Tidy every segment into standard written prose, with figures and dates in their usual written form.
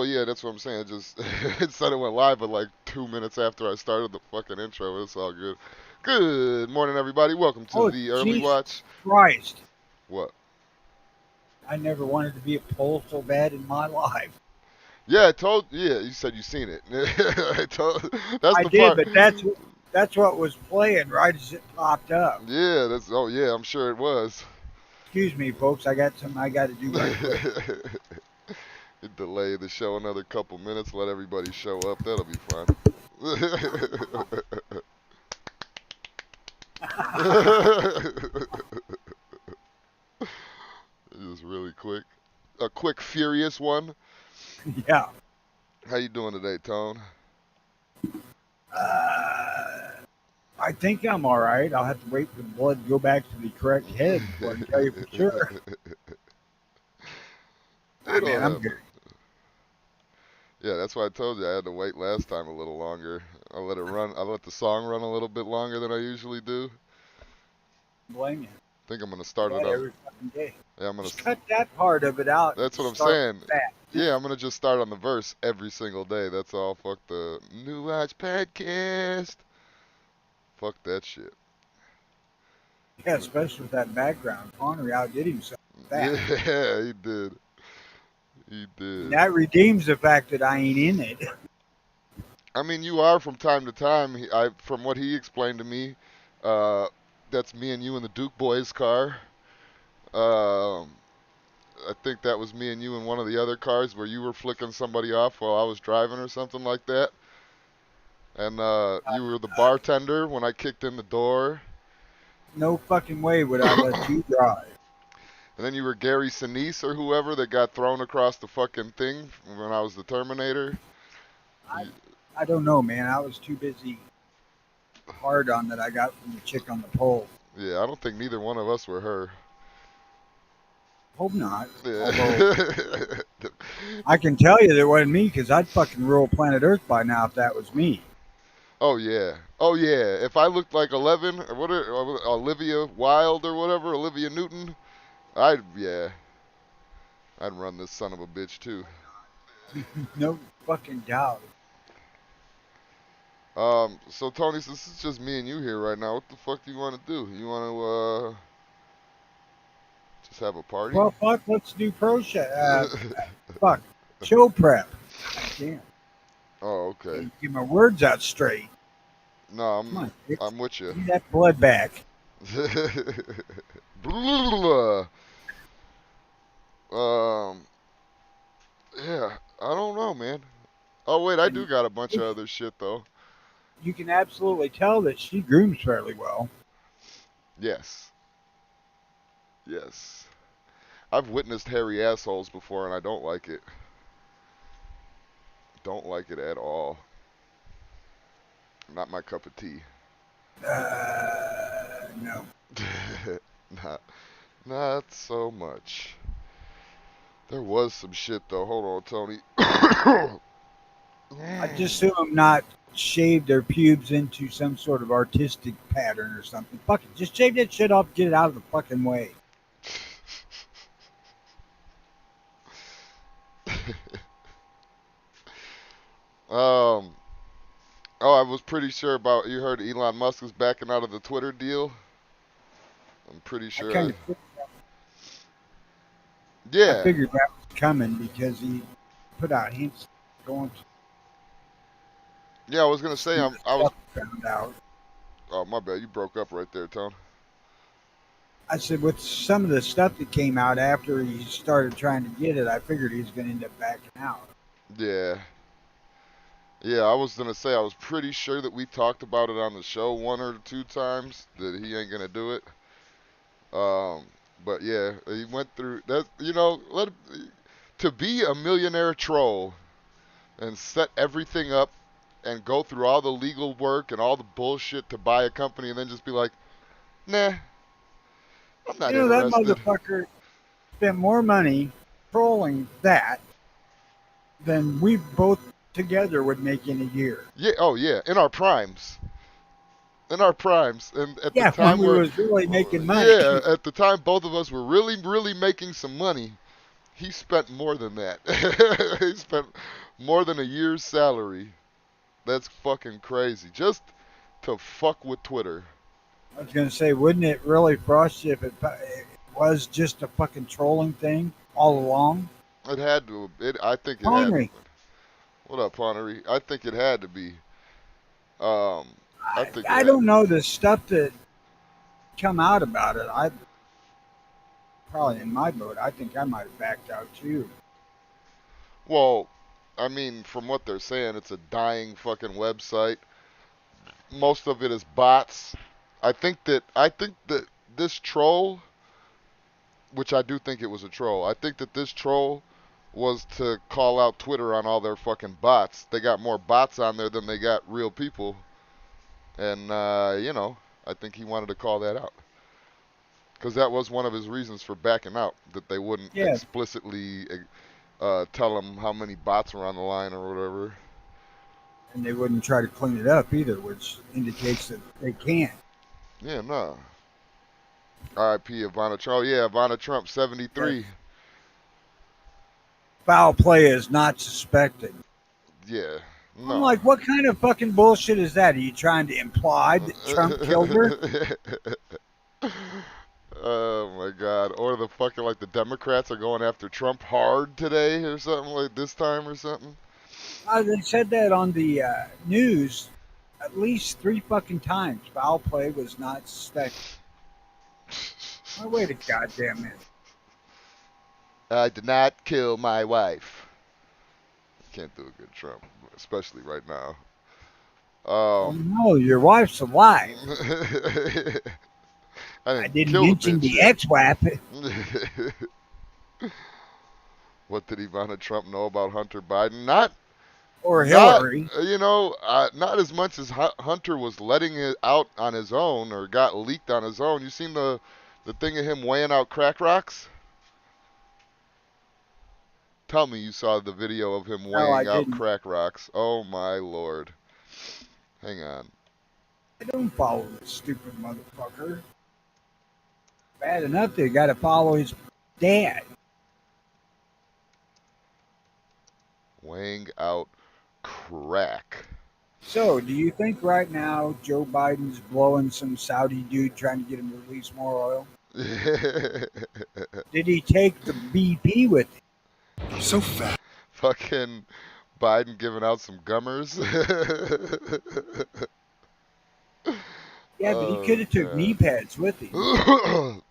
Well, yeah, that's what I'm saying. It just it said it went live, but like 2 minutes after I started the fucking intro. It's all good. Good morning, everybody. Welcome to Oh, the early Jesus watch. Christ. What? I never wanted to be a pole so bad in my life. Yeah, I told. Yeah, you said you seen it. I told. That's I the did, part. but that's what was playing right as it popped up. Yeah, that's. Oh yeah, I'm sure it was. Excuse me, folks. I got something I got to do right quick. Delay the show another couple minutes. Let everybody show up. That'll be fun. Just really quick. A quick, furious one. Yeah. How you doing today, Tone? Uh, I think I'm all right. I'll have to wait for the blood to go back to the correct head before I can tell you for sure. I It'll mean, I'm good. happen. Yeah, that's why I told you I had to wait last time a little longer. I let it run. I let the song run a little bit longer than I usually do. Blame you. I think I'm gonna Do start it that on. every fucking day. Yeah, I'm gonna. Just cut that part of it out and That's what just I'm start saying. with that. Yeah, I'm gonna just start on the verse every single day. That's all. Fuck the New Watch podcast. Fuck that shit. Yeah, especially with that background. Connery outdid himself with that. Yeah, he did. He And did. that redeems the fact that I ain't in it. I mean, you are from time to time. From what he explained to me, uh, that's me and you in the Duke Boys car. Um, I think that was me and you in one of the other cars where you were flicking somebody off while I was driving or something like that. And you were the bartender when I kicked in the door. No fucking way would I let And you drive. then you were Gary Sinise or whoever that got thrown across the fucking thing when I was the Terminator. I You- I don't know, man. I was too busy hard on that I got from the chick on the pole. Yeah, I don't think neither one of us were her. Hope not. Although Yeah. I can tell you that it wasn't me because I'd fucking rule planet Earth by now if that was me. Oh yeah. Oh yeah. If I looked like 11 or Olivia Wilde or whatever, Olivia Newton, I'd run this son of a bitch too. No fucking doubt. So Tony, this is just me and you here right now. What the fuck do you want to do? You want to just have a party? Well, fuck. Let's do pro show. Fuck. Show prep. God damn. Oh, okay. Can't get my words out straight. No, Come on, I'm with you. give me that blood back. um, yeah, I don't know, man. Oh wait, I do And got a bunch of other shit though. you can absolutely tell that she grooms fairly well. Yes, yes. I've witnessed hairy assholes before, and I don't like it. Don't like it at all. Not my cup of tea. No. not, not so much. There was some shit though. Hold on, Tony. I just assume not shave their pubes into some sort of artistic pattern or something. Fuck it. Just shave that shit off, get it out of the fucking way. um. Oh, I was pretty sure about. You heard Elon Musk is backing out of the Twitter deal. I'm pretty I sure. kind of I Yeah. figured that was coming because he put out hints going to Yeah, I was gonna say some of the I was. stuff he found out. Oh my bad, you broke up right there, Tone. I said with some of the stuff that came out after he started trying to get it, I figured he was going to end up backing out. Yeah. Yeah, I was gonna say I was pretty sure that we talked about it on the show one or two times that he ain't gonna do it. Um, but yeah, he went through that. To be a millionaire troll and set everything up and go through all the legal work and all the bullshit to buy a company and then just be like, nah, I'm not You know, that interested. motherfucker spent more money trolling that than we both together would make in a year. Yeah, oh yeah, in our primes. In our primes, and at the Yeah, when time we where, was really making money. yeah, at the time both of us were really, really making some money. He spent more than that. He spent more than a year's salary. That's fucking crazy. Just to fuck with Twitter. I was gonna say, wouldn't it really frost you if it was just a fucking trolling thing all along? It had to. I think it had. Henry, What up, Connery? I think it had to be. Um, I think it I had don't to know be. the stuff that come out about it. I probably in my boat. I think I might have backed out too. Well, I mean, from what they're saying, it's a dying fucking website. Most of it is bots. I think that this troll, which I do think it was a troll. I think that this troll was to call out Twitter on all their fucking bots. They got more bots on there than they got real people, and I think he wanted to call that out because that was one of his reasons for backing out, that they wouldn't Yeah, explicitly tell him how many bots were on the line or whatever. and they wouldn't try to clean it up either, which indicates that they can't. Yeah, no. R.I.P. Ivana Trump. Yeah, Ivana Trump, Yes. 73. Foul play is not suspected. Yeah, I'm no. like, what kind of fucking bullshit is that? Are you trying to imply that Trump killed her? Oh my God. Or the fucking like the Democrats are going after Trump hard today or something like this time or something. They said that on the news at least three fucking times. Foul play was not suspected. Oh, wait a goddamn minute. I did not kill my wife. Can't do a good Trump, especially right now. Oh Um, no, your wife's alive. I I didn't didn't kill the mention bitch the yet. ex-wife What did Ivana Trump know about Hunter Biden? Not or Not, Hillary. not as much as Hunter was letting it out on his own or got leaked on his own. You seen the thing of him weighing out crack rocks? Tell me you saw the video of him No, I weighing out didn't. crack rocks. Oh my lord. Hang on. I don't follow this stupid motherfucker. Bad enough they got to follow his dad. Weighing out crack. So, do you think right now Joe Biden's blowing some Saudi dude trying to get him to release more oil? Did he take the BP with him? I'm so fat. Fucking Biden giving out some gummers. Yeah, but he could Oh have took knee pads with him. god.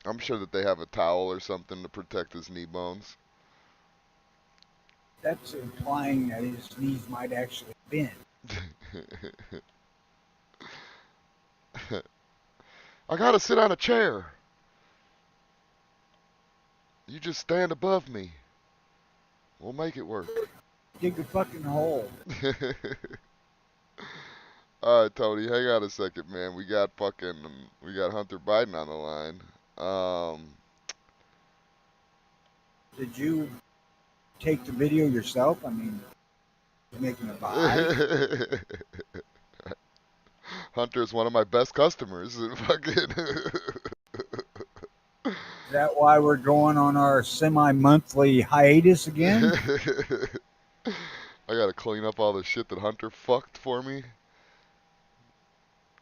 I'm sure that they have a towel or something to protect his knee bones. That's implying that his knees might actually bend. I gotta sit on a chair. You just stand above me. We'll make it work. Dig a fucking hole. All right, Tony, hang on a second, man. We got Hunter Biden on the line. Did you take the video yourself? I mean, making a buy. Hunter's one of my best customers. Fucking. Is that why we're going on our semi-monthly hiatus again? I gotta clean up all the shit that Hunter fucked for me.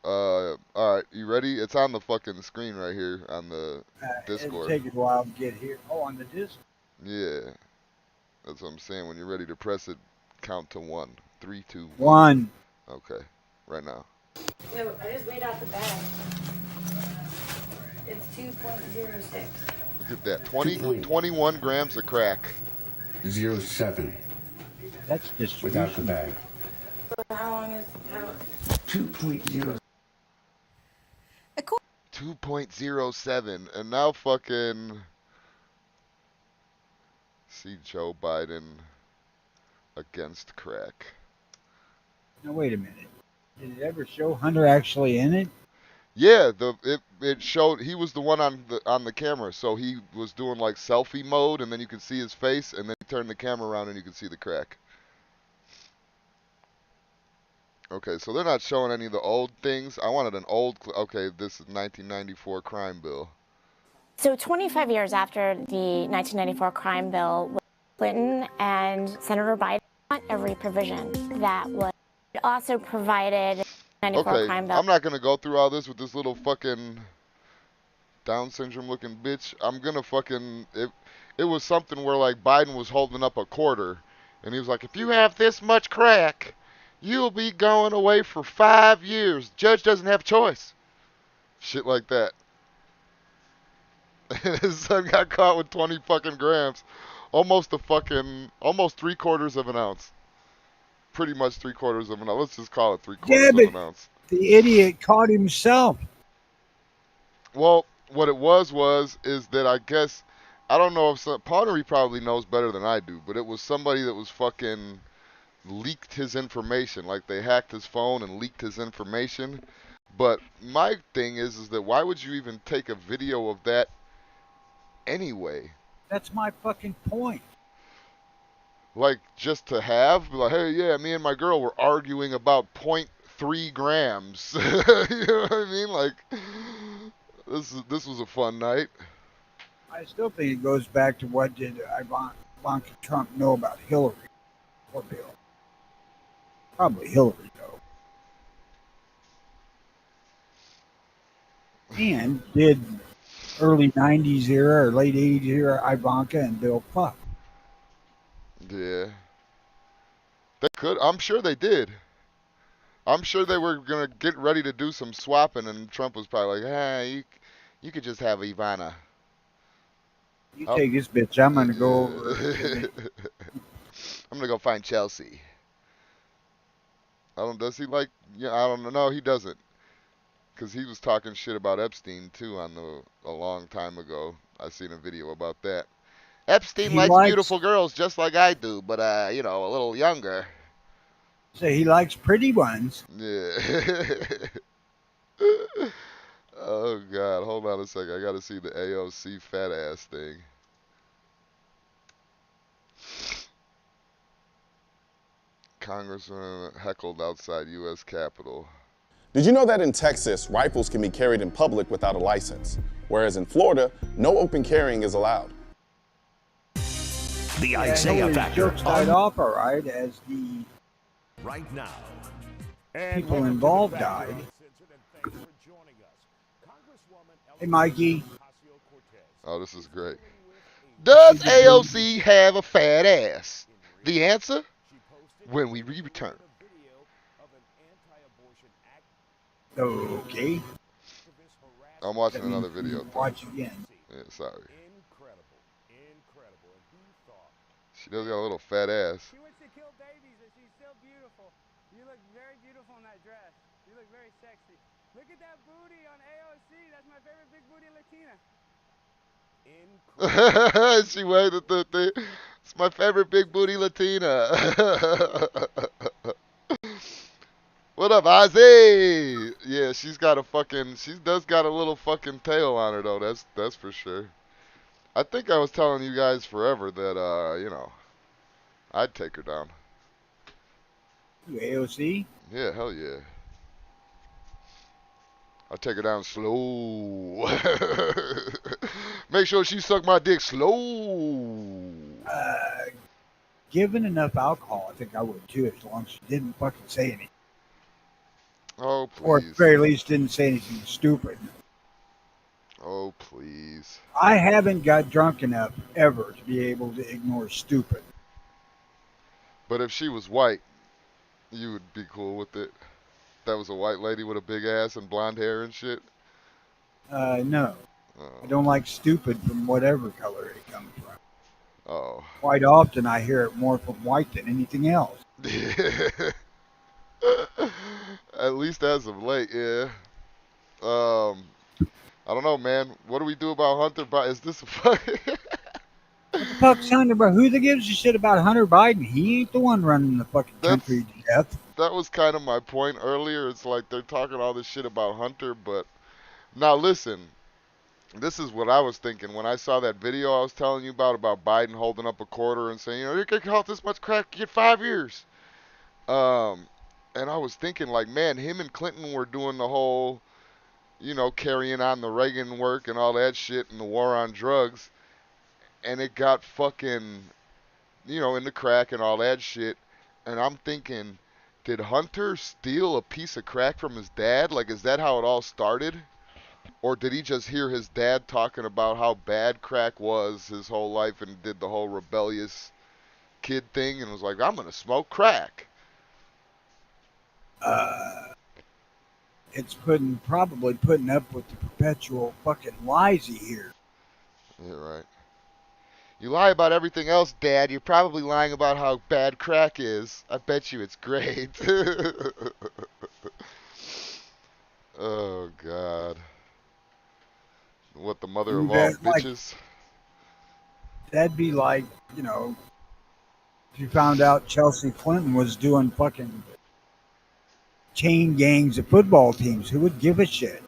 All right, you ready? It's on the fucking screen right here on the It'll Discord. take a while to get here. Oh, on the disc. Yeah, that's what I'm saying. When you're ready to press it, count to one. Three, two, one. One. Okay, right now. No, I just weighed out the bag. It's 2.06. Look at that. 21 2.07 grams of crack. That's without the distribution. bag. So how long is how? 2.0. 2.07. And now fucking see Joe Biden against crack. Now wait a minute. Did it ever show Hunter actually in it? Yeah, it showed he was the one on the camera, so he was doing like selfie mode, and then you could see his face, and then he turned the camera around and you could see the crack. Okay, so they're not showing any of the old things. I wanted an old. Okay, this is 1994 crime bill. So 25 years after the 1994 crime bill, Clinton and Senator Biden want every provision that was also provided 94 Okay, crime bill. I'm not gonna go through all this with this little fucking Down syndrome looking bitch. I'm gonna fucking it was something where like Biden was holding up a quarter and he was like, if you have this much crack, you'll be going away for 5 years. Judge doesn't have a choice. Shit like that. And his son got caught with 20 fucking grams. Almost 3/4 of an ounce. Pretty much 3/4 of an ounce. Let's just call it three Yeah, quarters of but an ounce. the idiot caught himself. Well, what it was is that I guess I don't know if Pottery probably knows better than I do, but it was somebody that was fucking leaked his information. Like they hacked his phone and leaked his information. But my thing is that why would you even take a video of that anyway? That's my fucking point. Like just to have, like, hey, yeah, me and my girl were arguing about point 0.3 grams. You know what I mean? Like this was a fun night. I still think it goes back to what did Ivanka Trump know about Hillary or Bill? Probably Hillary, though. And did early 90s era or late 80s era Ivanka and Bill fuck? Yeah. They could. I'm sure they did. I'm sure they were gonna get ready to do some swapping, and Trump was probably like, "Hey, you could just have Ivana." You Oh, take this bitch, I'm gonna go over yeah. I'm gonna go find Chelsea. I don't. Does he like? Yeah, I don't know. No, he doesn't. Cause he was talking shit about Epstein too a long time ago. I seen a video about that. Epstein he likes likes beautiful girls just like I do, but a little younger. say he likes pretty ones. Yeah. Oh God, hold on a second. I gotta see the AOC fat ass thing. Congressman heckled outside U.S. Capitol. Did you know that in Texas, rifles can be carried in public without a license, whereas in Florida, no open carrying is allowed? The Yeah, Isaiah Hillary's Factor jokes died off all right as the right now. people involved died. Hey, Mikey. Oh, this is great. Does AOC have a fat ass? The answer when we return. Okay. I'm watching That means another video. you watch again. Yeah, sorry. She does got a little fat ass. She wants to kill babies, but she's still beautiful. You look very beautiful in that dress. You look very sexy. Look at that booty on AOC. That's my favorite big booty Latina. She waved at the thing. It's my favorite big booty Latina. What up, Ozzy? Yeah, she does got a little fucking tail on her though. That's for sure. I think I was telling you guys forever that I'd take her down. You AOC? Yeah, hell yeah. I'll take her down slow. Make sure she suck my dick slow. Given enough alcohol, I think I would too, as long as she didn't fucking say anything. Oh, Or at the please. very least didn't say anything stupid. Oh, please. I haven't got drunk enough ever to be able to ignore stupid. But if she was white, you would be cool with it. That was a white lady with a big ass and blonde hair and shit. No. I don't like stupid from whatever color it comes from. Oh. Quite often I hear it more from white than anything else. At least as of late, yeah. I don't know, man. What do we do about Hunter Biden? Is this a fucking... What the fuck's Hunter Biden? Who the gives a shit about Hunter Biden? He ain't the one running the fucking country to death. That was kind of my point earlier. It's like they're talking all this shit about Hunter, but now listen. This is what I was thinking when I saw that video I was telling you about Biden holding up a quarter and saying, you can hold this much crack, get 5 years. And I was thinking, like, man, him and Clinton were doing the whole, carrying on the Reagan work and all that shit and the war on drugs, and it got fucking, into crack and all that shit. And I'm thinking, did Hunter steal a piece of crack from his dad? Like, is that how it all started? Or did he just hear his dad talking about how bad crack was his whole life and did the whole rebellious kid thing and was like, I'm going to smoke crack? It's probably putting up with the perpetual fucking lies he hears. Yeah, right. You lie about everything else, Dad. You're probably lying about how bad crack is. I bet you it's great. Oh, God. What, the mother of all Like bitches? that'd be like, you know, if you found out Chelsea Clinton was doing fucking chain gangs of football teams, who would give a shit?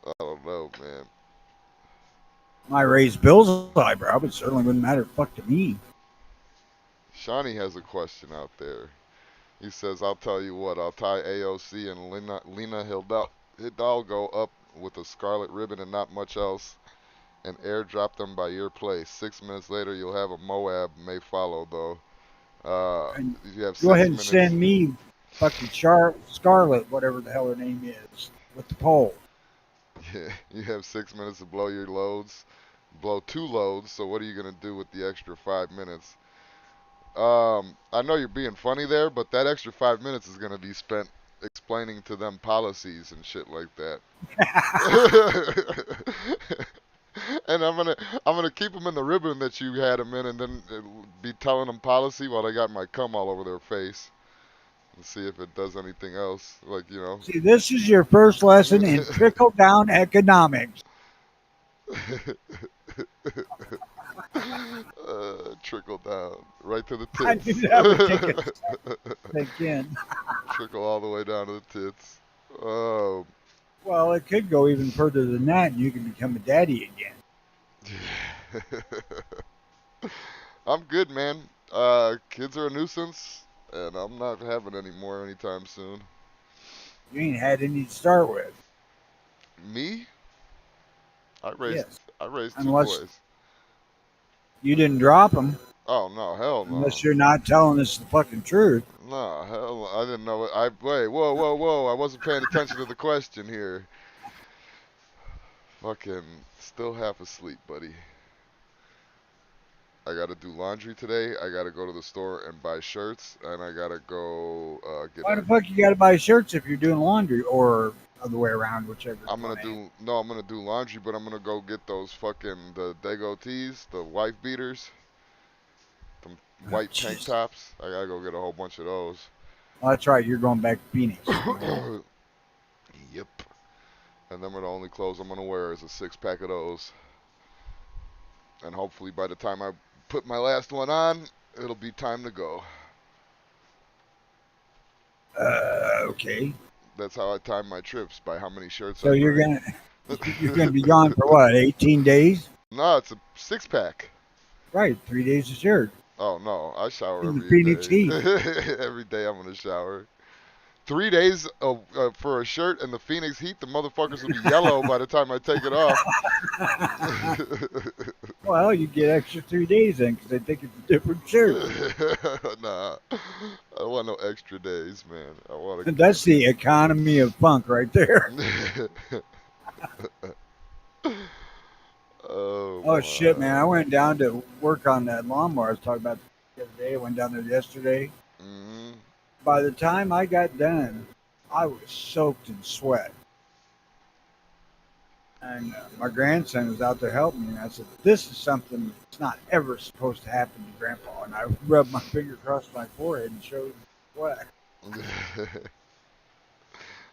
I don't know, man. I raised Bill's eyebrow, but it certainly wouldn't matter fuck to me. Shawnee has a question out there. He says, I'll tell you what, I'll tie AOC and Lena Hidalgo up with a scarlet ribbon and not much else, and airdrop them by your place. 6 minutes later, you'll have a Moab may follow, though. And You have go ahead 6 and minutes. send me fucking Scarlet, whatever the hell her name is, with the pole. Yeah, you have 6 minutes to blow your loads. Blow 2 loads, so what are you going to do with the extra 5 minutes? I know you're being funny there, but that extra 5 minutes is going to be spent explaining to them policies and shit like that. And I'm gonna keep them in the ribbon that you had them in, and then be telling them policy while they got my cum all over their face, and see if it does anything else. Like See, this is your first lesson in trickle down economics. Trickle down right to the I knew tits. that would take a think in. Trickle all the way down to the tits. Oh. Well, it could go even further than that, and you can become a daddy again. I'm good, man. Kids are a nuisance, and I'm not having any more anytime soon. You ain't had any to start with. Me? I raised Yes, I raised two unless boys. you didn't drop them. Oh no, hell no. Unless you're not telling us the fucking truth. No, hell, I didn't know it. Wait, whoa, whoa, whoa! I wasn't paying attention to the question here. Fucking still half asleep, buddy. I gotta do laundry today. I gotta go to the store and buy shirts, and I gotta go get Why a. the fuck you got to buy shirts if you're doing laundry, or other way around, whichever I'm you gonna want to do no. I'm gonna do laundry, but I'm gonna go get those fucking the Dago tees, the wife beaters, the Oh, white tank jeez. tops. I gotta go get a whole bunch of those. Well, that's right. You're going back to Phoenix. Yep. And them are the only clothes I'm gonna wear is a 6-pack of those. And hopefully by the time I put my last one on, it'll be time to go. Okay. That's how I time my trips, by how many shirts So I you're bring. gonna be gone for what? 18 days? No, it's a 6-pack. Right. 3 days a shirt Oh no, I shower in the every Phoenix day. heat. Every day I'm gonna shower. 3 days for a shirt in the Phoenix heat, the motherfuckers will be yellow by the time I take it off. Well, you get extra 3 days then because they think it's a different shirt. Nah, I don't want no extra days, man. I want And that's the economy of funk right there. to. Oh Oh shit, man! I my. went down to work on that lawnmower I was talking about the other day. I went down there yesterday. Hmm. By the time I got done, I was soaked in sweat. And my grandson was out there helping me. And I said, "This is something that's not ever supposed to happen to Grandpa." And I rubbed my finger across my forehead and showed sweat.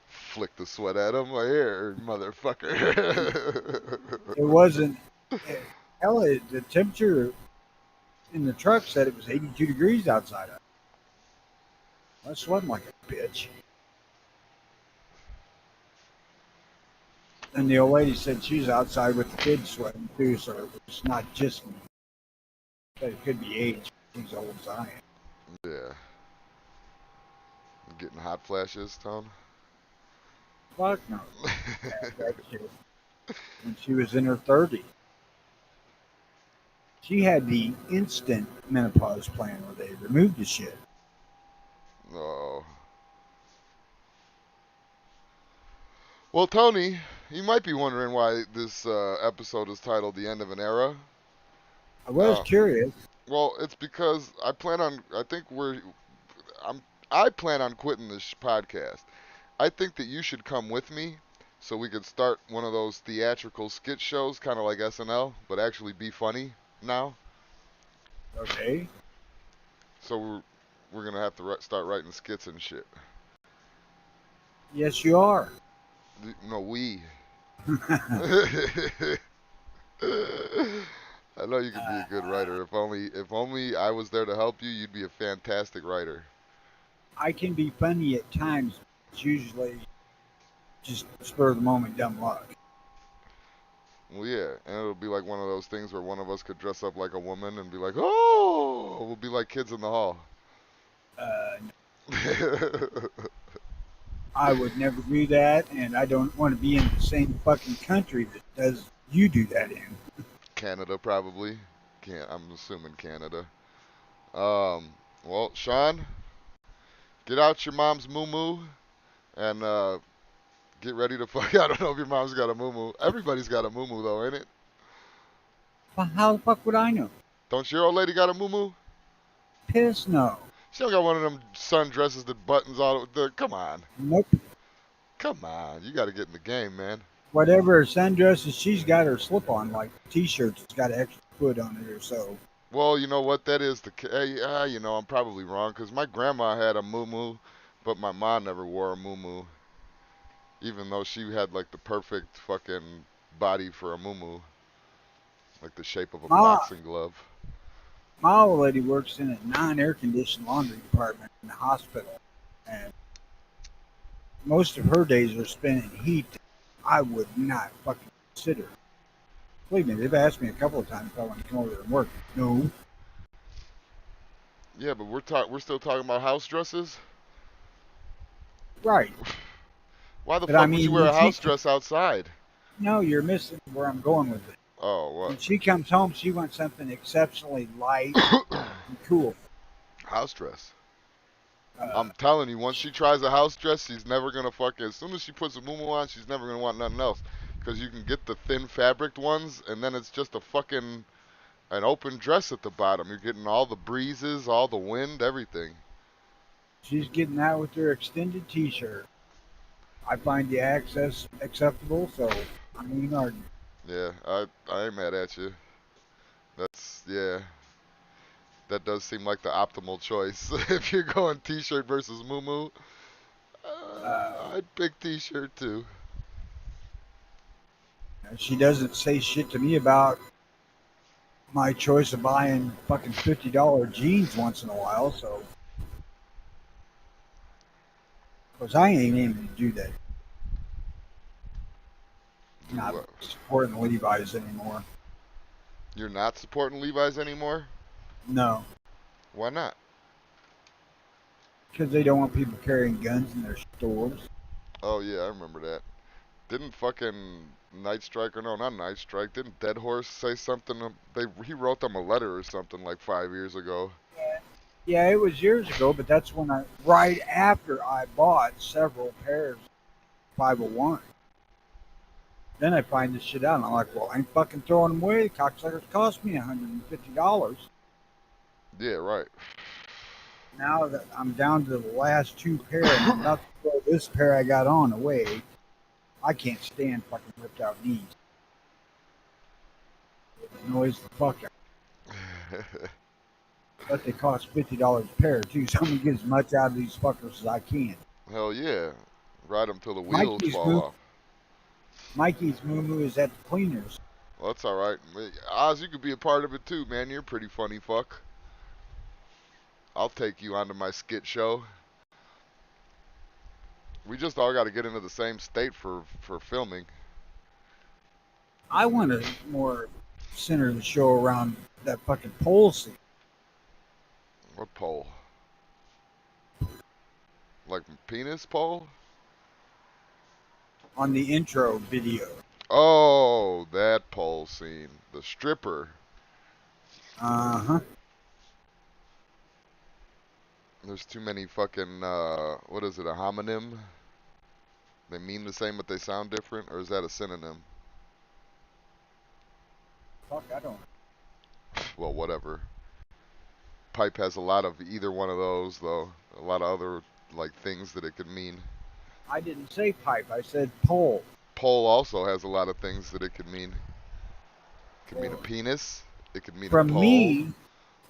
Flick the sweat at him. Like, here, motherfucker. It wasn't. Hell, the temperature in the truck said it was 82 degrees outside. I was sweating like a bitch. And the old lady said she was outside with the kids sweating too, so it's not just me. But it could be age. She's old as I am. Yeah. Getting hot flashes, Tone. Fuck no. That shit. When she was in her 30s. She had the instant menopause plan where they removed the shit. Oh. Well, Tony, you might be wondering why this episode is titled "The End of an Era." I was Uh, curious. well, it's because I plan on. I plan on quitting this podcast. I think that you should come with me, so we could start one of those theatrical skit shows, kind of like SNL, but actually be funny now. Okay. So we're gonna have to start writing skits and shit. Yes, you are. No, we. I know you could be a good writer. If only I was there to help you, you'd be a fantastic writer. I can be funny at times. It's usually just spur of the moment dumb luck. Well, yeah, and it'll be like one of those things where one of us could dress up like a woman and be like, "Oh," we'll be like kids in the hall. Uh, I would never do that, and I don't want to be in the same fucking country that does you do that in. Canada probably. I'm assuming Canada. Well, Sean, get out your mom's moo and get ready to fuck. I don't know if your mom's got a moo. Everybody's got a moo though, ain't it? Well, how the fuck would I know? Don't your old lady got a moo? Piss no. She don't got one of them sundresses that buttons all the. Come on, Nope. come on. You got to get in the game, man. Whatever sundresses she's got her slip on, like t-shirts, it's got an extra foot on it or so. Well, you know what? That is I'm probably wrong because my grandma had a moo, but my mom never wore a moo, even though she had like the perfect fucking body for a moo, like the shape of a Ma, boxing glove. my old lady works in a non-air conditioned laundry department in the hospital, and most of her days are spent in heat. I would not fucking consider. Believe me, they've asked me a couple of times if I want to come over there and work. No. Yeah, but we're still talking about house dresses. Right. Why the But I fuck would you mean, wear when a she, house dress outside? no, you're missing where I'm going with it. Oh, When what? she comes home, she wants something exceptionally light and cool. House dress. Uh, I'm telling you, once she tries a house dress, she's never gonna fucking. As soon as she puts a moo on, she's never gonna want nothing else. Cause you can get the thin fabric ones, and then it's just a fucking an open dress at the bottom. You're getting all the breezes, all the wind, everything. she's getting that with her extended t-shirt. I find the access acceptable, so I'm in argument. Yeah, I ain't mad at you. Yeah, that does seem like the optimal choice. If you're going t-shirt versus moo, I'd pick t-shirt too. She doesn't say shit to me about my choice of buying fucking $50 jeans once in a while, so because I ain't aiming to do that. Do Not what? supporting Levi's anymore. You're not supporting Levi's anymore? No, Why not? because they don't want people carrying guns in their stores. Oh yeah, I remember that. Didn't fucking Night Strike, or no, not Night Strike, didn't Dead Horse say something? He wrote them a letter or something like 5 years ago. Yeah, it was years ago, but that's when right after I bought several pairs of 501. Then I find this shit out, and I'm like, well, I ain't fucking throwing them away. The cocksuckers cost me $150. Yeah, right. Now that I'm down to the last two pair, and I'm about to throw this pair I got on away, I can't stand fucking ripped out knees. It annoys the fuck out. But they cost $50 a pair too, so I'm gonna get as much out of these fuckers as I can. Hell yeah. Ride them till the wheels Mikey's fall moo off. Mikey's moo is at the cleaners. Well, that's alright. Oz, you could be a part of it too, man. You're a pretty funny fuck. I'll take you onto my skit show. We just all got to get into the same state for filming. I want to more center the show around that fucking pole scene. What pole? Like penis pole? on the intro video. Oh, that pole scene. The stripper. Uh-huh. There's too many fucking, what is it, a homonym? They mean the same but they sound different? Or is that a synonym? Fuck, I don't. Well, whatever. Pipe has a lot of either one of those, though. A lot of other, like, things that it could mean. I didn't say pipe. I said pole. Pole also has a lot of things that it could mean. It could mean a penis. It could mean a From pole. me,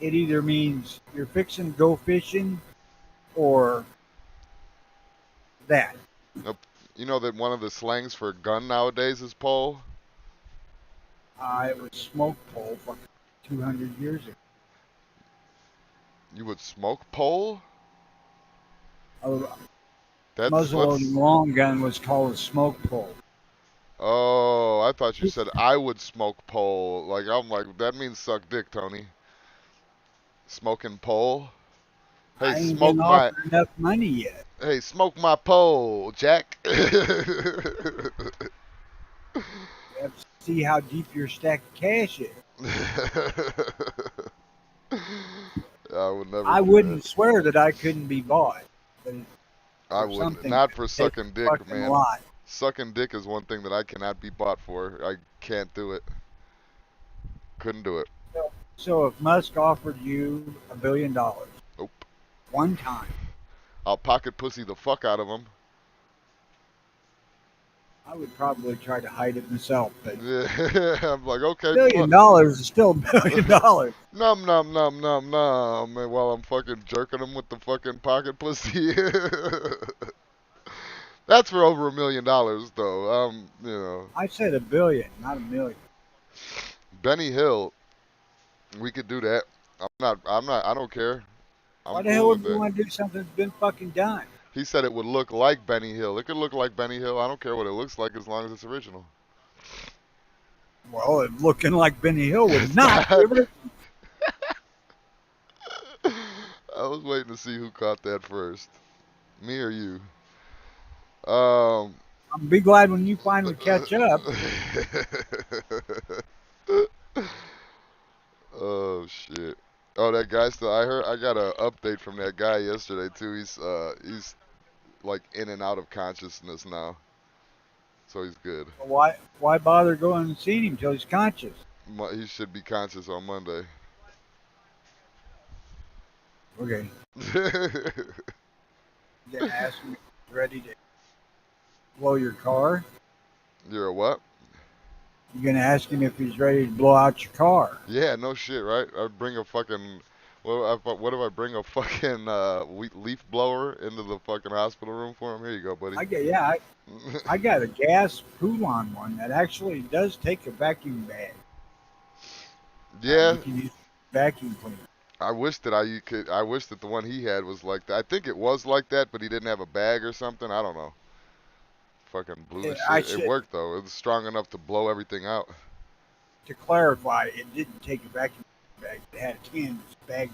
it either means you're fixing to go fishing or that. Nope. You know that one of the slangs for a gun nowadays is pole? It was smoke pole fucking 200 years ago. You would smoke pole? A That's muzzle-loading what's... long gun was called a smoke pole. Oh, I thought you said I would smoke pole. Like, I'm like, that means suck dick, Tony. Smoking pole? Hey, I ain't been offered enough money yet. Hey, smoke my pole, Jack. You have to see how deep your stack of cash is. I would never I do wouldn't that. swear that I couldn't be bought, but I for wouldn't. something Not for take sucking a dick, fucking man. lot. Sucking dick is one thing that I cannot be bought for. I can't do it. Couldn't do it. So if Musk offered you $1 billion Nope. one time, I'll pocket pussy the fuck out of him. I would probably try to hide it myself. But Yeah, I'm like, okay, $1 billion is still $1 billion. num num num num num. And while I'm fucking jerking him with the fucking pocket pussy. That's for over $1 million, though. You know, I said $1 billion, not $1 million. Benny Hill, we could do that. I'm not. I don't care. I'm Why the hell cool with would we that. want to do something that's been fucking done? He said it would look like Benny Hill. It could look like Benny Hill. I don't care what it looks like as long as it's original. Well, it looking like Benny Hill would It's not. not. I was waiting to see who caught that first, me or you. Um. I'll be glad when you finally catch up. Oh shit. Oh, that guy still. I got an update from that guy yesterday too. He's like in and out of consciousness now, so he's good. Why bother going and seeing him till he's conscious? He should be conscious on Monday. Okay. You gonna ask him if he's ready to blow your car? You're a what? You gonna ask him if he's ready to blow out your car? Yeah, no shit, right? I'd bring a fucking. What if I bring a fucking leaf blower into the fucking hospital room for him? Here you go, buddy. I got a gas Poulon one that actually does take a vacuum bag. Yeah, You can use vacuum cleaner. I wish that I could. I wish that the one he had was like that. I think it was like that, but he didn't have a bag or something. I don't know. Fucking blew the I shit. It should worked though. It was strong enough to blow everything out. To clarify, it didn't take a vacuum bag. It had a canvas bag.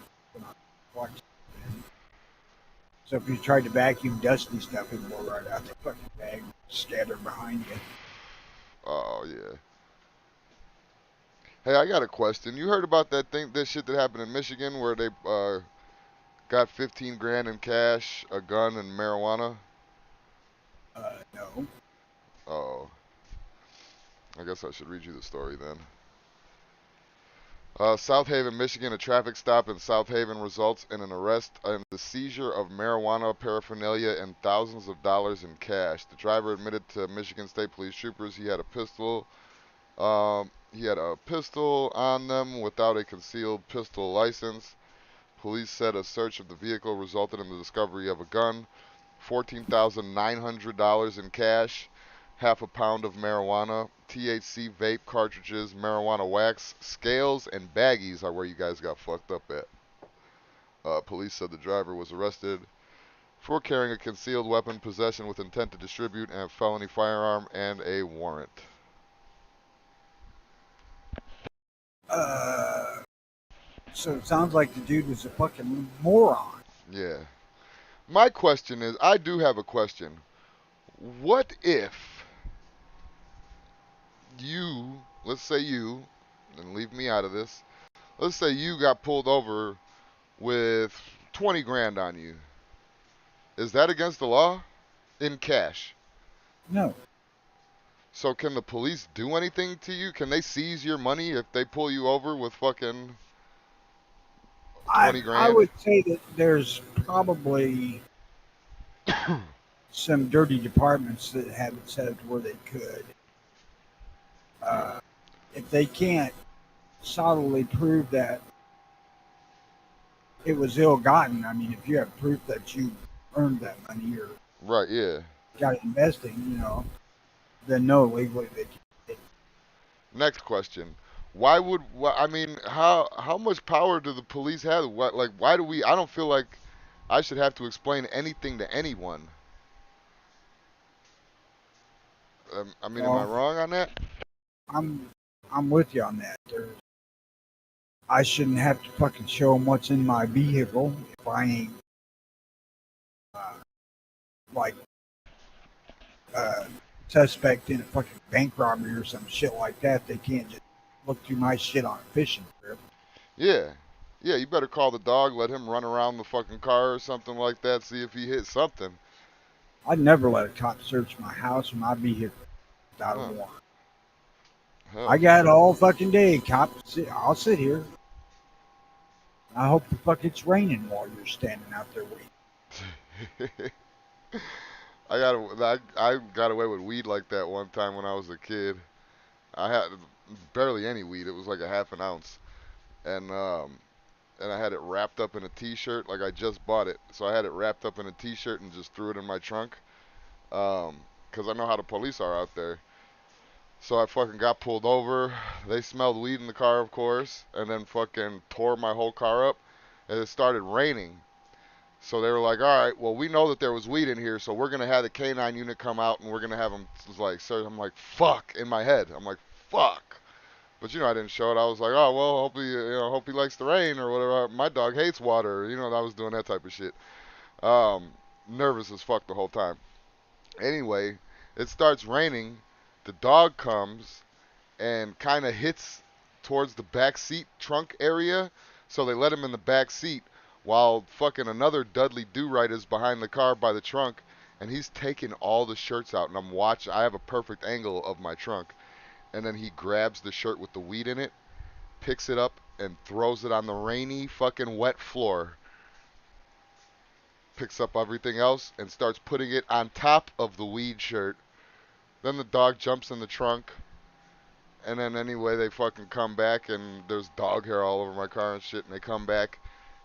So if you tried to vacuum dusty stuff, it'd blow right out the fucking bag, scatter behind you. Oh yeah. Hey, I got a question. You heard about that shit that happened in Michigan where they got 15 grand in cash, a gun, and marijuana? No. Oh, I guess I should read you the story then. South Haven, Michigan. A traffic stop in South Haven results in an arrest and the seizure of marijuana paraphernalia and thousands of dollars in cash. The driver admitted to Michigan State Police troopers he had a pistol. He had a pistol on them without a concealed pistol license. Police said a search of the vehicle resulted in the discovery of a gun, $14,900 in cash, half a pound of marijuana, THC vape cartridges, marijuana wax, scales, and baggies are where you guys got fucked up at. Police said the driver was arrested for carrying a concealed weapon, possession with intent to distribute, and a felony firearm, and a warrant. So it sounds like the dude was a fucking moron. Yeah. My question is, I do have a question. What if you, let's say you, and leave me out of this, let's say you got pulled over with 20 grand on you. Is that against the law? In cash. No, So can the police do anything to you? Can they seize your money if they pull you over with fucking I 20 I grand? would say that there's probably some dirty departments that have it set up to where they could. Uh, if they can't solidly prove that it was ill-gotten, I mean, if you have proof that you earned that money or Right, yeah. got it investing, then no, legally they can. Next question. Why would I mean, how much power do the police have? What, like, why do we? I don't feel like I should have to explain anything to anyone. I mean, am I Well, wrong on that? I'm I'm with you on that. I shouldn't have to fucking show them what's in my vehicle if I ain't uh, like uh, suspect in a fucking bank robbery or some shit like that. They can't just look through my shit on a fishing trip. Yeah. Yeah, you better call the dog, let him run around the fucking car or something like that, see if he hits something. I'd never let a cop search my house or my vehicle without a Huh. warrant. Hell I got all fucking day, cop. I'll sit here. I hope the fuck it's raining while you're standing out there waiting. I got away with weed like that one time when I was a kid. I had barely any weed. It was like a half an ounce. And I had it wrapped up in a t-shirt like I just bought it. So I had it wrapped up in a t-shirt and just threw it in my trunk. 'Cause I know how the police are out there. So I fucking got pulled over. They smelled weed in the car, of course, and then fucking tore my whole car up. And it started raining. So they were like, all right, well, we know that there was weed in here, so we're going to have the canine unit come out and we're going to have them, like, sir, I'm like, fuck, in my head. I'm like, fuck. But, I didn't show it. I was like, oh, well, hope he likes the rain or whatever. My dog hates water. I was doing that type of shit. Um, Nervous as fuck the whole time. Anyway, it starts raining. The dog comes and kind of hits towards the back seat trunk area. So they let him in the back seat while fucking another Dudley Do-Right is behind the car by the trunk, and he's taking all the shirts out. And I'm watching. I have a perfect angle of my trunk, and then he grabs the shirt with the weed in it, picks it up, and throws it on the rainy fucking wet floor. Picks up everything else and starts putting it on top of the weed shirt. Then the dog jumps in the trunk. And then anyway, they fucking come back and there's dog hair all over my car and shit. And they come back.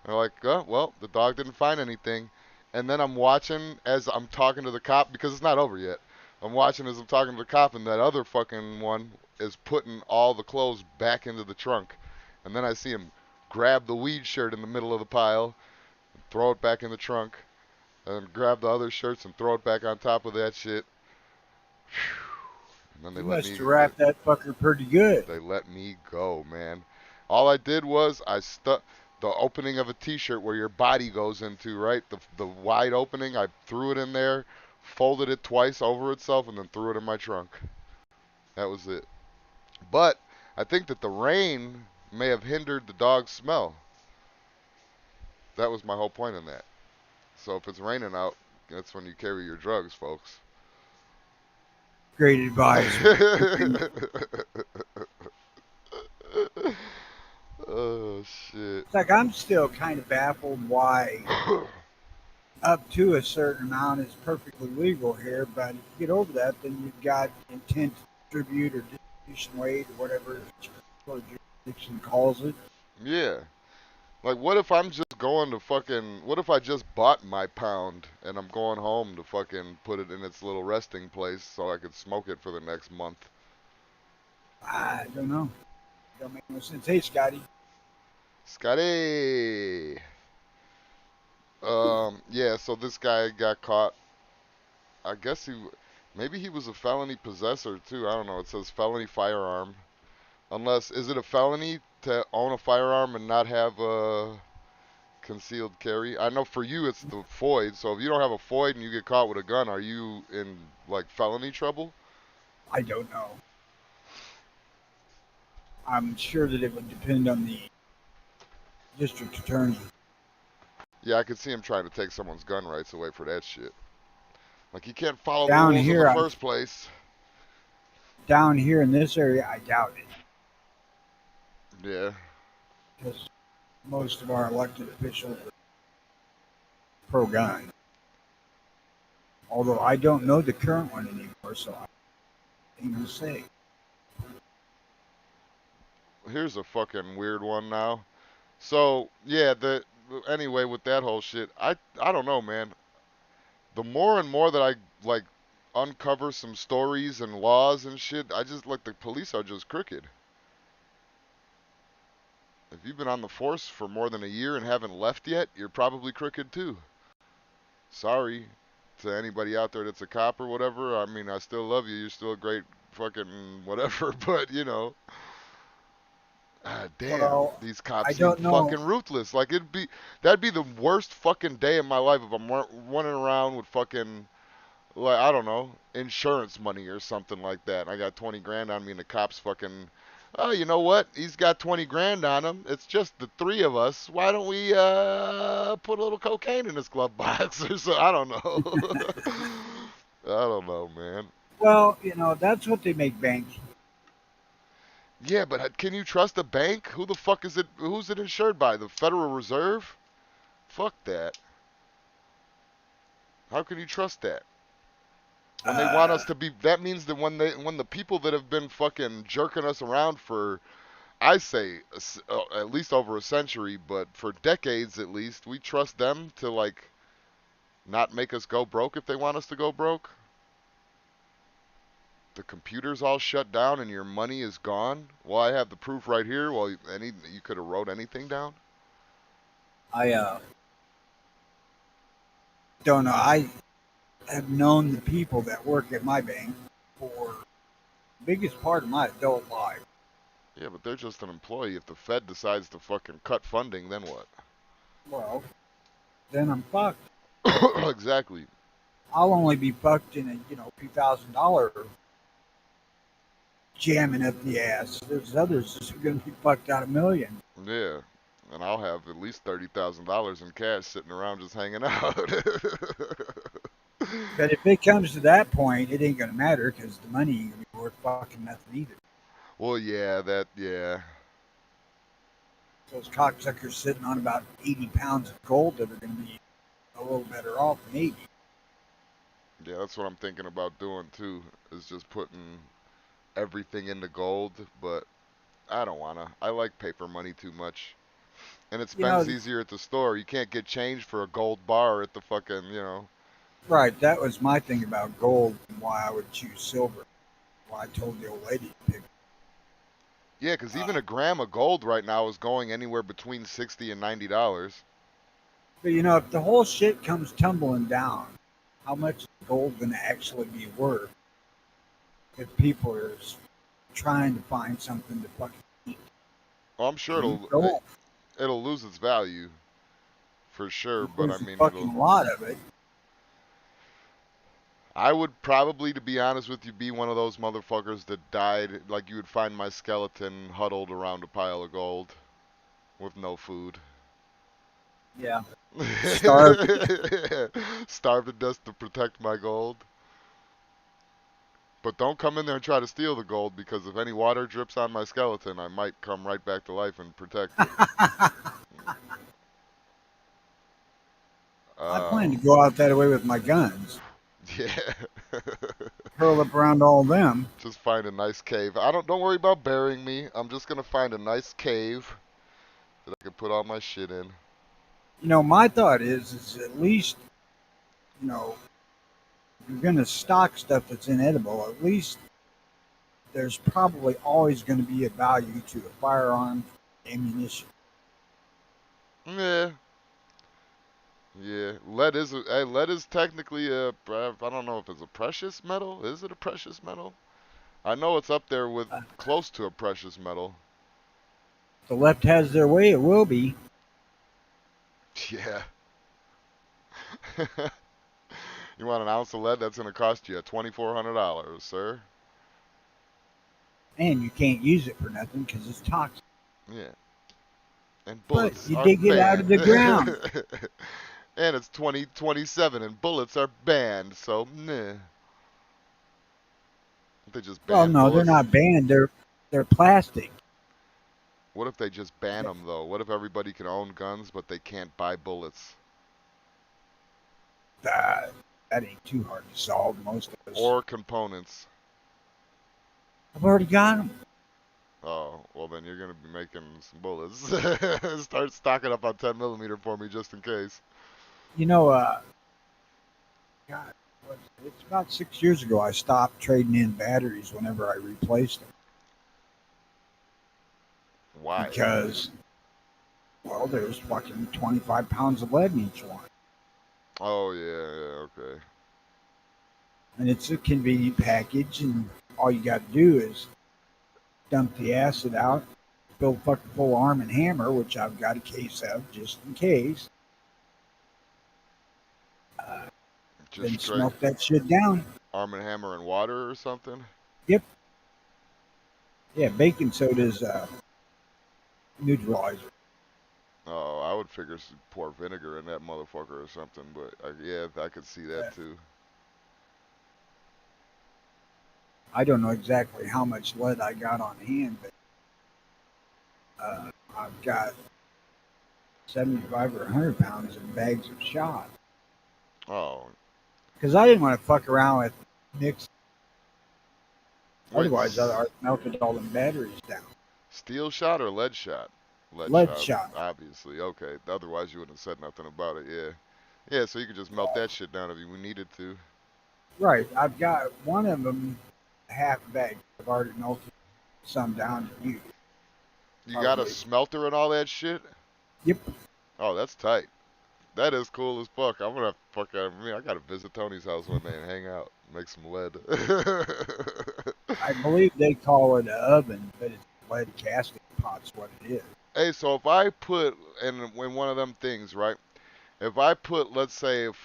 And they're like, oh, well, the dog didn't find anything. And then I'm watching as I'm talking to the cop because it's not over yet. I'm watching as I'm talking to the cop, and that other fucking one is putting all the clothes back into the trunk. And then I see him grab the weed shirt in the middle of the pile, throw it back in the trunk, and grab the other shirts and throw it back on top of that shit. And then You must have wrapped that fucker pretty good. they let me go, man. All I did was I stuck the opening of a t-shirt where your body goes into, right? The wide opening, I threw it in there, folded it twice over itself, and then threw it in my trunk. That was it. But I think that the rain may have hindered the dog's smell. That was my whole point in that. So if it's raining out, that's when you carry your drugs, folks. Great advice. Oh shit. It's like I'm still kind of baffled why up to a certain amount is perfectly legal here, but if you get over that, then you've got intent to distribute or distribution weight or whatever each particular jurisdiction calls it. Yeah. Like, what if I'm just going to fucking. What if I just bought my pound and I'm going home to fucking put it in its little resting place so I could smoke it for the next month? I don't know. Don't make no sense. Hey, Scotty. Scotty! Yeah, so this guy got caught. I guess maybe he was a felony possessor too. I don't know. It says felony firearm. Unless, is it a felony to own a firearm and not have concealed carry? I know for you it's the FOID. So if you don't have a FOID and you get caught with a gun, are you in like felony trouble? I don't know. I'm sure that it would depend on the district attorney. Yeah, I could see him trying to take someone's gun rights away for that shit. Like you can't follow the Down rules in the here, first place. down here in this area, I doubt it, Yeah. because most of our elected officials are pro-gun. Although I don't know the current one anymore, so I can't even say. Here's a fucking weird one now. So yeah, the anyway with that whole shit, I don't know, man. The more and more that I like uncover some stories and laws and shit, I just like the police are just crooked. If you've been on the force for more than a year and haven't left yet, you're probably crooked too. Sorry to anybody out there that's a cop or whatever. I mean, I still love you. You're still a great fucking whatever, but you know, ah, damn, Well, these I cops seem don't know. fucking ruthless. Like that'd be the worst fucking day of my life if I'm running around with fucking like I don't know, insurance money or something like that. I got 20 grand on me and the cops fucking oh, you know what? He's got 20 grand on him. It's just the three of us. Why don't we put a little cocaine in his glove box or so? I don't know. I don't know, man. Well, that's what they make bank. Yeah, but can you trust a bank? Who the fuck is it? Who's it insured by? The Federal Reserve? Fuck that. How can you trust that? When they want us to be, that means that when the people that have been fucking jerking us around for, I say, at least over a century, but for decades at least, we trust them to like not make us go broke if they want us to go broke. The computer's all shut down and your money is gone. Well, I have the proof right here. Well, you could have wrote anything down. I don't know. I have known the people that work at my bank for the biggest part of my adult life. Yeah, but they're just an employee. If the Fed decides to fucking cut funding, then what? Well, then I'm fucked. Exactly. I'll only be fucked in a few $1,000 jamming up the ass. There's others who are going to be fucked out a million. Yeah. And I'll have at least $30,000 in cash sitting around just hanging out. But if it comes to that point, it ain't going to matter because the money ain't going to be worth fucking nothing either. Well, yeah. Those cocksuckers sitting on about 80 pounds of gold that are going to be a little better off than 80. Yeah, that's what I'm thinking about doing too, is just putting everything into gold, but I don't wanna. I like paper money too much. And it You know, spends easier at the store. You can't get change for a gold bar at the fucking. right, that was my thing about gold and why I would choose silver. Why I told the old lady to pick. Yeah, 'cause even a gram of gold right now is going anywhere between $60 and $90. But if the whole shit comes tumbling down, how much is gold going to actually be worth if people are trying to find something to fucking eat? Well, I'm sure Gold. it'll lose its value for sure, but I There's a mean fucking lot of it. I would probably, to be honest with you, be one of those motherfuckers that died. Like you would find my skeleton huddled around a pile of gold with no food. Yeah. Starved. Starve to death to protect my gold. But don't come in there and try to steal the gold because if any water drips on my skeleton, I might come right back to life and protect it. I plan to go out that way with my guns. Yeah. Curl up around all them. Just find a nice cave. Don't worry about burying me. I'm just gonna find a nice cave that I can put all my shit in. My thought is at least, if you're going to stock stuff that's inedible, at least there's probably always going to be a value to a firearm, ammunition. Yeah. Yeah. Lead is technically I don't know if it's a precious metal. Is it a precious metal? I know it's up there with close to a precious metal. The left has their way, it will be. Yeah. You want an ounce of lead? That's going to cost you $2,400, sir. And you can't use it for nothing because it's toxic. Yeah. And But bullets you are dig it out of banned. the ground. And it's 2027 and bullets are banned, so nah. They just Well, ban no, they're bullets. not banned. They're plastic. What if they just ban them though? What if everybody can own guns but they can't buy bullets That ain't too hard to solve. Most of us. or components? I've already got them. Oh, well then you're gonna be making some bullets. Start stocking up on 10 millimeter for me just in case. You know, God, it's about 6 years ago I stopped trading in batteries whenever I replaced them Why? because, well, there's fucking 25 pounds of lead in each one. Oh yeah, okay. And it's a convenient package, and all you got to do is dump the acid out, fill fucking full Arm and Hammer, which I've got a case of just in case. Uh, Just then straight smelt that shit down. Arm and Hammer and water or something? Yep. Yeah, baking soda's neutralizer. Oh, I would figure pour vinegar in that motherfucker or something, but yeah, I could see that too. I don't know exactly how much lead I got on hand, but I've got 75 or 100 pounds in bags of shot. Oh, Because I didn't want to fuck around with mix. wait, Otherwise, I'd melted all them batteries down. steel shot or lead shot? Lead Lead shot, shot. obviously. Okay, otherwise you wouldn't have said nothing about it. Yeah, yeah. So you could just melt that shit down if you needed to. Right. I've got one of them, half bag. I've already melted some down to you. You got a Probably. smelter and all that shit? Yep. Oh, that's tight. That is cool as fuck. I'm gonna have to fuck out. I gotta visit Tony's house one day and hang out, make some lead. I believe they call it an oven, but it's lead casting pot's what it is. Hey, so if I put in one of them things, right? If I put, let's say, let's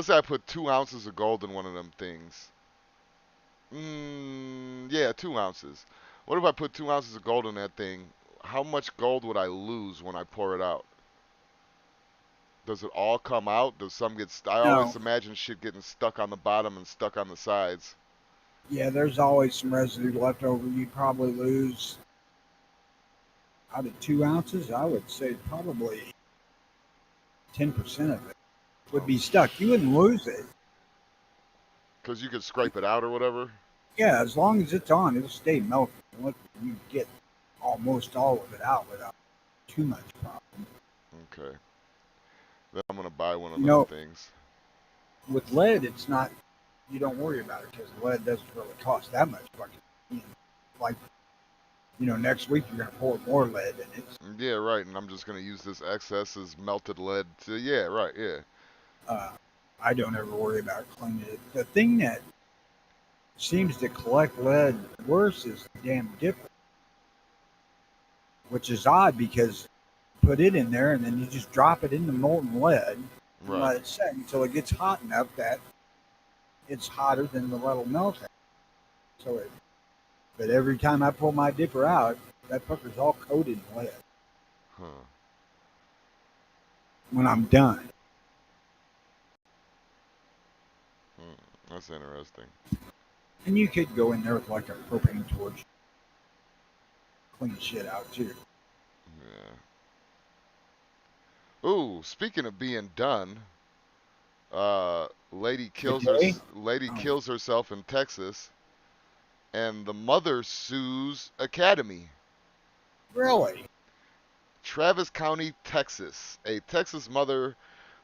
say I put 2 ounces of gold in one of them things. Yeah, 2 ounces. What if I put 2 ounces of gold in that thing? How much gold would I lose when I pour it out? Does it all come out? Does some get? I always No. imagine shit getting stuck on the bottom and stuck on the sides. Yeah, there's always some residue left over. You probably lose out of 2 ounces. I would say probably 10% of it would Oh, be stuck. You wouldn't lose it. because you could scrape it out or whatever. Yeah, as long as it's on, it'll stay melted. You get almost all of it out without too much problem. Okay. Then I'm gonna buy one of You them know, things. with lead, it's not. You don't worry about it because lead doesn't really cost that much fucking. You know, like next week you're gonna pour more lead in it. Yeah, right. And I'm just gonna use this excess as melted lead to. Yeah, right. Yeah. Uh, I don't ever worry about cleaning it. The thing that seems to collect lead worse is the damn dipper, which is odd because you put it in there and then you just drop it in the molten lead and Right. let it set until it gets hot enough that it's hotter than the lead will melt. So but every time I pull my dipper out, that fucker's all coated in lead Huh. when I'm done. That's interesting. And you could go in there with like a propane torch, clean shit out too. Yeah. Ooh, speaking of being done, Today? lady Oh, kills herself in Texas, and the mother sues Academy. really? Travis County, Texas. A Texas mother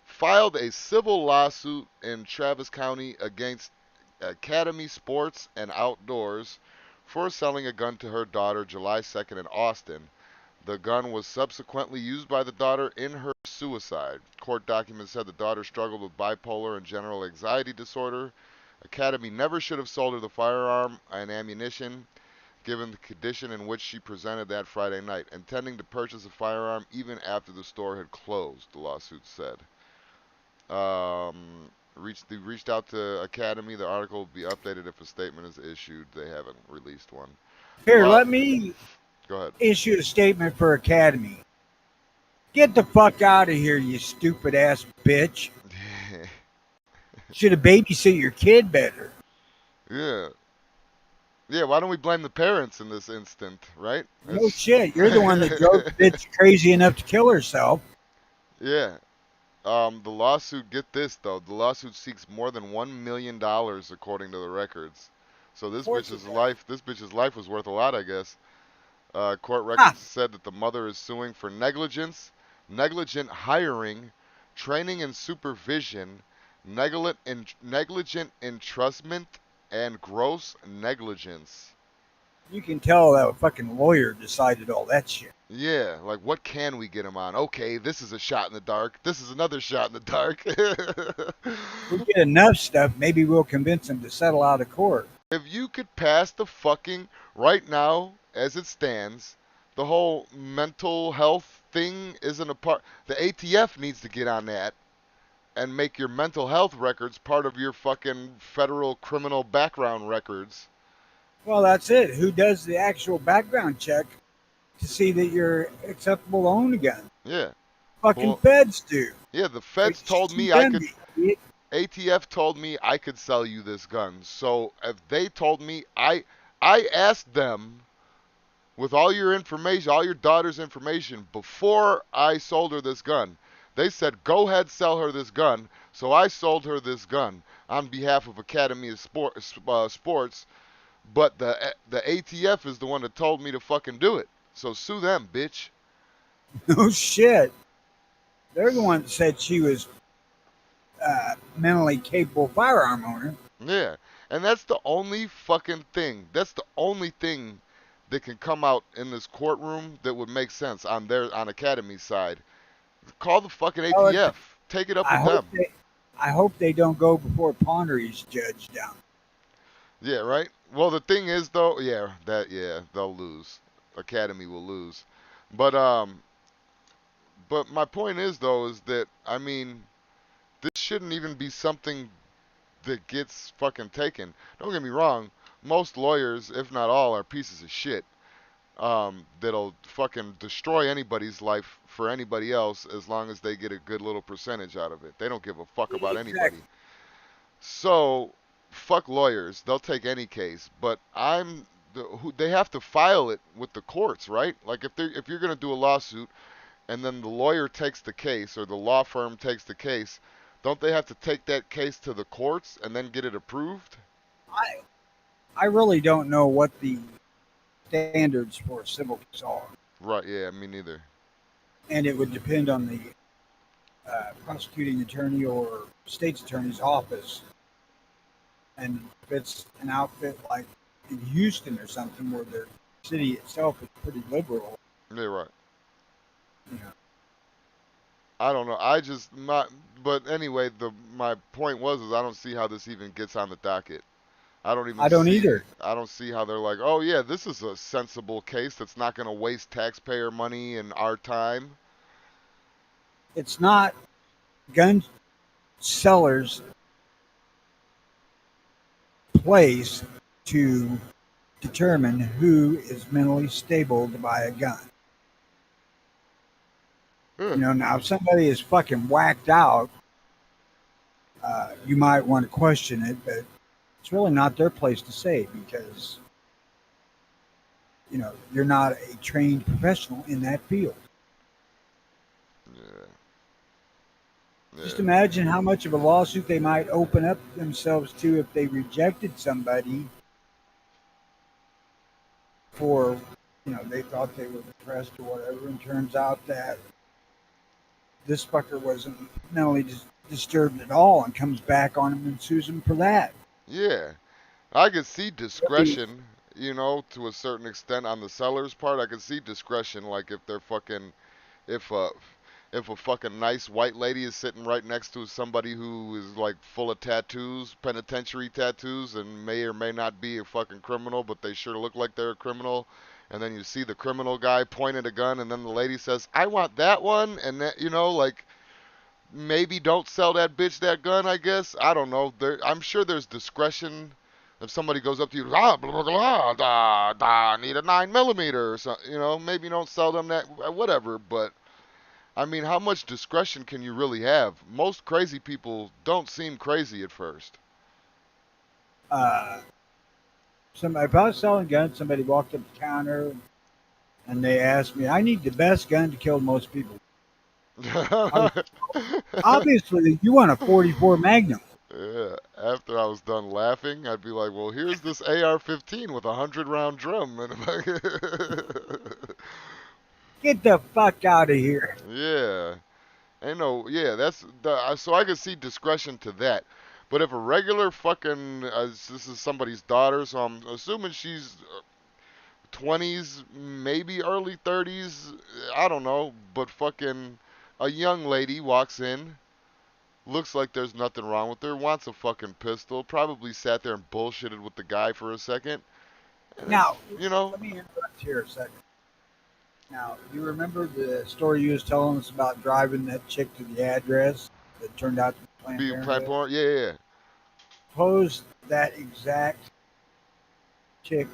filed a civil lawsuit in Travis County against Academy Sports and Outdoors for selling a gun to her daughter July 2nd in Austin. The gun was subsequently used by the daughter in her suicide. Court documents said the daughter struggled with bipolar and general anxiety disorder. Academy never should have sold her the firearm and ammunition. given the condition in which she presented that Friday night, intending to purchase a firearm even after the store had closed, the lawsuit said. They reached out to Academy. The article will be updated if a statement is issued. They haven't released one. Here, let me Go ahead. issue a statement for Academy. Get the fuck out of here, you stupid ass bitch. Should have babysit your kid better. Yeah. Yeah, why don't we blame the parents in this instant, right? No shit. You're the one that drove the bitch crazy enough to kill herself. Yeah. The lawsuit, get this though, the lawsuit seeks more than $1 million according to the records. So this bitch's life was worth a lot, I guess. Court Ha! records said that the mother is suing for negligence, negligent hiring, training and supervision, negligent entrustment, and gross negligence. You can tell that a fucking lawyer decided all that shit. Yeah, like what can we get him on? Okay, this is a shot in the dark. This is another shot in the dark. We get enough stuff, maybe we'll convince him to settle out of court. If you could pass the fucking, right now, as it stands, the whole mental health thing isn't a part. The ATF needs to get on that and make your mental health records part of your fucking federal criminal background records. Well, that's it. Who does the actual background check to see that you're acceptable to own a gun? Yeah. Fucking Well, feds do. yeah, the feds told me I could. ATF told me I could sell you this gun. So if they told me, I asked them with all your information, all your daughter's information, before I sold her this gun. They said, go ahead, sell her this gun. So I sold her this gun on behalf of Academy of Sports. But the ATF is the one that told me to fucking do it. So sue them, bitch. No shit. They're the ones that said she was mentally capable firearm owner. Yeah. And that's the only fucking thing. That's the only thing that can come out in this courtroom that would make sense on Academy's side. Call the fucking Well, ATF. Take it up I with hope them. I hope they don't go before Pondery's judge down. Yeah, right? Well, the thing is though, they'll lose. Academy will lose. But my point is though is that I mean, this shouldn't even be something that gets fucking taken. Don't get me wrong, most lawyers, if not all, are pieces of shit. That'll fucking destroy anybody's life for anybody else as long as they get a good little percentage out of it. They don't give a fuck about anybody. Exactly. So, fuck lawyers. They'll take any case. But they have to file it with the courts, right? Like if you're gonna do a lawsuit and then the lawyer takes the case or the law firm takes the case, don't they have to take that case to the courts and then get it approved? I really don't know what the standards for a civil case are, Right. Yeah. Me neither. and it would depend on the prosecuting attorney or state's attorney's office. And if it's an outfit like in Houston or something where their city itself is pretty liberal, Yeah. Right. you know, I don't know. But anyway, my point was is I don't see how this even gets on the docket. I don't either. I don't see how they're like, oh yeah, this is a sensible case that's not going to waste taxpayer money and our time. It's not gun sellers' place to determine who is mentally stable to buy a gun. You know, now if somebody is fucking whacked out, you might want to question it, but it's really not their place to say because, you know, you're not a trained professional in that field. Yeah. Just imagine how much of a lawsuit they might open up themselves to if they rejected somebody for, you know, they thought they were depressed or whatever, and turns out that this fucker wasn't mentally disturbed at all and comes back on him and sues him for that. Yeah. I could see discretion, you know, to a certain extent on the seller's part. I could see discretion, like if they're fucking, if if a fucking nice white lady is sitting right next to somebody who is like full of tattoos, penitentiary tattoos, and may or may not be a fucking criminal, but they sure look like they're a criminal. And then you see the criminal guy pointing a gun, and then the lady says, "I want that one," and that, like, maybe don't sell that bitch that gun. I guess I don't know. I'm sure there's discretion. If somebody goes up to you, blah blah blah, blah da da, need a 9mm or something, maybe don't sell them that, whatever. But I mean, how much discretion can you really have? Most crazy people don't seem crazy at first. Uh, somebody, if I was selling guns, somebody walked up the counter and they asked me, "I need the best gun to kill most people." I was, obviously, you want a 44 Magnum. Yeah, after I was done laughing, I'd be like, "Well, here's this AR-15 with a 100-round drum." And Get the fuck out of here. yeah, yeah, so I could see discretion to that. But if a regular fucking, this is somebody's daughter, so I'm assuming she's 20s, maybe early 30s, I don't know, but fucking a young lady walks in, looks like there's nothing wrong with her, wants a fucking pistol, probably sat there and bullshitted with the guy for a second, and then, Now, you know, let me interrupt here a second. Now, you remember the story you was telling us about driving that chick to the address that turned out to be Planned being Planned Parenthood? Parenthood, yeah, Suppose that exact chick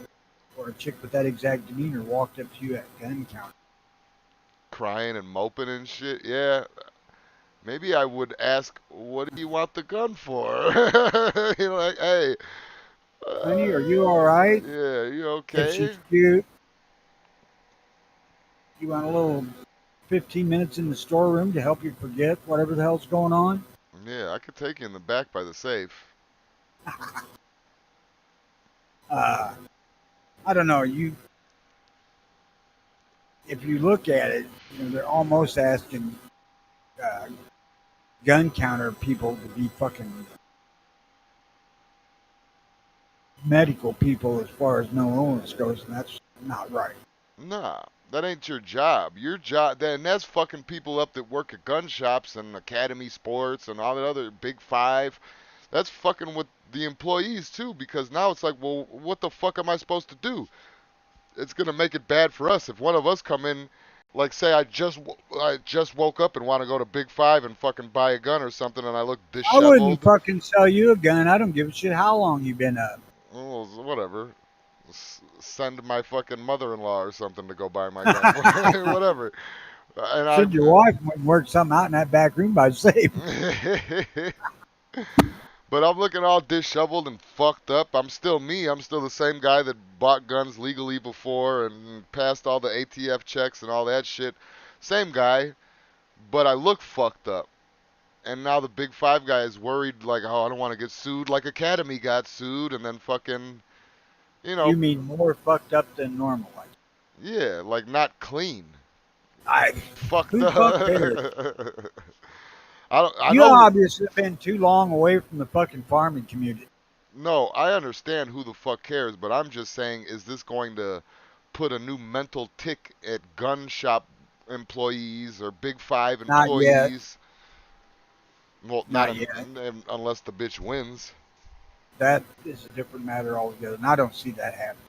or a chick with that exact demeanor walked up to you at gun counter. crying and moping and shit, yeah. Maybe I would ask, what do you want the gun for? Like, hey, Honey, are you all right? yeah, you If okay? she's cute, you want a little 15 minutes in the storeroom to help you forget whatever the hell's going on? Yeah, I could take you in the back by the safe. Uh, I don't know. If you look at it, they're almost asking uh, gun counter people to be fucking medical people as far as mental illness goes, and that's not right. Nah, that ain't your job. Your job, then that's fucking people up that work at gun shops and Academy Sports and all that other Big Five. That's fucking with the employees too, because now it's like, well, what the fuck am I supposed to do? It's gonna make it bad for us if one of us come in, like say I just woke up and want to go to Big Five and fucking buy a gun or something, and I look I wouldn't disheveled. fucking sell you a gun. I don't give a shit how long you've been up. Well, whatever. Send my fucking mother-in-law or something to go buy my gun for me, whatever. And Send your wife and work something out in that back room by safe. but I'm looking all disheveled and fucked up. I'm still me. I'm still the same guy that bought guns legally before and passed all the ATF checks and all that shit. Same guy, but I look fucked up. And now the Big Five guy is worried, like, oh, I don't want to get sued, like Academy got sued, and then fucking, you know, You mean more fucked up than normal? Like, yeah, like not clean, I, fucked who fuck cares? up. I You know. obviously have been too long away from the fucking farming community. No, I understand who the fuck cares, but I'm just saying, is this going to put a new mental tick at gun shop employees or Big Five Not yet. employees? Well, not Not yet. unless the bitch wins. That is a different matter altogether, and I don't see that happening.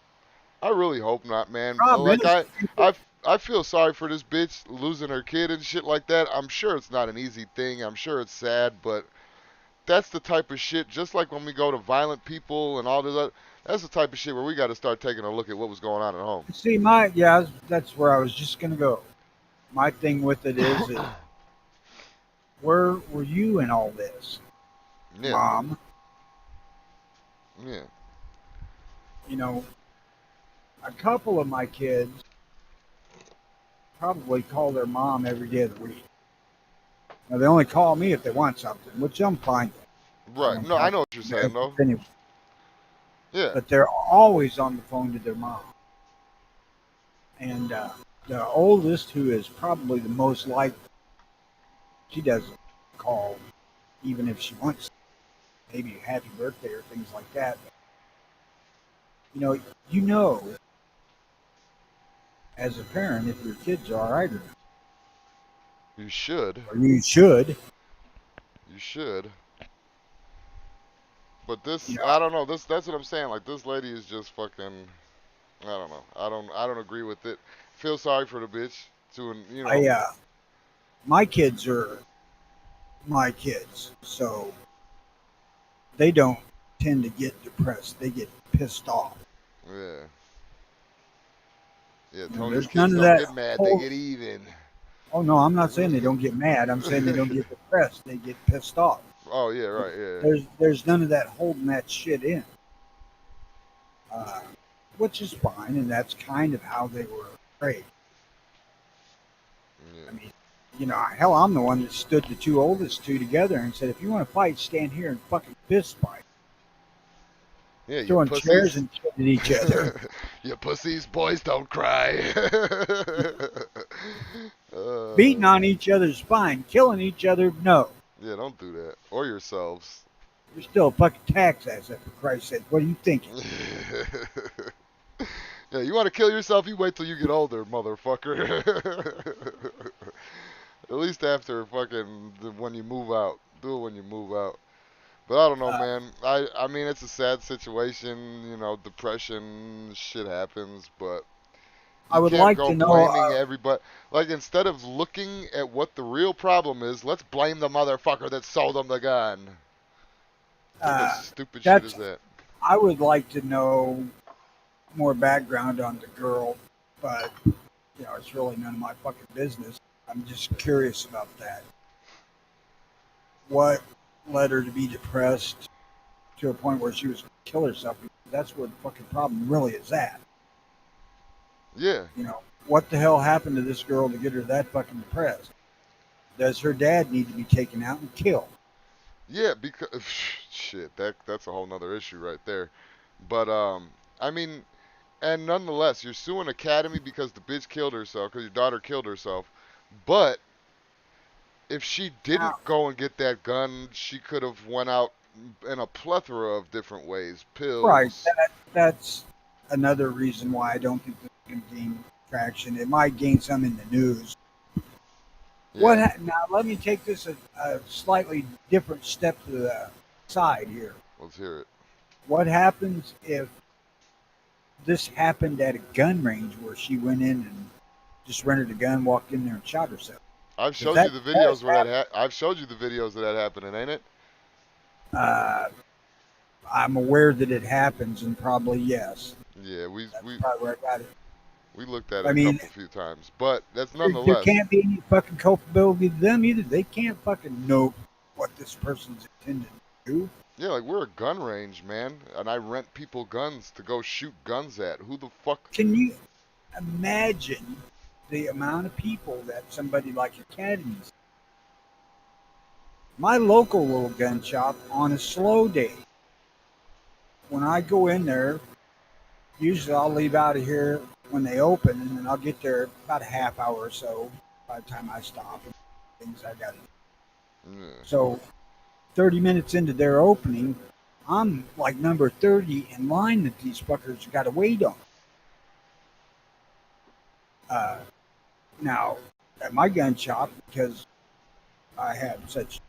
I really hope not, man. Problem Like is, I feel sorry for this bitch losing her kid and shit like that. I'm sure it's not an easy thing. I'm sure it's sad, but that's the type of shit. Just like when we go to violent people and all this other, that's the type of shit where we got to start taking a look at what was going on at home. see, that's where I was just gonna go. My thing with it is where were you in all this, Yeah, Mom? yeah. You know, a couple of my kids probably call their mom every day of the week. Now, they only call me if they want something, which I'm fine with. I Right. don't No, I count know what you're saying, though. anyway. Yeah. But they're always on the phone to their mom. And the oldest, who is probably the most likely, she doesn't call even if she wants maybe a happy birthday or things like that. But, you know, as a parent, if your kids are all right or not. You should. or you should. You should. But You this, know, I don't know. That's what I'm saying. Like this lady is just fucking. I don't know. I don't agree with it. Feel sorry for the bitch. To you know. I my kids are my kids, so they don't tend to get depressed. They get pissed off. Yeah. Yeah. You know, Tony's there's none kids of don't that get mad. They whole. get even. Oh no, I'm not saying they don't get mad. I'm saying they don't get depressed. They get pissed off. Oh yeah. Right. Yeah. There's none of that holding that shit in, uh, which is fine, and that's kind of how they were raised. I Yeah. mean, hell, I'm the one that stood the two oldest two together and said, if you want to fight, stand here and fucking fist fight, Yeah. You throwing chairs pussies. and shit at each other, You pussies. Boys don't cry. beating uh, on each other's spine, killing each other. No, yeah. Don't do that. Or yourselves. you're still a fucking tax asset, for Christ's sake. What are you thinking? Yeah, you want to kill yourself? You wait till you get older, motherfucker. At least after fucking when you move out. Do it when you move out. But I don't know, Uh, man. I mean, it's a sad situation. You know, depression, shit happens, but I you would can't like go to know. blaming everybody. Like instead of looking at what the real problem is, let's blame the motherfucker that sold them the gun. What kind of Uh, stupid shit is that's. that? I would like to know more background on the girl, but it's really none of my fucking business. I'm just curious about that. What led her to be depressed to a point where she was going to kill herself? That's where the fucking problem really is at. Yeah, What the hell happened to this girl to get her that fucking depressed? Does her dad need to be taken out and killed? yeah, because shit, that's a whole nother issue right there. But I mean, and nonetheless, you're suing Academy because the bitch killed herself, because your daughter killed herself. But if she Now, didn't go and get that gun, she could have went out in a plethora of different ways. right. Pills. That's another reason why I don't think this is going to gain traction. It might gain some in the news. Yeah, Now, let me take this a slightly different step to the side here. let's hear it. What happens if this happened at a gun range where she went in and just rented a gun, walked in there, and shot herself? I've If showed you that the does videos where I've showed you the videos of that happening, ain't it? happen, I'm aware that it happens, and probably yes. Yeah, we That's we probably where I got it. we looked at it I a mean, couple few times, but that's there nonetheless. can't be any fucking culpability to them either. They can't fucking know what this person's intended to do. Yeah, like we're a gun range, man, and I rent people guns to go shoot guns at. Who the fuck? Can you imagine the amount of people that somebody like Academies, my local little gun shop, on a slow day, when I go in there, usually I'll leave out of here when they open, and then I'll get there about a half hour or so by the time I stop and things I got to do. Yeah. So 30 minutes into their opening, I'm like number 30 in line that these fuckers got to wait on. Uh, Now, at my gun shop, because I have such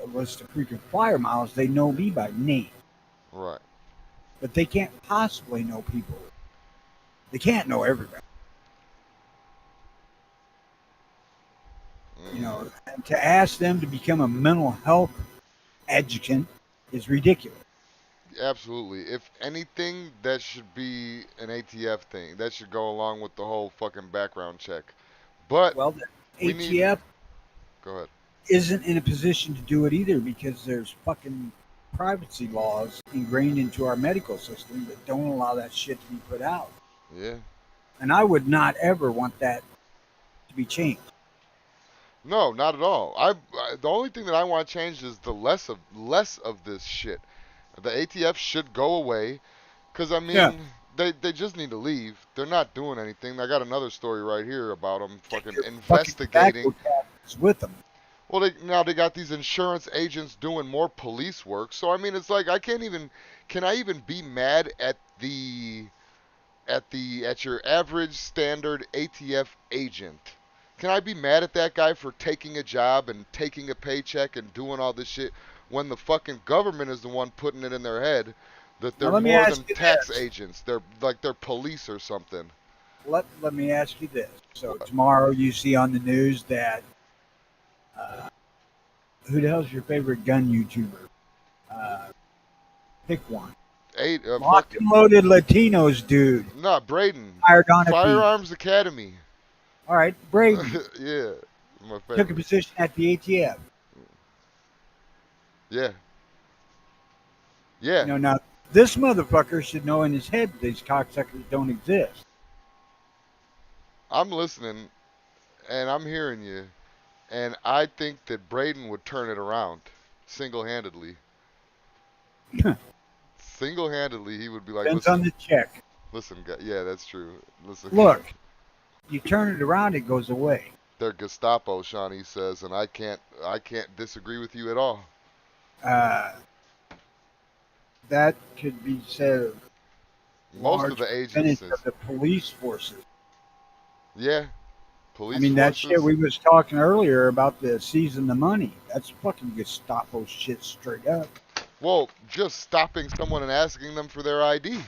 a list of frequent flyer miles, they know me by name. Right. But they can't possibly know people. They can't know everybody. Mm. And to ask them to become a mental health educant is ridiculous. Absolutely. If anything, that should be an ATF thing. That should go along with the whole fucking background check. But Well, the we need. ATF Go ahead. isn't in a position to do it either because there's fucking privacy laws ingrained into our medical system that don't allow that shit to be put out. Yeah. And I would not ever want that to be changed. No, not at all. The only thing that I want changed is the less of this shit. The ATF should go away, because I Yeah. mean they just need to leave. They're not doing anything. I got another story right here about them fucking Your fucking tobacco investigating. tax with them. Well, now they got these insurance agents doing more police work. So I mean, it's like I can't even. Can I even be mad at your average standard ATF agent? Can I be mad at that guy for taking a job and taking a paycheck and doing all this shit when the fucking government is the one putting it in their head that Now they're let me more ask than you tax this. agents? They're police or something. Let me ask you this. So What? tomorrow you see on the news that who the hell's your favorite gun YouTuber? Uh, pick one. Eight Locked fucking and loaded Latinos, dude. not Braden. Hired on a fee. Firearms Academy. All right, Braden Yeah, my took a favorite. position at the ATF. Yeah, yeah. Now this motherfucker should know in his head that these cocksuckers don't exist. I'm listening and I'm hearing you, and I think that Braden would turn it around single-handedly. Single-handedly, he would be like, Depends on "Listen, the check. listen, guy. Yeah, that's true. Listen, Look, you turn it around, it goes away. they're Gestapo," Shawnee says, and I can't disagree with you at all. Uh, that could be said of Most of large the percentage agencies, of the police forces. yeah, I police mean, that shit forces. we was talking earlier about the seizing the money. That's fucking Gestapo shit straight up. Well, just stopping someone and asking them for their ID.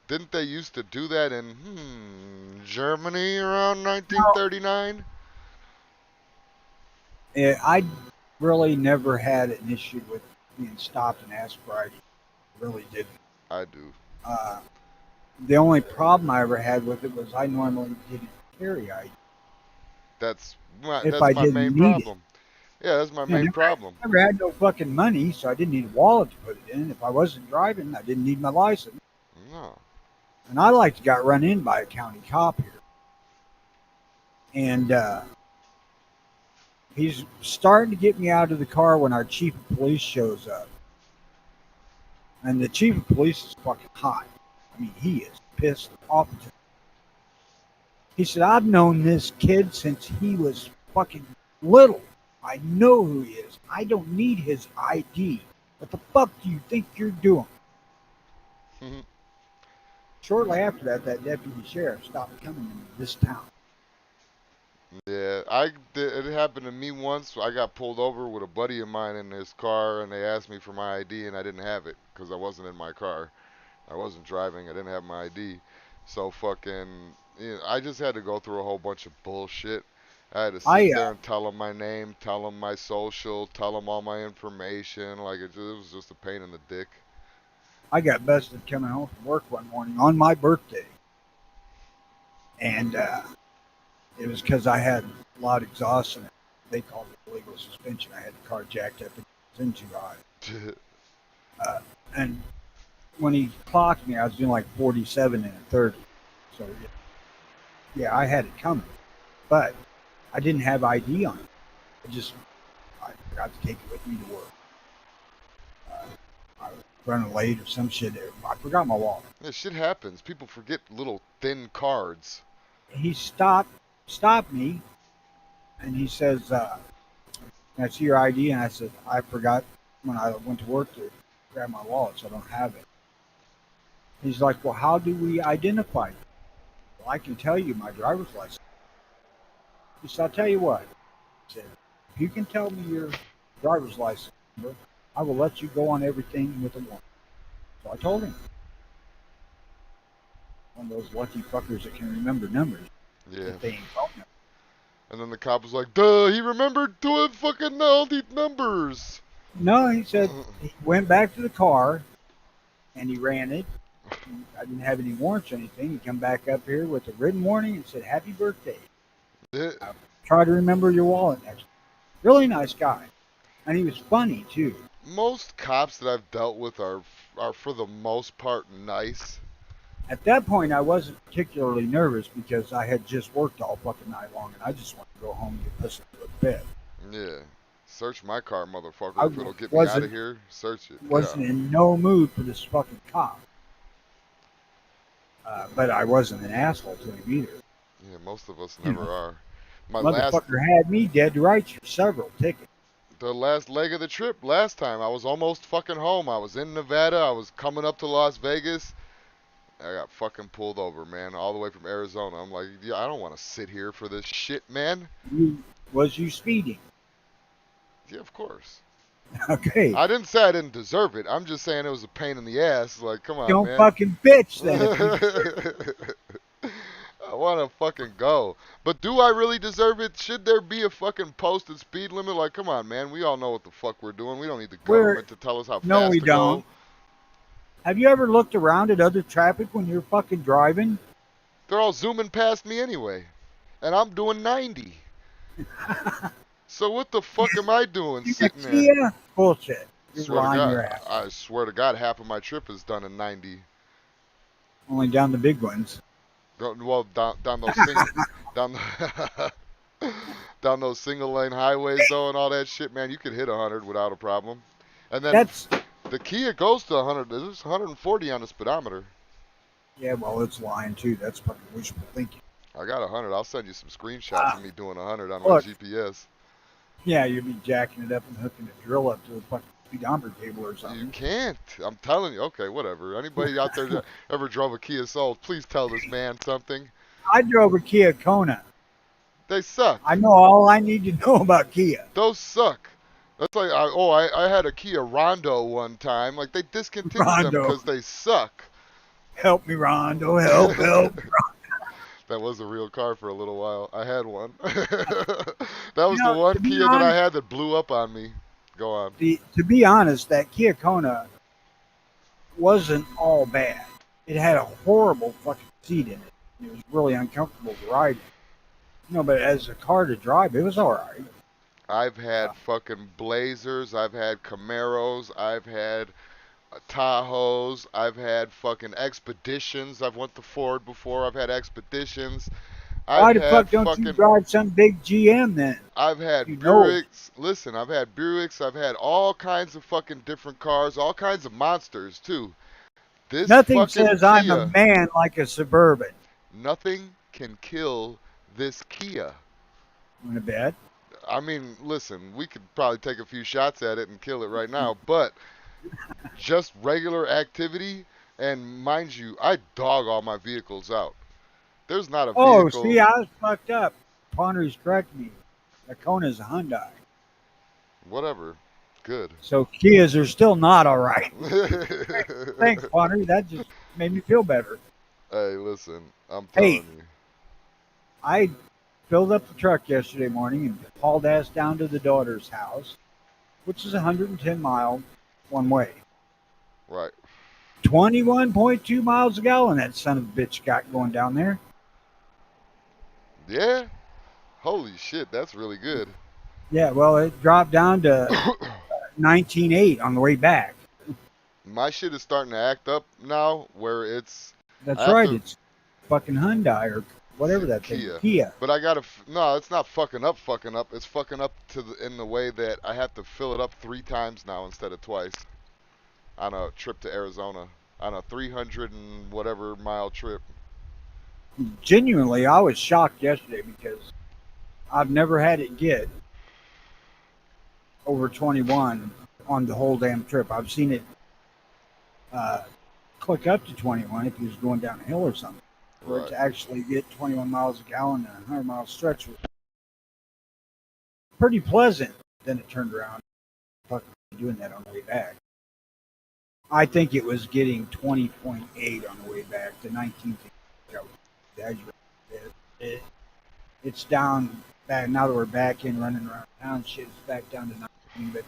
Didn't they used to do that in Germany around Now, 1939? I really never had an issue with being stopped and asked for ID. Really didn't. I do. Uh, the only problem I ever had with it was I normally didn't carry ID That's if that's I my main didn't need it. problem. Yeah, that's my You know, main problem. never had no fucking money, so I didn't need a wallet to put it in. If I wasn't driving, I didn't need my license. No. And I like to got run in by a county cop here. And he's starting to get me out of the car when our chief of police shows up. And the chief of police is fucking hot. I mean, he is pissed off. He said, I've known this kid since he was fucking little. I know who he is. I don't need his ID. What the fuck do you think you're doing? Shortly after that, that deputy sheriff stopped coming into this town. Yeah, it happened to me once. I got pulled over with a buddy of mine in his car, and they asked me for my ID, and I didn't have it because I wasn't in my car. I wasn't driving. I didn't have my ID. So fucking, I just had to go through a whole bunch of bullshit. I had to sit I there and tell them my name, tell them my social, tell them all my information. Like it was just a pain in the dick. I got busted coming home from work one morning on my birthday. And it was because I had a lot of exhaust in it. They called it illegal suspension. I had the car jacked up and it was in too high. And when he clocked me, I was doing like 47 and a 30. So, yeah, I had it coming. But I didn't have ID on it. I forgot to take it with me to work. I was running late or some shit. I forgot my wallet. Yeah, shit happens. People forget little thin cards. He stopped me, and he says, "Can I see your ID?" And I said, "I forgot when I went to work to grab my wallet, so I don't have it." He's like, "Well, how do we identify you?" Well, I can tell you my driver's license. He said, "I'll tell you what." He said, "If you can tell me your driver's license number, I will let you go on everything with a warrant." So I told him. One of those lucky fuckers that can remember numbers Yeah. if they ain't phone numbers. And then the cop was like, duh, he remembered to fucking all these numbers. No, he said he went back to the car and he ran it. I didn't have any warrants or anything. He come back up here with a written warning and said, "Happy birthday. Try to remember your wallet next." Really nice guy. And he was funny too. Most cops that I've dealt with are for the most part nice. At that point, I wasn't particularly nervous because I had just worked all fucking night long and I just wanted to go home and get pissed to bed. Yeah. Search my car, motherfucker. I If it'll get me out of here, search it. wasn't Yeah. in no mood for this fucking cop. But I wasn't an asshole to him either. Yeah, most of us never are. My Motherfucker had me dead to rights for several tickets. the last leg of the trip last time, I was almost fucking home. I was in Nevada. I was coming up to Las Vegas. I got fucking pulled over, man, all the way from Arizona. I'm like, yeah, I don't want to sit here for this shit, man. Was you speeding? Yeah, of course. Okay. I didn't say I didn't deserve it. I'm just saying it was a pain in the ass. Like, come on, Don't man. fucking bitch then. If you I want to fucking go. But do I really deserve it? Should there be a fucking posted speed limit? Like, come on, man. We all know what the fuck we're doing. We don't need the We're government to tell us how no, fast we to go. don't. Have you ever looked around at other traffic when you're fucking driving? They're all zooming past me anyway. And I'm doing 90. So what the fuck am I doing You sitting there? Kia? Bullshit. You're Swear to lying God. your ass. I swear to God, half of my trip is done in 90. Only down the big ones. Well, down those down down those single lane highways though, and all that shit, man, you could hit 100 without a problem. And then That's the Kia goes to 100. There's 140 on the speedometer. yeah. Well, it's lying too. That's fucking wishful thinking. I got 100. I'll send you some screenshots of me doing 100 on my Look. GPS. Yeah, you'd be jacking it up and hooking a drill up to a fucking speedometer cable or You something. can't. I'm telling you. Okay, whatever. Anybody out there that ever drove a Kia Soul, please tell this man something. I drove a Kia Kona. They suck. I know all I need to know about Kia. Those suck. That's like, I had a Kia Rondo one time. Like, they discontinued them Rondo. because they suck. Help me, Rondo. Help, help. That was a real car for a little while. I had one. That was You know, the one to be Kia that I honest- had that blew up on me. Go on. To be honest, that Kia Kona wasn't all bad. It had a horrible fucking seat in it. It was really uncomfortable to ride in. No, but as a car to drive, it was all right. I've had fucking Blazers. I've had Camaros. I've had Tahoes. I've had fucking Expeditions. I've went to Ford before. I've had Expeditions. Why I've the had fuck don't fucking. you drive some big GM then? I've had You know. Buicks. Listen, I've had Buicks. I've had all kinds of fucking different cars. All kinds of monsters too. This Nothing fucking says Kia, I'm a man like a Suburban. nothing can kill this Kia. In a bed. I mean, listen, we could probably take a few shots at it and kill it right now, but just regular activity, and mind you, I dog all my vehicles out. There's not a Oh, vehicle. see, I was fucked up. Pawner's correct me. The Kona's a Hyundai. Whatever. Good. So Kias are still not all right. Thanks, Pawner. That just made me feel better. Hey, listen, I'm Hey. telling you. I filled up the truck yesterday morning and hauled ass down to the daughter's house, which is 110 miles one way. Right. 21.2 miles a gallon that son of a bitch got going down there. Yeah? Holy shit, that's really good. Yeah, well, it dropped down to 19.8 on the way back. My shit is starting to act up now where it's That's I have right. to- It's fucking Hyundai or whatever that thing. Kia. Kia. But I gotta. No, it's not fucking up. It's fucking up in the way that I have to fill it up 3 times now instead of twice on a trip to Arizona on a 300 and whatever mile trip. Genuinely, I was shocked yesterday because I've never had it get over 21 on the whole damn trip. I've seen it click up to 21 if he was going down a hill or something. For it Right. to actually get 21 miles a gallon and a 100-mile stretch was pretty pleasant. Then it turned around, fucking doing that on the way back. I think it was getting 20.8 on the way back. The 19th, that was exaggerated. It's down back now that we're back in running around town. Shit, it's back down to 19, but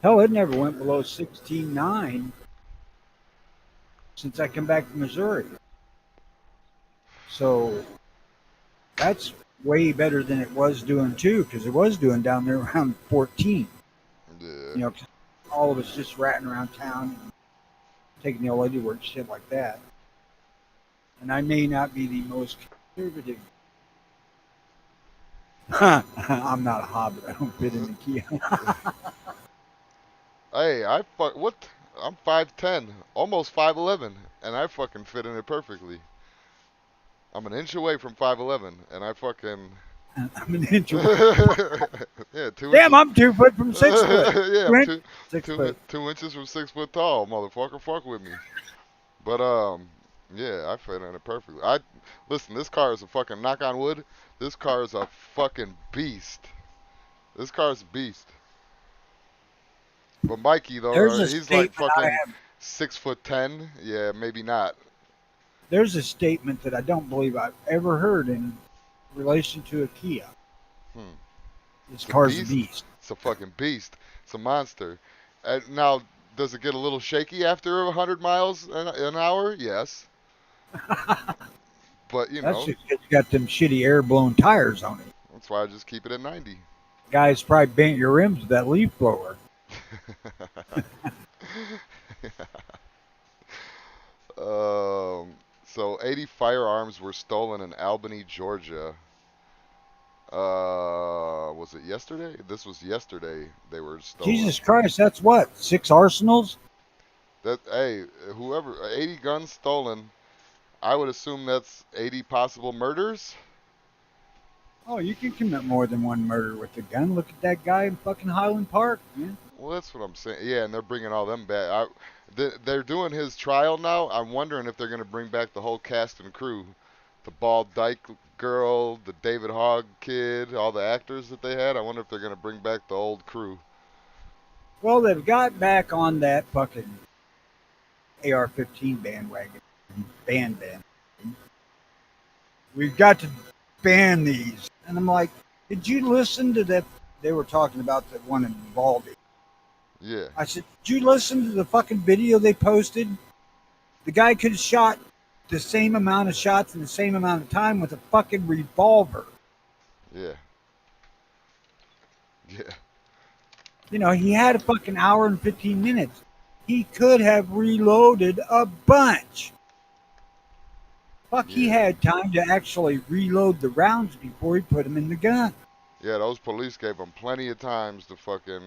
hell, it never went below 16.9 since I come back from Missouri. So that's way better than it was doing too, because it was doing down there around 14. Yeah. You know, 'cause all of us just ratting around town, and taking the old lady to work, shit like that. And I may not be the most conservative. I'm not a hobbit. I don't fit in the Kia. Hey, what? I'm 5'10", almost 5'11", and I fucking fit in it perfectly. I'm an inch away from 5'11", and I fucking. I'm an inch away. Yeah, 2 Damn, inches. I'm 2 foot from 6 foot. Yeah, Two I'm inch- 6 foot. 2 inches from 6 foot tall, motherfucker. Fuck with me. But yeah, I fit in it perfectly. I listen. This car is a fucking knock on wood. This car is a fucking beast. This car is a beast. But Mikey though, There's a he's like statement I fucking have. 6'10". Yeah, maybe not. There's a statement that I don't believe I've ever heard in relation to a Kia. Hmm. This It's a car's a beast. beast. It's a fucking beast. It's a monster. Now, does it get a little shaky after 100 miles an hour? Yes. But That's just 'cause it's got them shitty air blown tires on it. that's why I just keep it at 90. Guys probably bent your rims with that leaf blower. um, so 80 firearms were stolen in Albany, Georgia. Was it yesterday? This was yesterday. They were stolen. Jesus Christ, that's what? 6 arsenals? That hey, whoever 80 guns stolen. I would assume that's 80 possible murders. Oh, you can commit more than one murder with a gun. Look at that guy in fucking Highland Park, man. Well, that's what I'm saying. Yeah, and they're bringing all them back. They're doing his trial now. I'm wondering if they're going to bring back the whole cast and crew, the Bald Dyke girl, the David Hogg kid, all the actors that they had. I wonder if they're going to bring back the old crew. Well, they've got back on that fucking AR-15 bandwagon. Ban. We've got to ban these. And I'm like, did you listen to that? They were talking about the one in Baldy. Yeah, I said, did you listen to the fucking video they posted? The guy could have shot the same amount of shots in the same amount of time with a fucking revolver. yeah, yeah, You know, he had a fucking hour and 15 minutes. He could have reloaded a bunch. Fuck, he yeah. had time to actually reload the rounds before he put them in the gun. Yeah, those police gave him plenty of times to fucking,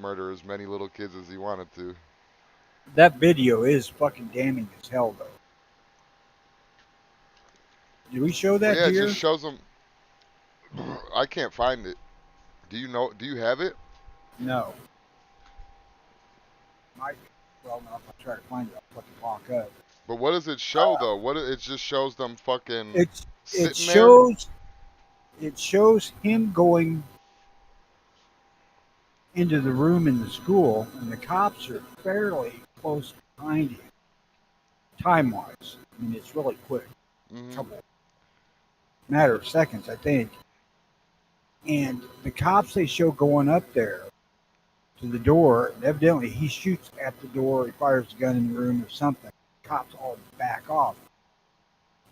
murder as many little kids as he wanted to. That video is fucking damning as hell, though. Did we show Well, that yeah, it here? just shows him. I can't find it. Do you know? Do you have it? No. Might. Well, no, if I try to find it, I'll fucking walk up. But what does it show though? It just shows them fucking It's it sitting there. shows him going into the room in the school, and the cops are fairly close behind him, time wise. I mean, it's really quick, Hmm. couple matter of seconds, I think. And the cops they show going up there to the door, and evidently he shoots at the door, he fires the gun in the room or something. Cops all back off.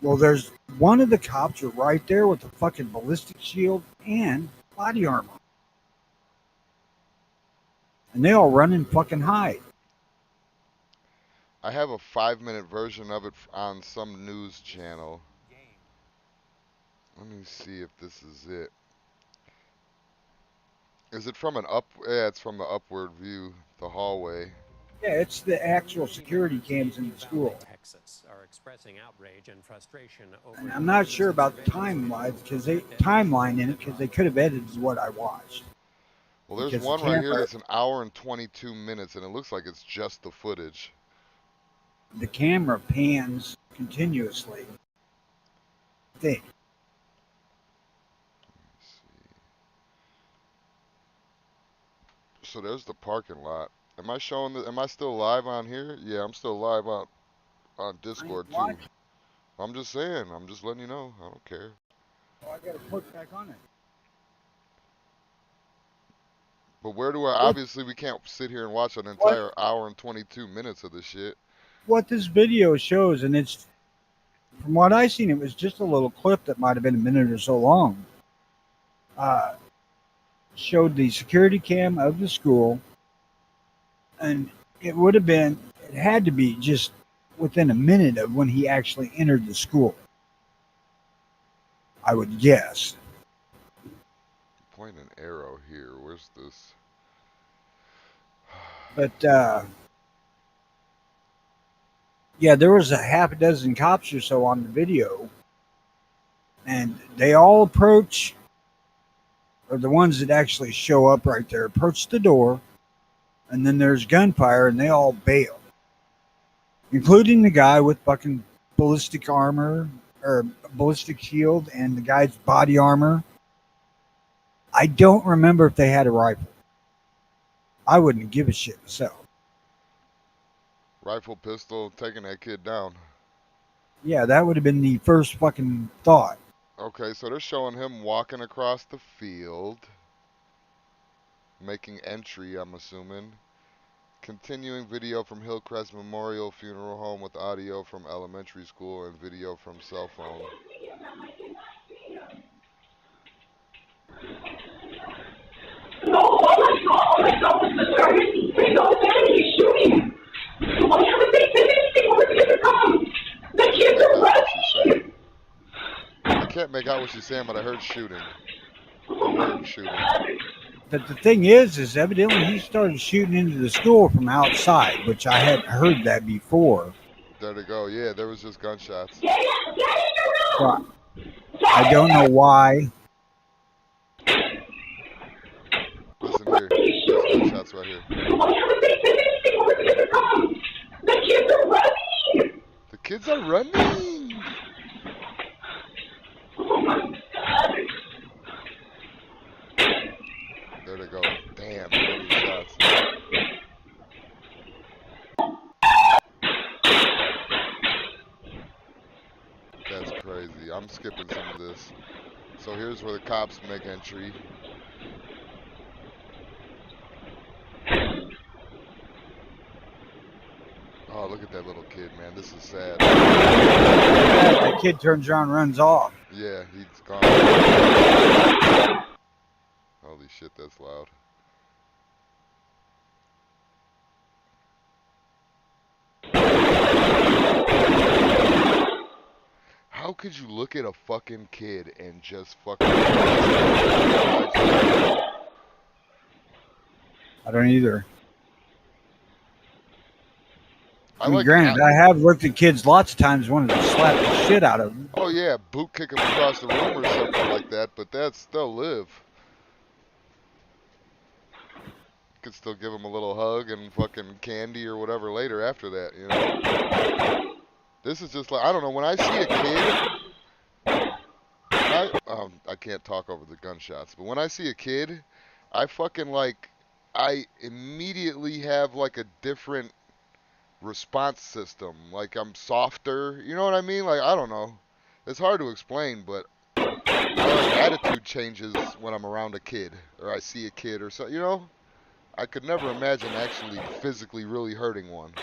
Well, there's one of the cops are right there with a fucking ballistic shield and body armor. And they all run and fucking hide. I have a 5-minute version of it on some news channel. Let me see if this is it. Is it from an up? Yeah, it's from the upward view, the hallway. Yeah, it's the actual security cams in the school. Texas are expressing outrage and frustration over. And I'm not sure about the timeline in it because they could have edited what I watched. Well, there's Because the one right here camera- that's an hour and 22 minutes, and it looks like it's just the footage. The camera pans continuously. I think. Let's see. So there's the parking lot. Am I showing the? Am I still live on here? Yeah, I'm still live on Discord too. What? I'm just saying. I'm just letting you know. I don't care. Oh, I got to put back on it. But where do I? Obviously, we can't sit here and watch an entire hour and 22 minutes of this shit. What this video shows, and it's from what I seen, it was just a little clip that might have been a minute or so long. Showed the security cam of the school, and it had to be just within a minute of when he actually entered the school. I would guess. Point an arrow here. Where's this? But yeah, there was a half a dozen cops or so on the video, and they all approach, or the ones that actually show up right there, approach the door, and then there's gunfire, and they all bail. including the guy with fucking ballistic armor or ballistic shield and the guy's body armor. I don't remember if they had a rifle. I wouldn't give a shit myself. Rifle, pistol, taking that kid down. Yeah, that would have been the first fucking thought. Okay, so they're showing him walking across the field, making entry, I'm assuming. Continuing video from Hillcrest Memorial Funeral Home with audio from elementary school and video from cell phone. I can't make out what she's saying, but I heard shooting. The word shooting. But the thing is evidently he started shooting into the school from outside, which I hadn't heard that before. There they go. Yeah, there was just gunshots. So I don't know why. Listen here. There's gunshots right here. The kids are running. There they go. Damn, those shots. That's crazy. I'm skipping some of this. So here's where the cops make entry. Oh, look at that little kid, man. This is sad. That kid turns around and runs off. Yeah, he's gone. Holy shit, that's loud. How could you look at a fucking kid and just fucking... I don't either. I mean, granted, I have looked at kids lots of times, wanted to slap the shit out of them. Oh yeah, boot kick him across the room or something like that, but that's still live. Could still give him a little hug and fucking candy or whatever later after that, you know? This is just like, I don't know, when I see a kid, I can't talk over the gunshots, but when I see a kid, I fucking like, I immediately have like a different response system. Like I'm softer, you know what I mean? Like, I don't know. It's hard to explain, but my attitude changes when I'm around a kid or I see a kid or so, you know? I could never imagine actually physically really hurting one.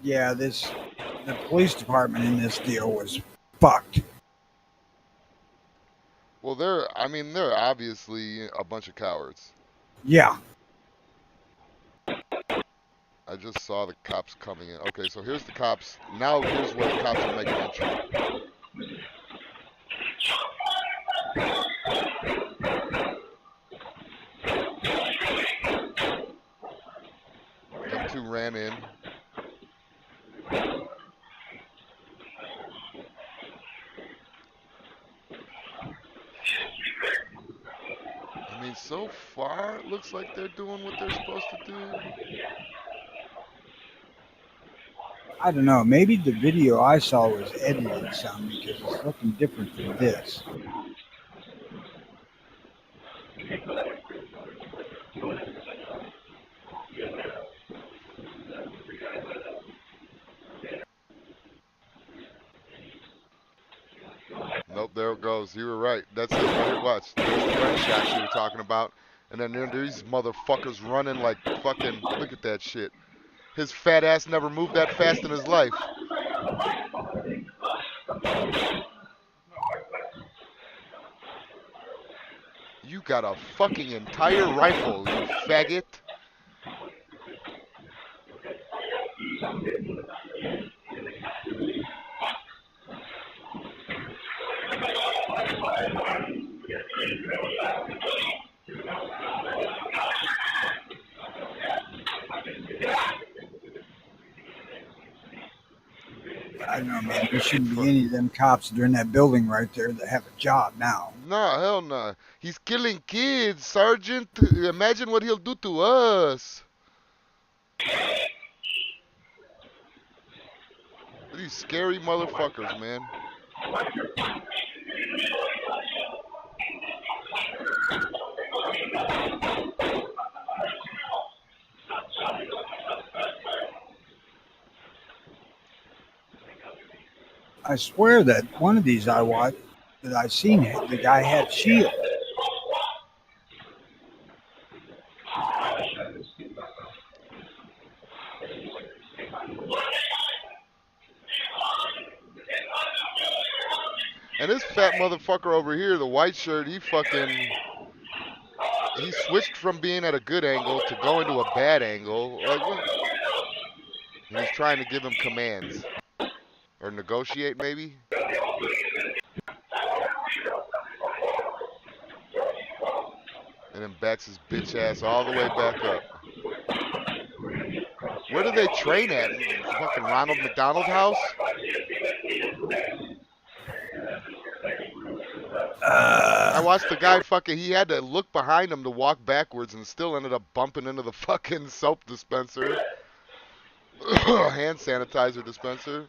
Yeah, the police department in this deal was fucked. Well, they're obviously a bunch of cowards. Yeah. I just saw the cops coming in. Okay, so here's the cops. Now here's where the cops are making entry. Them two ran in. I mean, so far, it looks like they're doing what they're supposed to do. I don't know. Maybe the video I saw was edited some because it's looking different than this. Nope, there it goes. You were right. That's it. Right here, watch. There's the gunshots you were talking about. And then there's these motherfuckers running like fucking... Look at that shit. His fat ass never moved that fast in his life. You got a fucking entire rifle, you faggot. I don't know, man. There shouldn't be any of them cops that are in that building right there that have a job now. Nah, hell nah. He's killing kids, Sergeant. Imagine what he'll do to us. These scary motherfuckers, man. I swear that one of these I watched that I seen it, the guy had shield. And this fat motherfucker over here, the white shirt, he switched from being at a good angle to going to a bad angle. Like what? And he's trying to give him commands. Or negotiate, maybe? And then backs his bitch ass all the way back up. Where do they train at? Fucking Ronald McDonald House? I watched the guy he had to look behind him to walk backwards and still ended up bumping into the fucking soap dispenser. Hand sanitizer dispenser.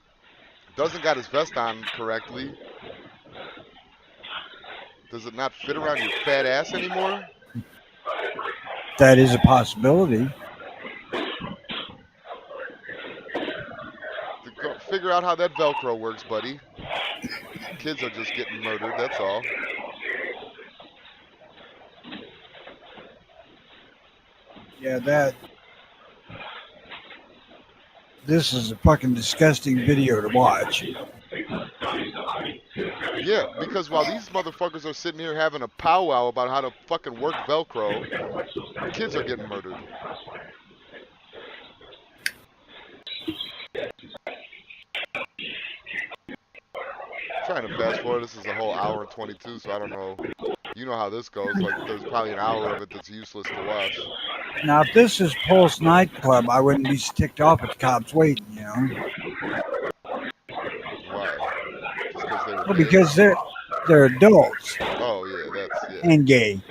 Doesn't got his vest on correctly. Does it not fit around your fat ass anymore? That is a possibility. Figure out how that Velcro works, buddy. Kids are just getting murdered, that's all. Yeah, this is a fucking disgusting video to watch. Yeah, because while these motherfuckers are sitting here having a powwow about how to fucking work Velcro, kids are getting murdered. Trying to fast forward, this is a whole hour and 22, so I don't know. You know how this goes. Like, there's probably an hour of it that's useless to watch. Now, if this is Pulse nightclub, I wouldn't be ticked off at the cops waiting, you know? Why? Just because they were Well, gay? because they're adults. Oh, yeah, that's, yeah. And gay.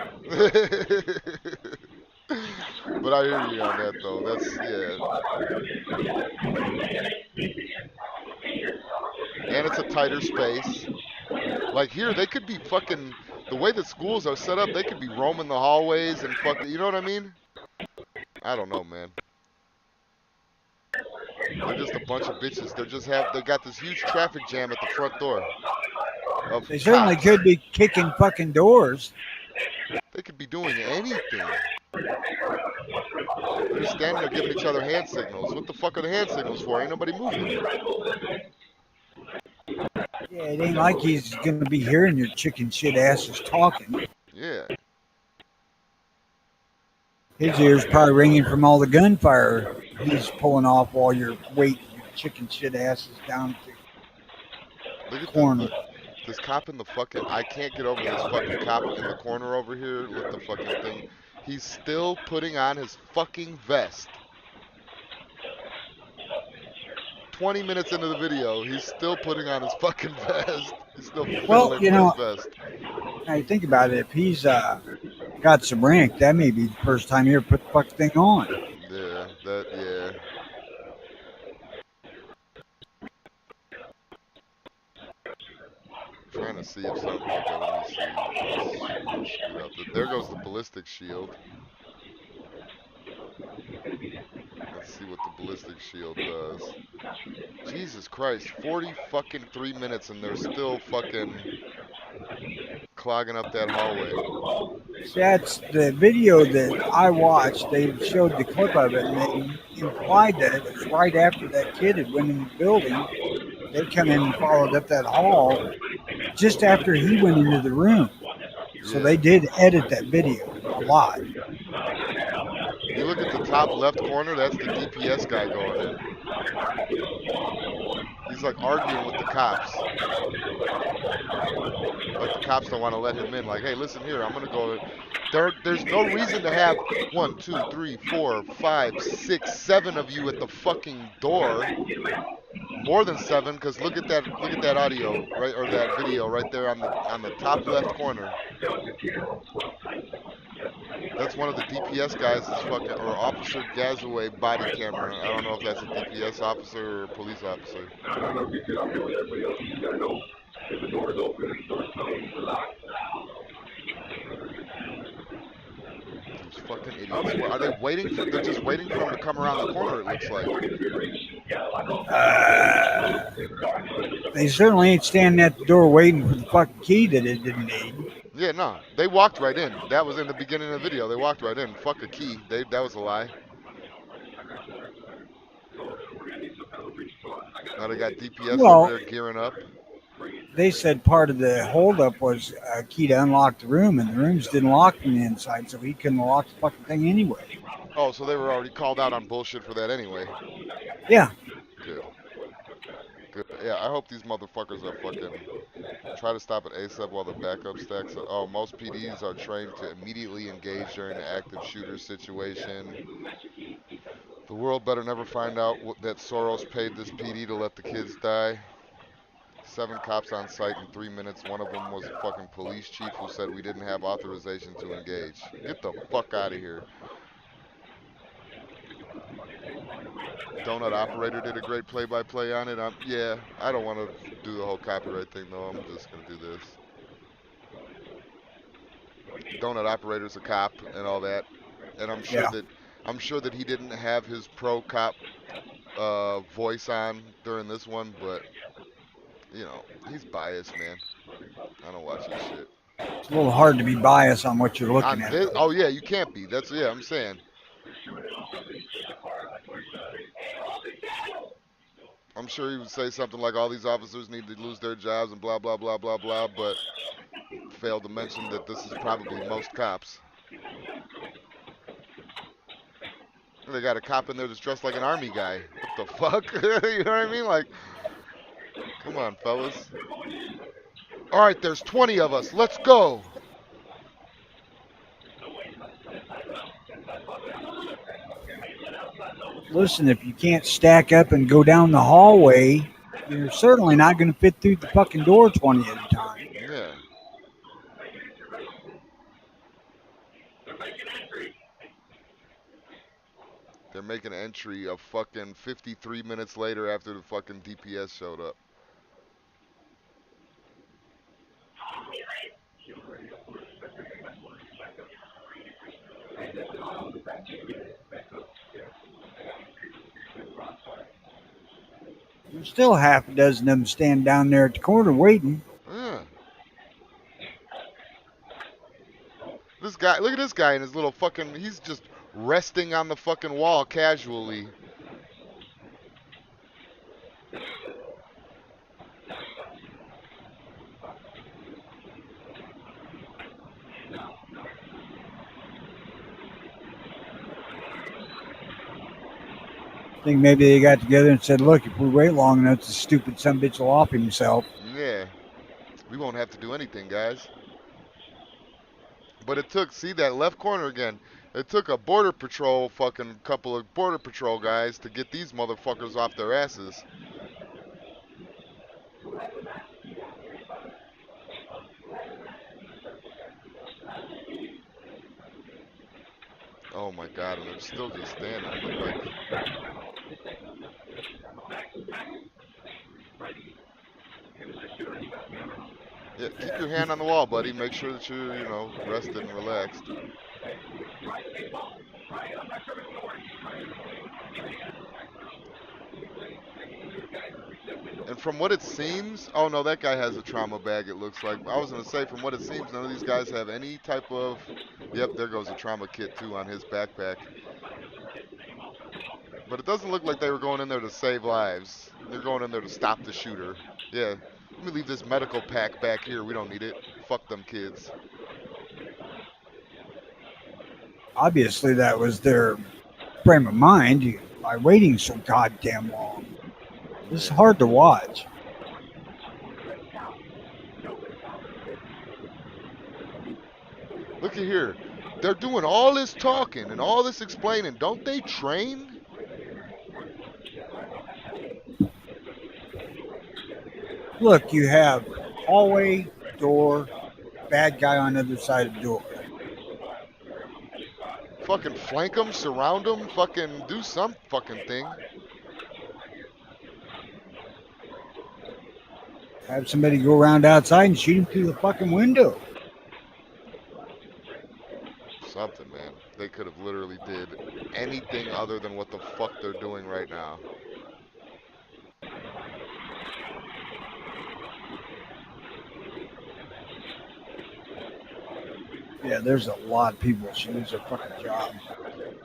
But I hear you on that, though. That's, yeah. And it's a tighter space. Like here, they could be fucking, the way the schools are set up, they could be roaming the hallways and fucking, you know what I mean? I don't know, man. They're just a bunch of bitches. They got this huge traffic jam at the front door. They certainly could be kicking fucking doors. They could be doing anything. They're just standing there giving each other hand signals. What the fuck are the hand signals for? Ain't nobody moving. Yeah, it ain't like he's gonna be hearing your chicken shit asses talking. Yeah. His ears probably ringing from all the gunfire he's pulling off while you're waiting your chicken shit asses down to the corner. This cop in the fucking, I can't get over this fucking cop in the corner over here with the fucking thing. He's still putting on his fucking vest. 20 minutes into the video, he's still putting on his fucking vest. He's still fiddling with his vest. Now you think about it, if he's got some rank, that may be the first time he ever put the fucking thing on. Yeah, yeah. Trying to see if something, okay, let me see. There goes the ballistic shield. Let's see what the ballistic shield does. Jesus Christ, 3 minutes and they're still fucking clogging up that hallway. That's the video that I watched. They showed the clip of it and they implied that it was right after that kid had went in the building. They come in and followed up that hall just after he went into the room. So they did edit that video a lot. You look at the top left corner, that's the DPS guy going in. He's like arguing with the cops. Like the cops don't want to let him in. Like, hey, listen here, I'm going to go There's no reason to have 1, 2, 3, 4, 5, 6, 7 of you at the fucking door. More than 7, because look at that audio right or that video right there on the top left corner. That's one of the DPS guys' fucking or Officer Gazaway body camera. I don't know if that's a DPS officer or a police officer. These fucking idiots. What, are they waiting for? They're just waiting for him to come around the corner. It looks like. They certainly ain't standing at the door waiting for the fucking key that it didn't need. Yeah, no, they walked right in. That was in the beginning of the video. They walked right in. Fuck a key. That was a lie. Now they got DPS over there gearing up. They said part of the holdup was a key to unlock the room, and the rooms didn't lock from the inside, so he couldn't lock the fucking thing anyway. Oh, so they were already called out on bullshit for that anyway. Yeah. Good. Good. Yeah, I hope these motherfuckers are fucking try to stop it ASAP while the backup stacks up. Oh, most PDs are trained to immediately engage during an active shooter situation. The world better never find out that Soros paid this PD to let the kids die. 7 cops on site in 3 minutes. One of them was a fucking police chief who said we didn't have authorization to engage. Get the fuck out of here. Donut Operator did a great play-by-play on it. Yeah, I don't want to do the whole copyright thing though. I'm just gonna do this. Donut Operator's a cop and all that, and I'm sure that he didn't have his pro cop voice on during this one, but you know he's biased, man. I don't watch his shit. It's a little hard to be biased on what you're looking at. This, oh yeah, you can't be. That's yeah, I'm saying. I'm sure he would say something like all these officers need to lose their jobs and blah blah blah blah blah, but failed to mention that this is probably most cops. They got a cop in there that's dressed like an army guy. What the fuck? You know what I mean? Like, come on, fellas. All right, there's 20 of us. Let's go. Listen, if you can't stack up and go down the hallway, you're certainly not going to fit through the fucking door 20 at a time. Yeah. They're making an entry of fucking 53 minutes later after the fucking DPS showed up. There's still half a dozen of them standing down there at the corner waiting. Yeah. This guy, look at this guy in his little fucking, he's just resting on the fucking wall casually. I think maybe they got together and said, look, if we wait long enough, the stupid sumbitch will off himself. Yeah. We won't have to do anything, guys. But it took, see that left corner again, it took a border patrol fucking couple of border patrol guys to get these motherfuckers off their asses. Oh my god, and they're still just standing. Like, yeah, keep your hand on the wall, buddy. Make sure that you're, you know, rested and relaxed. And from what it seems, oh no, that guy has a trauma bag, it looks like. I was going to say, from what it seems, none of these guys have any type of, yep, there goes a trauma kit too on his backpack. But it doesn't look like they were going in there to save lives. They're going in there to stop the shooter. Yeah, let me leave this medical pack back here. We don't need it. Fuck them kids. Obviously, that was their frame of mind by waiting so goddamn long. It's hard to watch. Look at here. They're doing all this talking and all this explaining. Don't they train? Look, you have hallway, door, bad guy on the other side of the door. Fucking flank them, surround them, fucking do some fucking thing. Have somebody go around outside and shoot him through the fucking window. Something, man. They could have literally did anything other than what the fuck they're doing right now. Yeah, there's a lot of people that should lose their fucking job.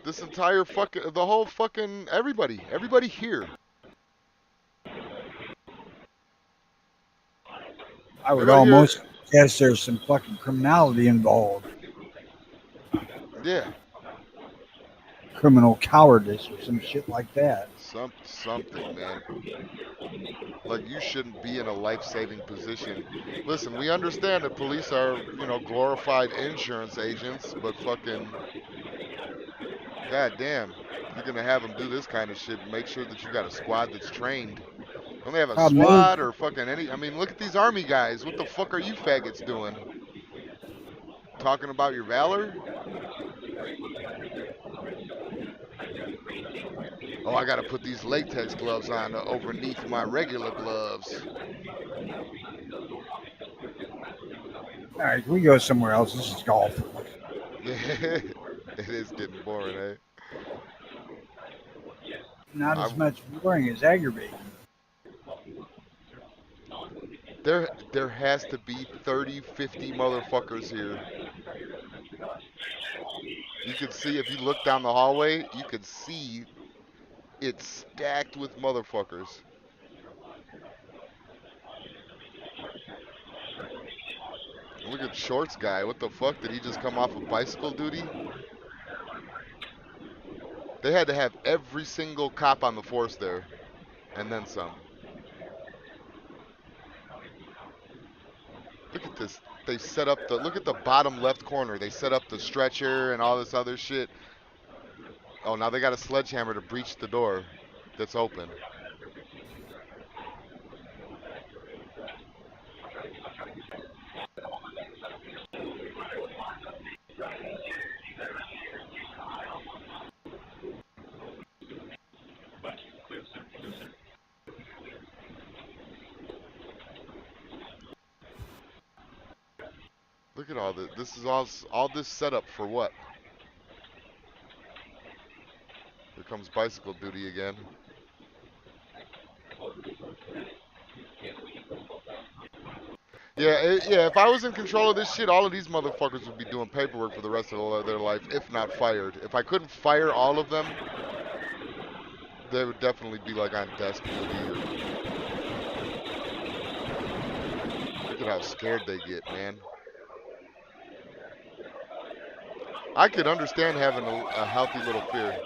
This entire fucking, the whole fucking, everybody here. I would Everybody here, almost guess there's some fucking criminality involved. yeah. Criminal cowardice or some shit like that. Something, man. Like, you shouldn't be in a life-saving position. Listen, we understand that police are, glorified insurance agents, but fucking, goddamn, if you're gonna have them do this kind of shit, make sure that you got a squad that's trained. Don't they have a Problem SWAT is, or fucking any? I mean, look at these army guys. What the fuck are you faggots doing? Talking about your valor? Oh, I gotta put these latex gloves on overneath my regular gloves. all right, we go somewhere else. This is golf. It is getting boring, eh? Not I, as much boring as aggravating. there has to be 30, 50 motherfuckers here. You could see, if you look down the hallway, you could see it's stacked with motherfuckers. Look at Shorts guy. What the fuck? Did he just come off of bicycle duty? They had to have every single cop on the force there, and then some. Look at this. They set up look at the bottom left corner. They set up the stretcher and all this other shit. Oh, now they got a sledgehammer to breach the door that's open. Look at all this. This is all this setup for what? Here comes bicycle duty again. Yeah, if I was in control of this shit, all of these motherfuckers would be doing paperwork for the rest of their life, if not fired. If I couldn't fire all of them, they would definitely be like on desk duty. Look at how scared they get, man. I could understand having a healthy little fear.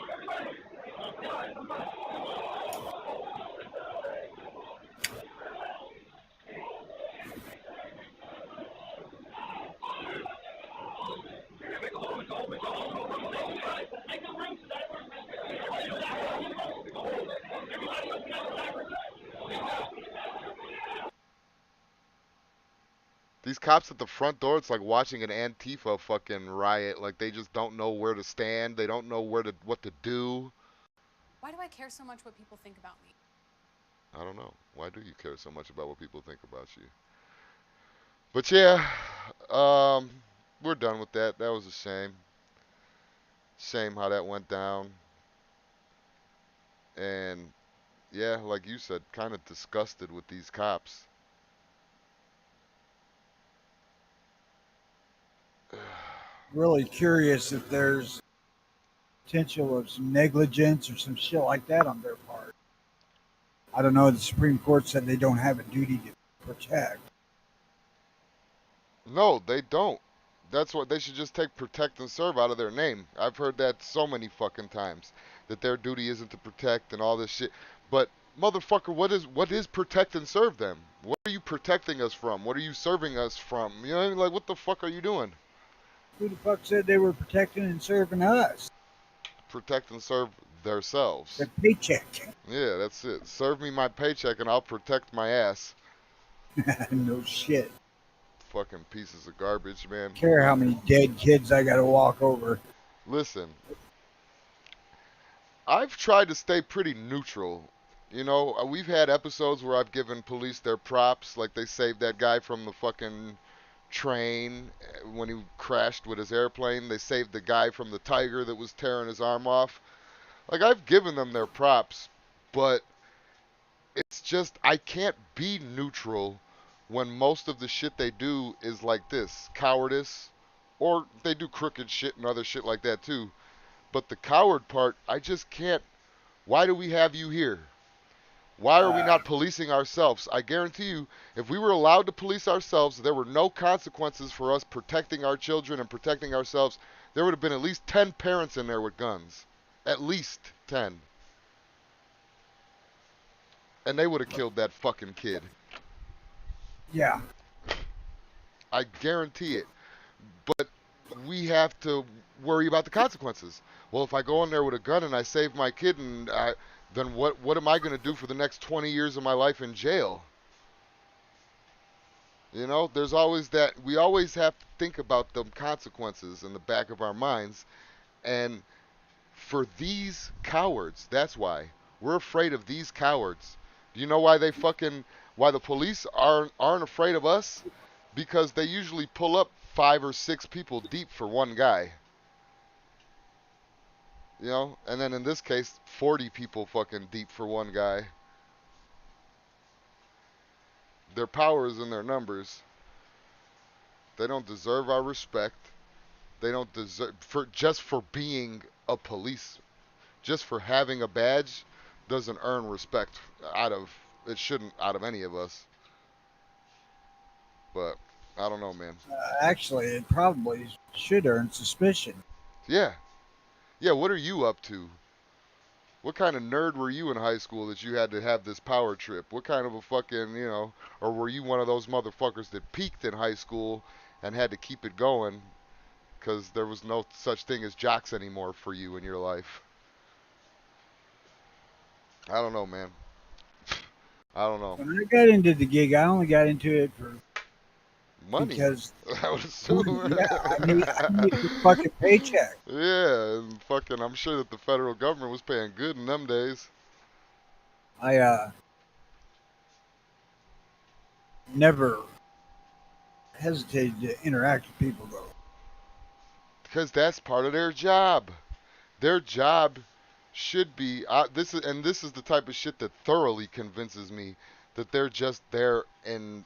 These cops at the front door, it's like watching an Antifa fucking riot. Like, they just don't know where to stand. They don't know what to do. Why do I care so much what people think about me? I don't know. Why do you care so much about what people think about you? But yeah, we're done with that. That was a shame. Shame how that went down. And yeah, like you said, kind of disgusted with these cops. Really curious if there's potential of some negligence or some shit like that on their part. I don't know. The Supreme Court said they don't have a duty to protect. No, they don't. That's what they should just take protect and serve out of their name. I've heard that so many fucking times, that their duty isn't to protect and all this shit. But motherfucker, what is protect and serve them? What are you protecting us from? What are you serving us from? You know what I mean? Like, what the fuck are you doing? Who the fuck said they were protecting and serving us? Protect and serve themselves. The paycheck. Yeah, that's it. Serve me my paycheck and I'll protect my ass. No shit. Fucking pieces of garbage, man. Care how many dead kids I got to walk over. Listen, I've tried to stay pretty neutral. You know, we've had episodes where I've given police their props, like they saved that guy from the fucking train when he crashed with his airplane. They saved the guy from the tiger that was tearing his arm off. Like, I've given them their props, but it's just, I can't be neutral when most of the shit they do is like this cowardice, or they do crooked shit and other shit like that too. But the coward part, I just can't. Why do we have you here? Why are we not policing ourselves? I guarantee you, if we were allowed to police ourselves, there were no consequences for us protecting our children and protecting ourselves, there would have been at least 10 parents in there with guns. At least 10. And they would have killed that fucking kid. Yeah. I guarantee it. But we have to worry about the consequences. Well, if I go in there with a gun and I save my kid, then what am I going to do for the next 20 years of my life in jail? You know, there's always that. We always have to think about the consequences in the back of our minds. And for these cowards, that's why. We're afraid of these cowards. Do you know why why the police aren't afraid of us? Because they usually pull up 5 or 6 people deep for one guy. You know, and then in this case, 40 people fucking deep for one guy. Their power is in their numbers. They don't deserve our respect. They don't deserve for being a police, just for having a badge, doesn't earn respect out of it shouldn't out of any of us. But I don't know, man. Actually, it probably should earn suspicion. Yeah, yeah. What are you up to? What kind of nerd were you in high school that you had to have this power trip? What kind of a fucking, or were you one of those motherfuckers that peaked in high school and had to keep it going because there was no such thing as jocks anymore for you in your life? I don't know, man. I don't know. When I got into the gig, I only got into it Money, because I would assume. yeah, I need the fucking paycheck. Yeah, and fucking, I'm sure that the federal government was paying good in them days. I never hesitated to interact with people though. Because that's part of their job. Their job should be this is the type of shit that thoroughly convinces me that they're just there and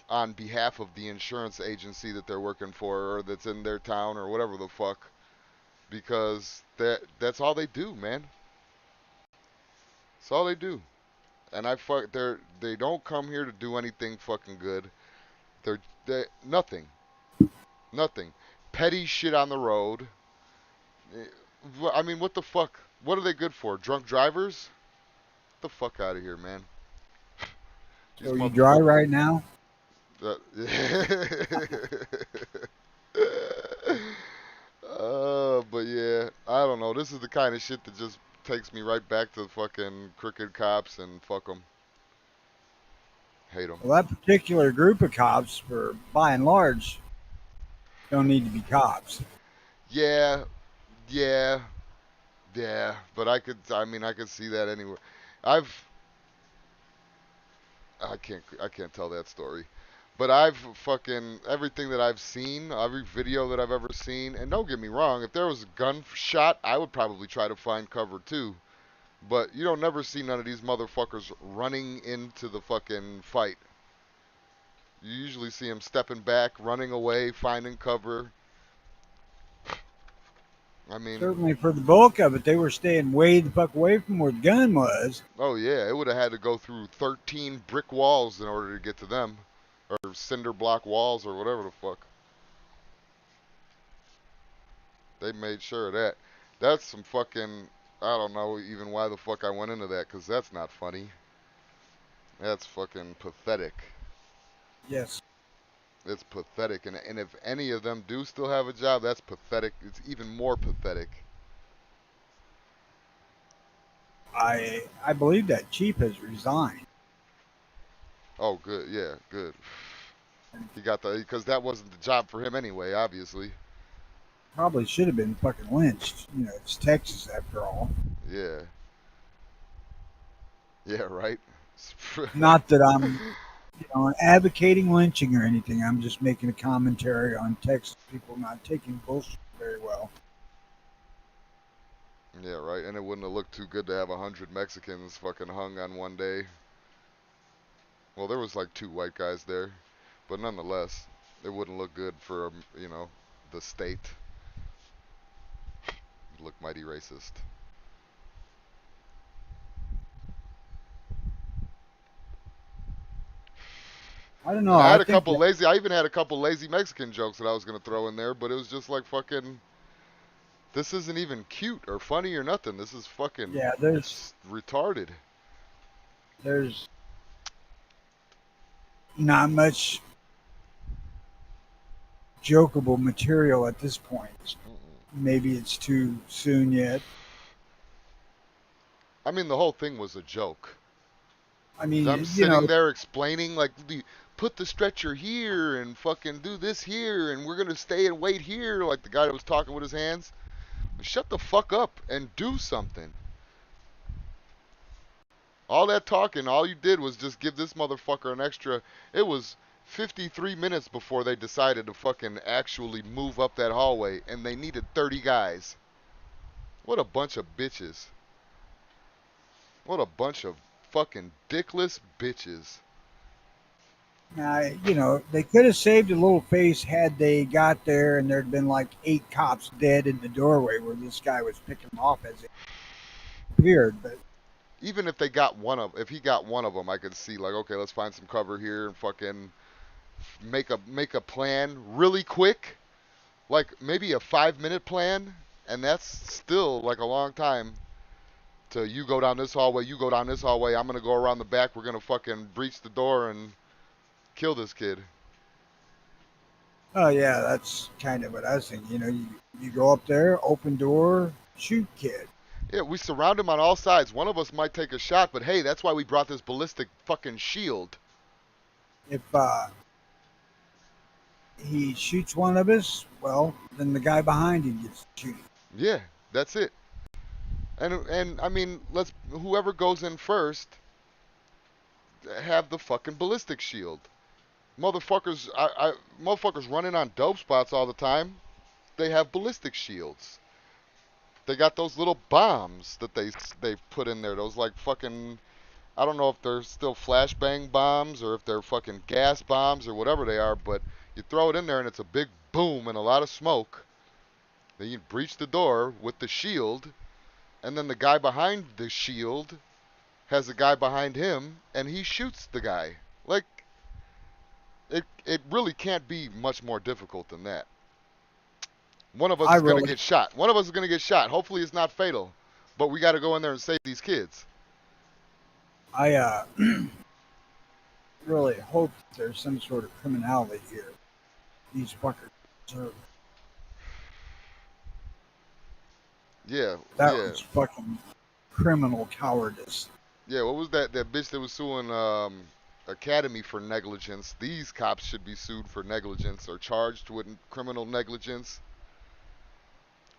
on behalf of the insurance agency that they're working for or that's in their town or whatever the fuck because that's all they do, man. That's all they do. And they don't come here to do anything fucking good. They nothing. Nothing. Petty shit on the road. Eh, I mean, what the fuck? What are they good for? Drunk drivers? Get the fuck out of here, man. These So you dry motherfuckers. right now? Uh, but yeah, I don't know. This is the kind of shit that just takes me right back to fucking crooked cops and fuck them. Hate them. Well, that particular group of cops, for by and large, don't need to be cops. Yeah, yeah, yeah. But I mean, I could see that anywhere. I've, I can't tell that story. But I've fucking everything that I've seen, every video that I've ever seen, and don't get me wrong, if there was a gunshot, I would probably try to find cover too. But you don't never see none of these motherfuckers running into the fucking fight. You usually see them stepping back, running away, finding cover. I mean, Certainly for the bulk of it, they were staying way the fuck away from where the gun was. oh yeah, it would have had to go through 13 brick walls in order to get to them. Or cinder block walls or whatever the fuck. They made sure of that. That's some fucking. I don't know even why the fuck I went into that, because that's not funny. That's fucking pathetic. Yes. It's pathetic, and if any of them do still have a job, that's pathetic. It's even more pathetic. I believe that chief has resigned. Oh, good, yeah, good. He got the because that wasn't the job for him anyway, obviously. Probably should have been fucking lynched. You know, it's Texas after all. Yeah, yeah, right. Not that I'm, advocating lynching or anything. I'm just making a commentary on Texas people not taking bullshit very well. Yeah, right. And it wouldn't have looked too good to have 100 Mexicans fucking hung on one day. Well, there was like 2 white guys there, but nonetheless, it wouldn't look good for the state. It'd look mighty racist. I don't know. And I I had a think couple that, lazy. I even had a couple lazy Mexican jokes that I was gonna throw in there, but it was just like fucking. This isn't even cute or funny or nothing. This is fucking yeah, retarded. there's not much jokeable material at this point. Maybe it's too soon yet. I mean, the whole thing was a joke. I I'm mean, sitting there explaining, like, put the stretcher here and fucking do this here, and we're gonna stay and wait here, like the guy that was talking with his hands. Shut the fuck up and do something. All that talking, all you did was just give this motherfucker an extra. It was 53 minutes before they decided to fucking actually move up that hallway, and they needed 30 guys. What a bunch of bitches. What a bunch of fucking dickless bitches. they could have saved a little face had they got there and there'd been like 8 cops dead in the doorway where this guy was picking them off as it appeared. But Even if he got one of them, I could see like, okay, let's find some cover here and fucking make a plan really quick, like maybe a 5-minute plan, and that's still like a long time. To you go down this hallway, you go down this hallway. I'm gonna go around the back. We're gonna fucking breach the door and kill this kid. oh yeah, that's kind of what I was thinking. You go up there, open door, shoot kid. Yeah, we surround him on all sides. One of us might take a shot, but hey, that's why we brought this ballistic fucking shield. If he shoots one of us, well, then the guy behind him gets shooting. Yeah, that's it. And I mean, whoever goes in first have the fucking ballistic shield. Motherfuckers running on dope spots all the time. They have ballistic shields. They got those little bombs that they put in there. Those like fucking, I don't know if they're still flashbang bombs or if they're fucking gas bombs or whatever they are, but you throw it in there and it's a big boom and a lot of smoke. Then you breach the door with the shield, and then the guy behind the shield has a guy behind him and he shoots the guy. Like it really can't be much more difficult than that. One of us I is going to really, get shot. One of us is going to get shot. Hopefully it's not fatal. But we got to go in there and save these kids. I really hope there's some sort of criminality here. These fuckers deserve. Yeah, That yeah. was fucking criminal cowardice. Yeah, what was that bitch that was suing Academy for negligence? These cops should be sued for negligence or charged with criminal negligence.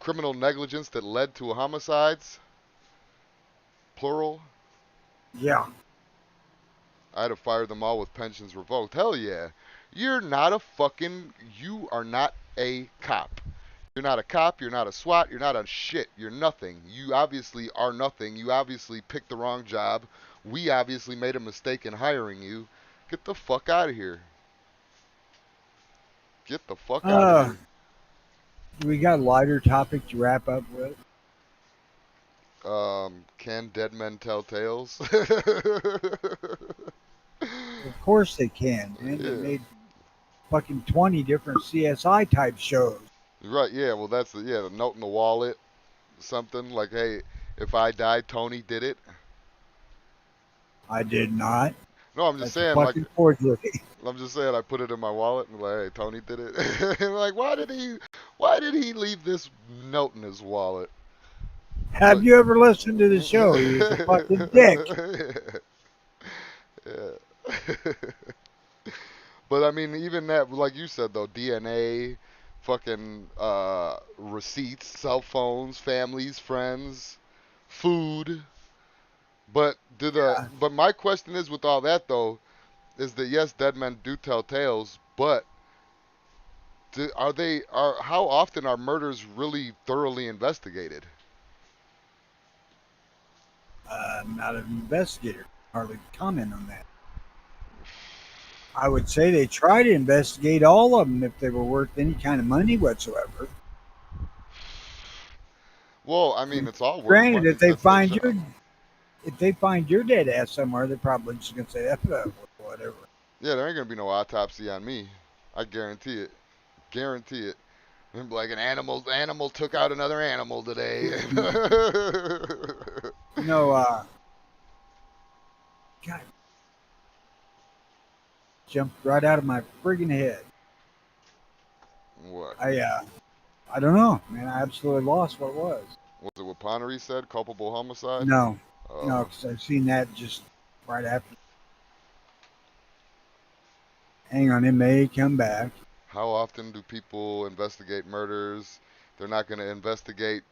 Criminal negligence that led to homicides. Plural. Yeah. I'd have fired them all with pensions revoked. Hell yeah. You are not a cop. You're not a cop, you're not a SWAT, you're not a shit. You're nothing. You obviously are nothing. You obviously picked the wrong job. We obviously made a mistake in hiring you. Get the fuck out of here. Get the fuck out of Uh, here. we got a lighter topic to wrap up with. Can dead men tell tales? Of course they can, man. They Yeah. made fucking 20 different CSI type shows. Right, yeah, well that's the note in the wallet. Something like, hey, if I die, Tony did it. I did not. No, I'm just That's a saying, like, fucking forgery. I'm just saying, I put it in my wallet and like, hey, Tony did it. And like, why did he leave this note in his wallet? Have But you ever listened to the show? He was a fucking dick. yeah. But I mean, even that, like you said though, DNA, fucking receipts, cell phones, families, friends, food. But my question is, with all that though, is that yes, dead men do tell tales, but how often are murders really thoroughly investigated? I'm not an investigator. Hardly comment on that. I would say they try to investigate all of them if they were worth any kind of money whatsoever. Well, I I mean, mean, it's all worth granted, money. That's their job. if they find your dead ass somewhere, they're probably just gonna say F that, whatever. Yeah, there ain't gonna be no autopsy on me. I guarantee it. Guarantee it. And like animal took out another animal today. You know, God, jumped right out of my friggin' head. What? I don't know, man. I absolutely lost what it was. Was it what Ponnery said? Culpable homicide? No, no, Oh. because I've seen that just right after. Hang on, it may come back. How often do people investigate murders? They're not going to investigate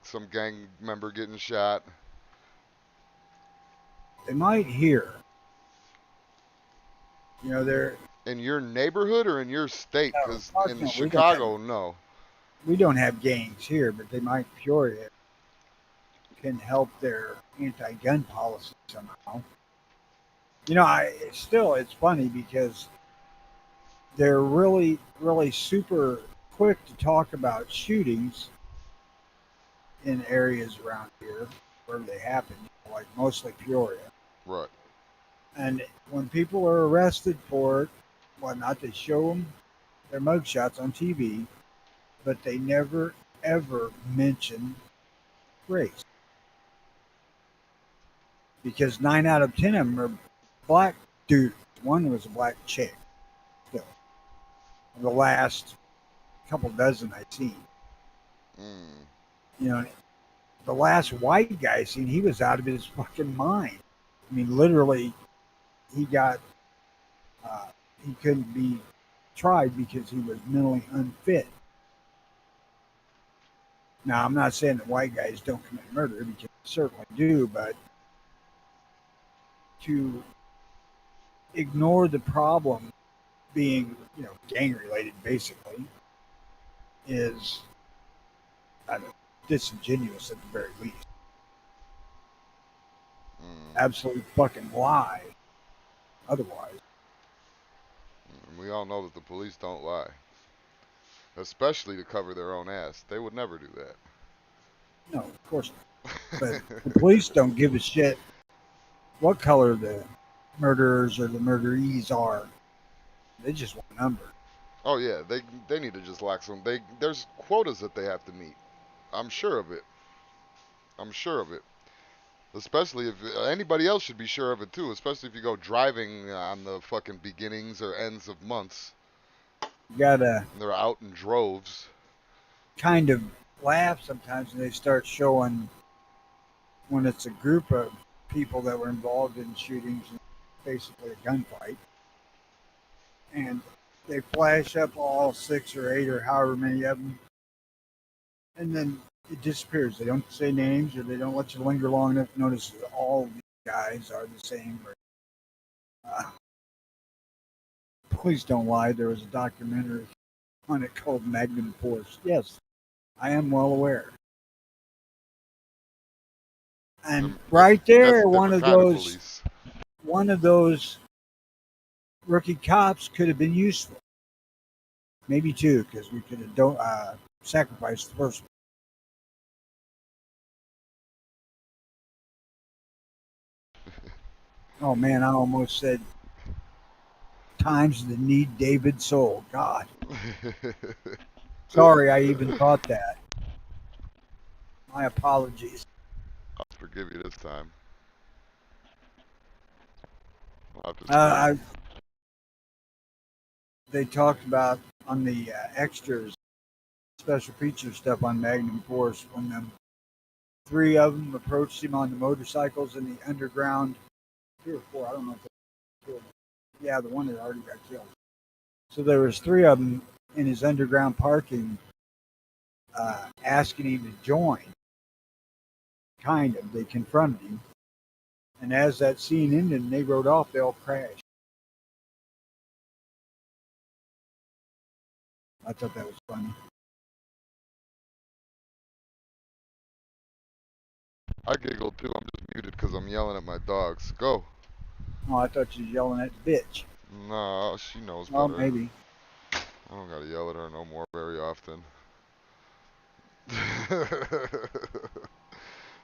some gang member getting shot. They might hear. You know, they're In your neighborhood or in your state? no, Because fuck in no. Chicago, no. We don't have gangs here, but they might Peoria can help their anti-gun policy somehow. You know, it's funny because they're really, really super quick to talk about shootings in areas around here where they happen, like mostly Peoria. Right. And when people are arrested for it, whatnot, they show them their mugshots on TV, but they never ever mention race because 9 out of 10 of them are black dudes. One was a black chick. Still, the last couple dozen I've seen. Mm. You know, the last white guy I seen, he was out of his fucking mind. I mean, literally, he got uh, he couldn't be tried because he was mentally unfit. Now, I'm not saying that white guys don't commit murder because they certainly do, but to ignore the problem being, gang related basically is I don't know, disingenuous at the very least. Mm. Absolute fucking lie. Otherwise, And we all know that the police don't lie, especially to cover their own ass. They would never do that. no, of course not. But the police don't give a shit what color the murderers or the murderees are. They just want a number. Oh yeah, they need to just lock some. There's quotas that they have to meet. I'm sure of it. I'm sure of it. Especially if anybody else should be sure of it too. Especially if you go driving on the fucking beginnings or ends of months. You gotta And they're out in droves. kind of laugh sometimes when they start showing when it's a group of people that were involved in shootings, basically a gunfight, and they flash up all 6 or 8 or however many of them, and then it disappears. They don't say names or they don't let you linger long enough to notice that all these guys are the same. Uh, Please don't lie. There was a documentary on it called Magnum Force. Yes, I am well aware. And right That's there, a different kind of police. one of those rookie cops could have been useful. Maybe two, because we could have sacrificed the first one. Oh man, I almost said times that need David soul. God, sorry, I even thought that. My apologies. I'll forgive you this time. I'll have to see. I, they talked about on the extras, special feature stuff on Magnum Force when them three of them approached him on the motorcycles in the underground. 3 or 4, I don't know if they killed. Yeah, the one that already got killed. So there was three of them in his underground parking, asking him to join. Kind of, they confronted him, and as that scene ended and they rode off, they all crashed. I thought that was funny. I giggled too. I'm just muted because I'm yelling at my dogs. Go. Oh, I thought you were yelling at the bitch. No, she knows Well, better. maybe. I don't gotta yell at her no more very often.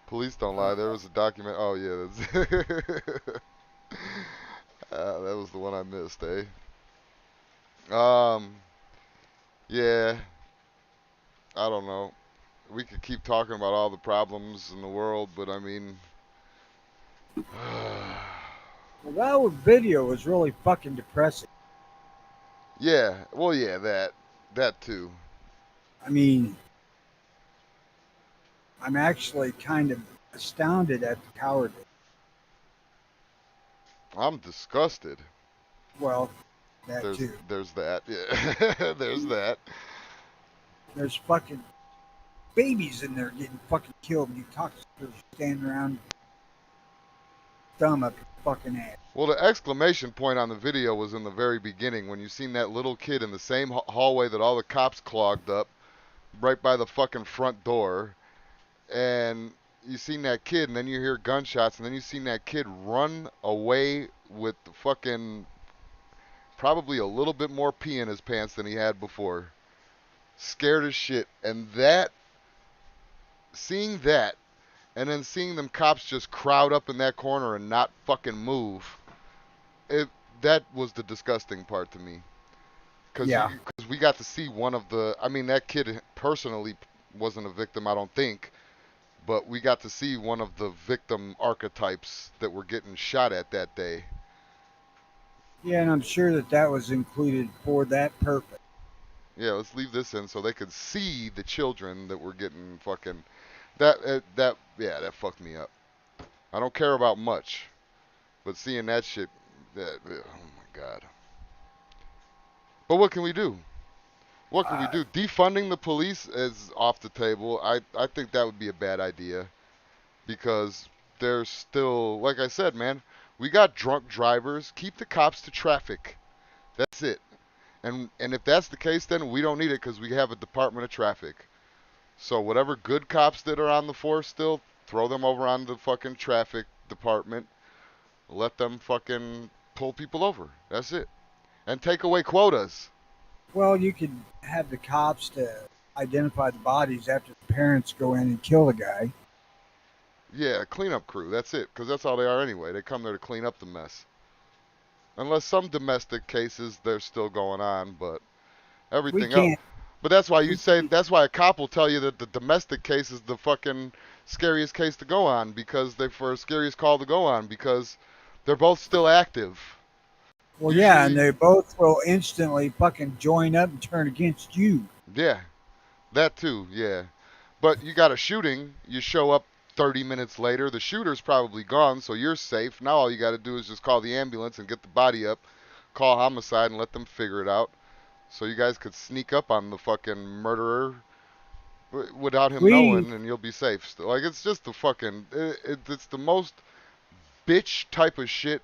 Police don't lie. There was a document. Oh yeah, that's that was the one I missed, eh? Um, yeah. I don't know. We could keep talking about all the problems in the world, but I mean, Well, that video was really fucking depressing. yeah. Well, yeah, that too. I mean, I'm actually kind of astounded at the cowardice. I'm disgusted. Well, that too. There's that. Yeah. There's that. There's fucking babies in there getting fucking killed, and you cocksuckers standing around, thumb up your fucking ass. Well, the exclamation point on the video was in the very beginning when you seen that little kid in the same hallway that all the cops clogged up, right by the fucking front door, and you seen that kid, and then you hear gunshots, and then you seen that kid run away with the fucking probably a little bit more pee in his pants than he had before, scared as shit, and seeing that, and then seeing them cops just crowd up in that corner and not fucking move. It that was the disgusting part to me, because Yeah. we got to see one of the. I mean, that kid personally wasn't a victim, I don't think, but we got to see one of the victim archetypes that were getting shot at that day. Yeah, and I'm sure that that was included for that purpose. Yeah, let's leave this in so they could see the children that were getting fucking. That fucked me up. I don't care about much, but seeing that shit, oh my god. But what can we do? What can we Uh, do? Defunding the police is off the table. I think that would be a bad idea because there's still, like I said, man, we got drunk drivers. Keep the cops to traffic. That's it. And if that's the case, then we don't need it because we have a Department of Traffic. So whatever good cops that are on the force still, throw them over on the fucking traffic department. Let them fucking pull people over. That's it. And take away quotas. well, you could have the cops to identify the bodies after the parents go in and kill the guy. Yeah, cleanup crew. That's it. Because that's all they are anyway. They come there to clean up the mess. Unless some domestic cases, they're still going on, but We everything else. can't. But that's why you We say, can't. that's why a cop will tell you that the domestic case is the fucking scariest case to go on because they're for a scariest call to go on because they're both still active. Well, yeah, and Usually, they both will instantly fucking join up and turn against you. yeah, that too, yeah. But you got a shooting, you show up 30 minutes later, the shooter's probably gone, so you're safe. Now all you got to do is just call the ambulance and get the body up, call homicide and let them figure it out. So you guys could sneak up on the fucking murderer without him We knowing and you'll be safe. Like, it's just the fucking, it's the most bitch type of shit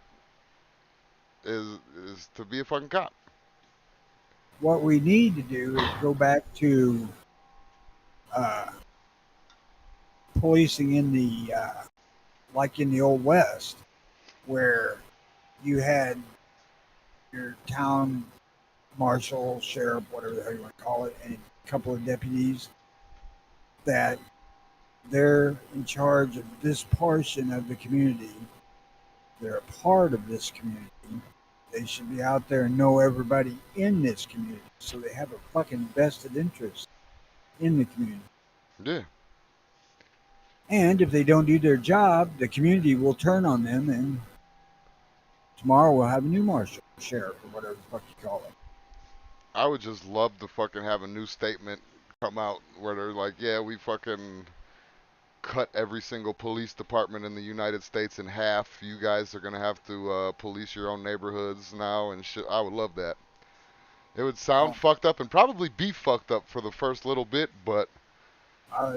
is to be a fucking cop. what we need to do is go back to uh, policing in the like in the old west, where you had your town marshal, sheriff, whatever the hell you want to call it, and a couple of deputies that they're in charge of this portion of the community. They're a part of this community. They should be out there and know everybody in this community, so they have a fucking vested interest in the community. Yeah. And if they don't do their job, the community will turn on them and Tomorrow we'll have a new marshal, sheriff, or whatever the fuck you call it. I would just love to fucking have a new statement come out where they're like, yeah, we fucking cut every single police department in the United States in half. You guys are gonna have to police your own neighborhoods now and shit. I would love that. It would sound fucked up and probably be fucked up for the first little bit, but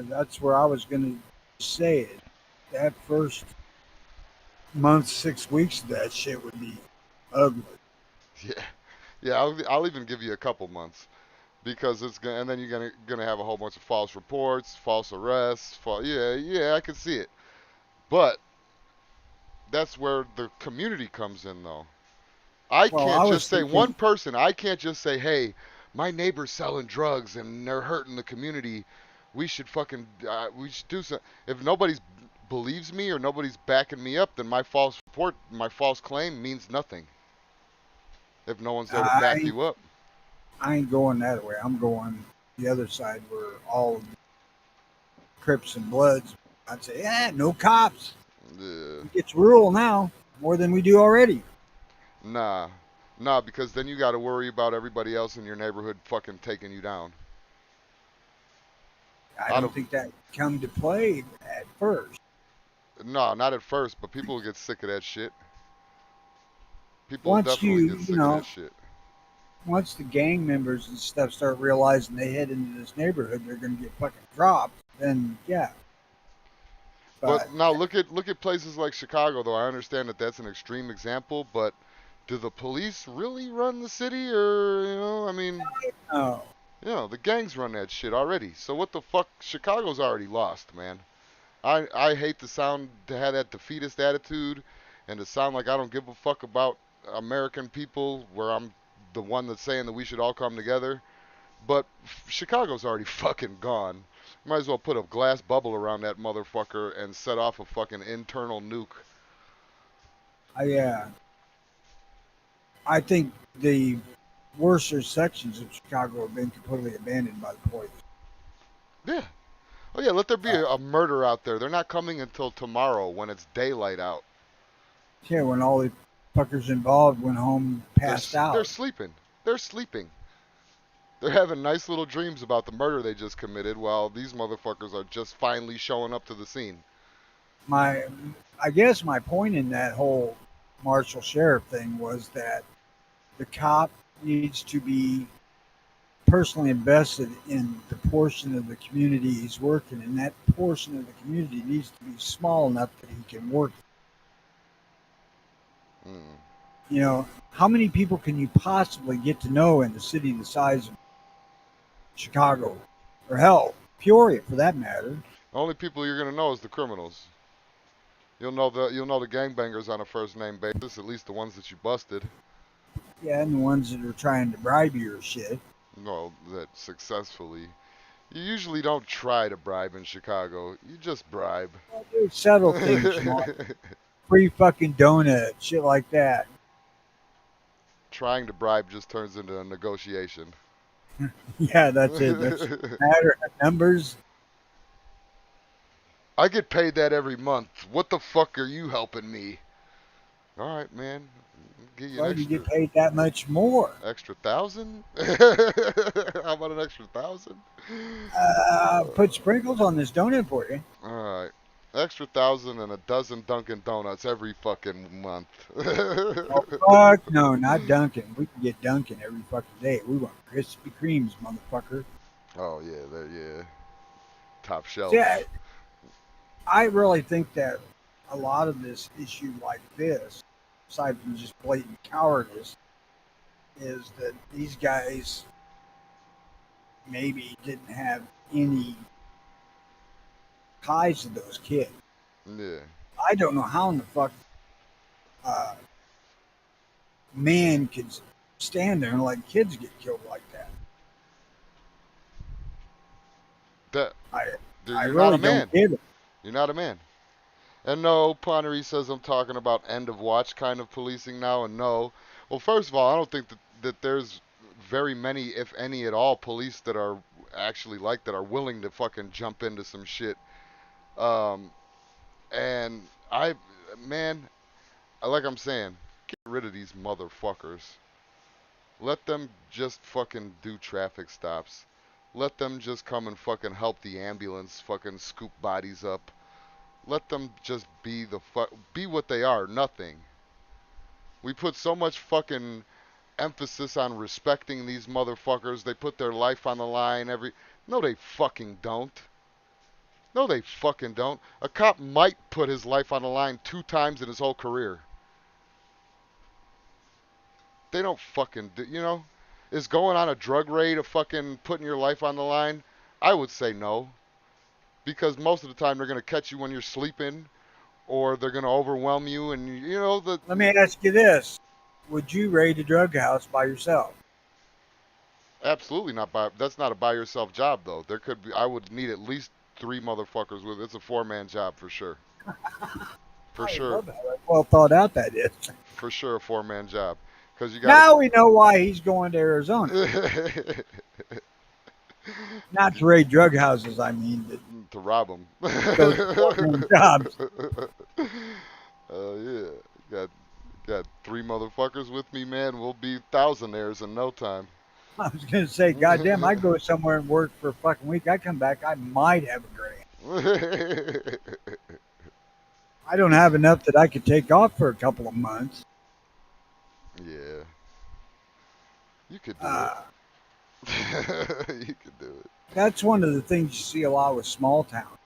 That's where I was going to say it. That first month, 6 weeks of that shit would be ugly. yeah, yeah. I'll even give you a couple months because it's gonna, and then you're gonna have a whole bunch of false reports, false arrests. Yeah, yeah, I can see it, but that's where the community comes in, though. I Well, can't I just was say one thinking, person. I can't just say, "Hey, my neighbor's selling drugs and they're hurting the community. We should fucking we should do something." If nobody's believes me or nobody's backing me up, then my false report, my false claim means nothing. If no one's there to back I you up. I ain't going that way. I'm going the other side where all of the Crips and Bloods. I'd say, yeah, no cops. Yeah. It gets rural now more than we do already. Nah. Nah, because then you got to worry about everybody else in your neighborhood fucking taking you down. I Out don't of think that come to play at first. No, not at first, but people will get sick of that shit. People will Once definitely get you sick of know, that shit. once the gang members and stuff start realizing they head into this neighborhood, they're going to get fucking dropped. Then yeah, but But now look at places like Chicago, though. I understand that that's an extreme example, but do the police really run the city, or I mean, no, the gangs run that shit already. So what the fuck? Chicago's already lost, man. I hate to have that defeatist attitude, and to sound like I don't give a fuck about American people, where I'm the one that's saying that we should all come together. But Chicago's already fucking gone. Might as well put a glass bubble around that motherfucker and set off a fucking internal nuke. I I think the worser sections of Chicago have been completely abandoned by the police. Yeah. Oh yeah, let there be Uh, a murder out there. They're not coming until tomorrow when it's daylight out. yeah, when all the fuckers involved went home passed They're out. sleeping. They're sleeping. They're having nice little dreams about the murder they just committed while these motherfuckers are just finally showing up to the scene. My, I guess my point in that whole marshal sheriff thing was that the cop needs to be personally invested in the portion of the community he's working, and that portion of the community needs to be small enough that he can work. Mm. You know, how many people can you possibly get to know in the city the size of Chicago, or hell, Peoria for that matter? The only people you're gonna know is the criminals. You'll know the gangbangers on a first name basis, at least the ones that you busted. Yeah, and the ones that are trying to bribe you or shit. No, that successfully. You usually don't try to bribe in Chicago. You just bribe. Well, there's subtle things, like free fucking donut, shit like that. Trying to bribe just turns into a negotiation. Yeah, that's it. That's a matter of numbers. I get paid that every month. What the fuck are you helping me? All right, man. Give you an Well, you extra get paid that much more. extra thousand. How about an extra thousand? Put sprinkles on this donut for you. All right. Extra thousand and a dozen Dunkin' Donuts every fucking month. Oh, fuck no, not Dunkin'. We can get Dunkin' every fucking day. We want Krispy Kremes, motherfucker. Oh yeah, yeah. Top See, I, shelf. I really think that a lot of this issue like this, aside from just blatant cowardice, is that these guys maybe didn't have any ties to those kids. Yeah. I don't know how in the fuck uh, man could stand there and let kids get killed like that. That I I you're not a really don't man. get it. You're not a man. And no, Ponnery says I'm talking about end of watch kind of policing now, and no. Well, first of all, I don't think that there's very many, if any at all, police that are actually like that are willing to fucking jump into some shit. Um, and man, like I'm saying, rid of these motherfuckers. Let them just fucking do traffic stops. Let them just come and fucking help the ambulance fucking scoop bodies up. Let them just be what they are, nothing. We put so much fucking emphasis on respecting these motherfuckers. They put their life on the line every. No, they fucking don't. No, they fucking don't. A cop might put his life on the line 2 times in his whole career. They don't fucking do, you know? Is going on a drug raid a fucking putting your life on the line? I would say no. Because most of the time they're going to catch you when you're sleeping or they're going to overwhelm you and you know the Let me ask you this: would you raid a drug house by yourself? absolutely not by that's not a by yourself job though. There could be I would need at least 3 motherfuckers with it's a 4-man job for sure. For I sure. love how well thought out that is. For sure a 4-man job cuz you got Now we know why he's going to Arizona. to Not to raid drug houses, I mean, but to rob them. those four-man jobs. Yeah, got 3 motherfuckers with me, man. We'll be thousandaires in no time. I was going to say, goddamn, I go somewhere and work for a fucking week. I come back, I might have a grand. I don't have enough that I could take off for a couple of months. Yeah, you could do Uh, it. You could do it. that's one of the things you see a lot with small town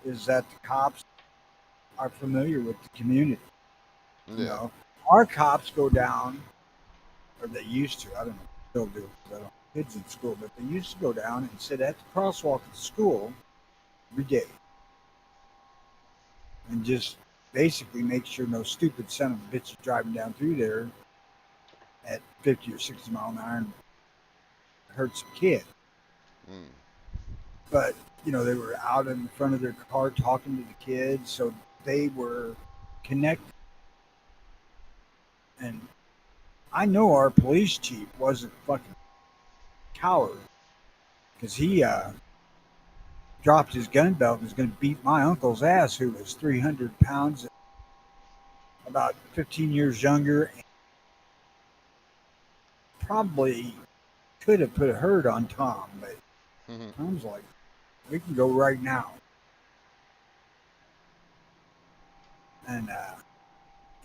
is that the cops are familiar with the community. You Yeah. know, our cops go down, or they used to. I don't know, if they still do because I don't have kids in school, but they used to go down and sit at the crosswalk at the school every day and just basically make sure no stupid son of a bitch is driving down through there at 50 or 60 mile an hour and hurts a kid. Mm. But you know, they were out in front of their car talking to the kids, so they were connected. And I know our police chief wasn't fucking coward because he dropped his gun belt and was going to beat my uncle's ass, who was 300 pounds, about 15 years younger, and probably could have put a hurt on Tom, but Mhm. Tom's like, we can go right now. And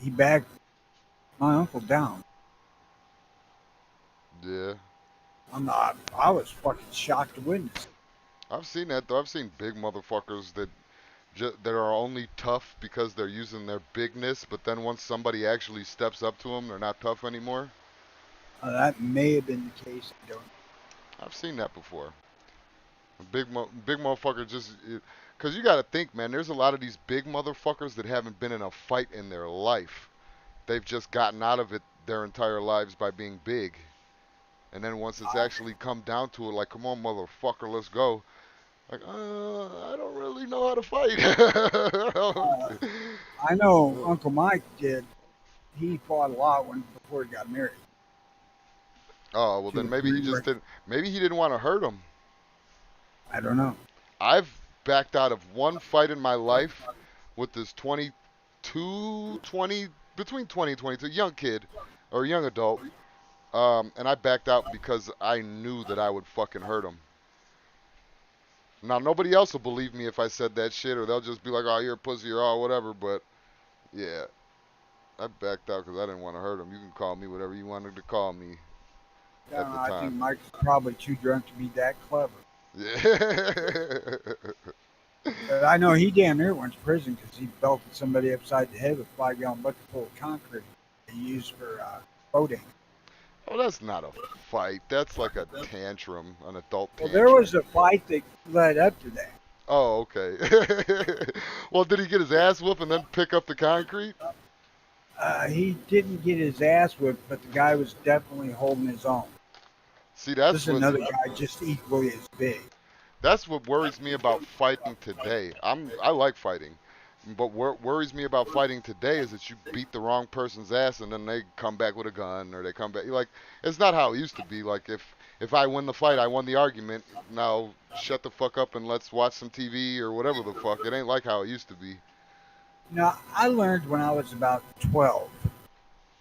he backed my uncle down. Yeah, I was fucking shocked to witness. I've seen that though. I've seen big motherfuckers that are only tough because they're using their bigness, but then once somebody actually steps up to them, they're not tough anymore. That may have been the case. I don't. I've seen that before. A big motherfucker just, cause you got to think, man. There's a lot of these big motherfuckers that haven't been in a fight in their life. They've just gotten out of it their entire lives by being big. And then once it's actually come down to it, like, come on, motherfucker, let's go. Like, I don't really know how to fight. I know Uncle Mike did. He fought a lot before he got married. Oh, well, Two then or maybe he three. just didn't. Maybe he didn't want to hurt him. I don't know. I've backed out of one fight in my life with this 20, between 20 and 22, young kid or young adult. And I backed out because I knew that I would fucking hurt him. Now, nobody else will believe me if I said that shit, or they'll just be like, oh, you're a pussy or oh, whatever. But, yeah, I backed out because I didn't want to hurt him. You can call me whatever you wanted to call me at the I think time. Mike's probably too drunk to be that clever. Yeah. But I know he damn near went to prison because he belted somebody upside the head with a 5-gallon bucket full of concrete they used for boating. Oh, that's not a fight. That's like a tantrum, an adult Well, tantrum. there was a fight that led up to that. Oh, okay. Well, did he get his ass whooped and then pick up the concrete? He didn't get his ass whipped, but the guy was definitely holding his own. See, This is another guy just equally as big. that's what worries me about fighting today. I like fighting, but what worries me about fighting today is that you beat the wrong person's ass and then they come back with a gun or they come back like it's not how it used to be. Like if I win the fight, I won the argument. Now shut the fuck up and let's watch some TV or whatever the fuck. It ain't like how it used to be. Now, I learned when I was about 12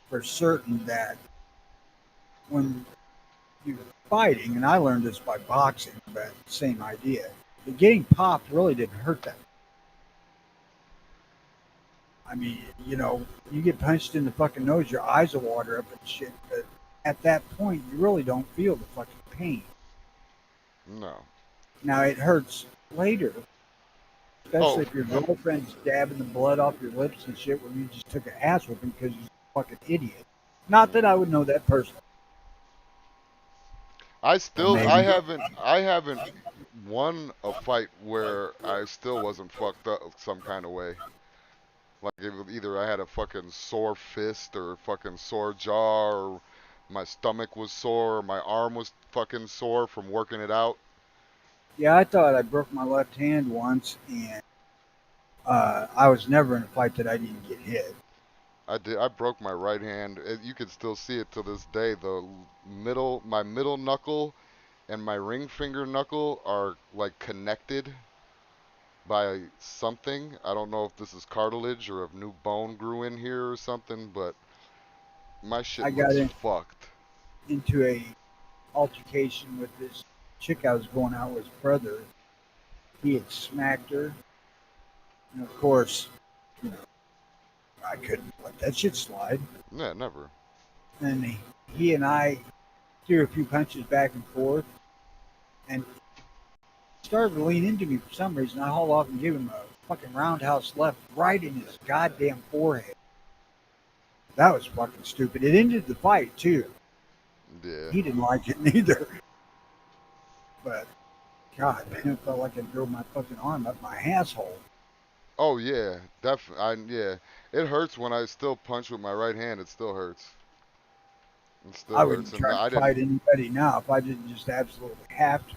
for certain that when you're fighting, and I learned this by boxing, but same idea. But getting popped really didn't hurt that. I mean, you get punched in the fucking nose, your eyes will water up and shit. But at that point, you really don't feel the fucking pain. No. Now it hurts later, especially Oh, if your girlfriend's dabbing the blood off your lips and shit when you just took an ass whipping because you're a fucking idiot. Not that I would know that person. Or I maybe. haven't won a fight where I still wasn't fucked up some kind of way. Like either I had a fucking sore fist or a fucking sore jaw or my stomach was sore or my arm was fucking sore from working it out. Yeah, I thought I broke my left hand once, and I was never in a fight that I didn't get hit. I did. I broke my right hand. You can still see it to this day. My middle knuckle and my ring finger knuckle are like connected by something. I don't know if this is cartilage or if new bone grew in here or something, but my shit I got looks fucked. into a altercation with this chick I was going out with, brother. He had smacked her, and of course, you know, I couldn't let that shit slide. Yeah, never. And he and I threw a few punches back and forth, and he started to lean into me for some reason. I hauled off and gave him a fucking roundhouse left right in his goddamn forehead. That was fucking stupid. It ended the fight too. Yeah. He didn't like it neither. But God, man, it felt like I drove my fucking arm up my asshole. Oh yeah, definitely. Yeah, it hurts when I still punch with my right hand. It still hurts. It I still hurts, wouldn't and try to I fight didn't. anybody now if I didn't just absolutely have to.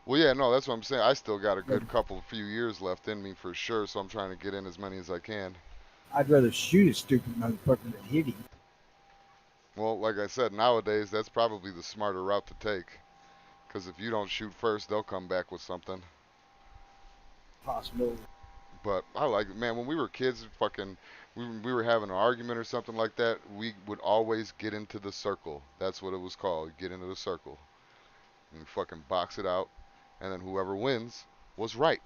Well, yeah, no, that's what I'm saying. I still got a But good few years left in me for sure, so I'm trying to get in as many as I can. I'd rather shoot a stupid motherfucker than hit him. Well, like I said, nowadays that's probably the smarter route to take. Because if you don't shoot first, they'll come back with something. Possibility. But I like it, man. When we were kids, we were having an argument or something like that. We would always get into the circle. That's what it was called. Get into the circle and fucking box it out, and then whoever wins was right.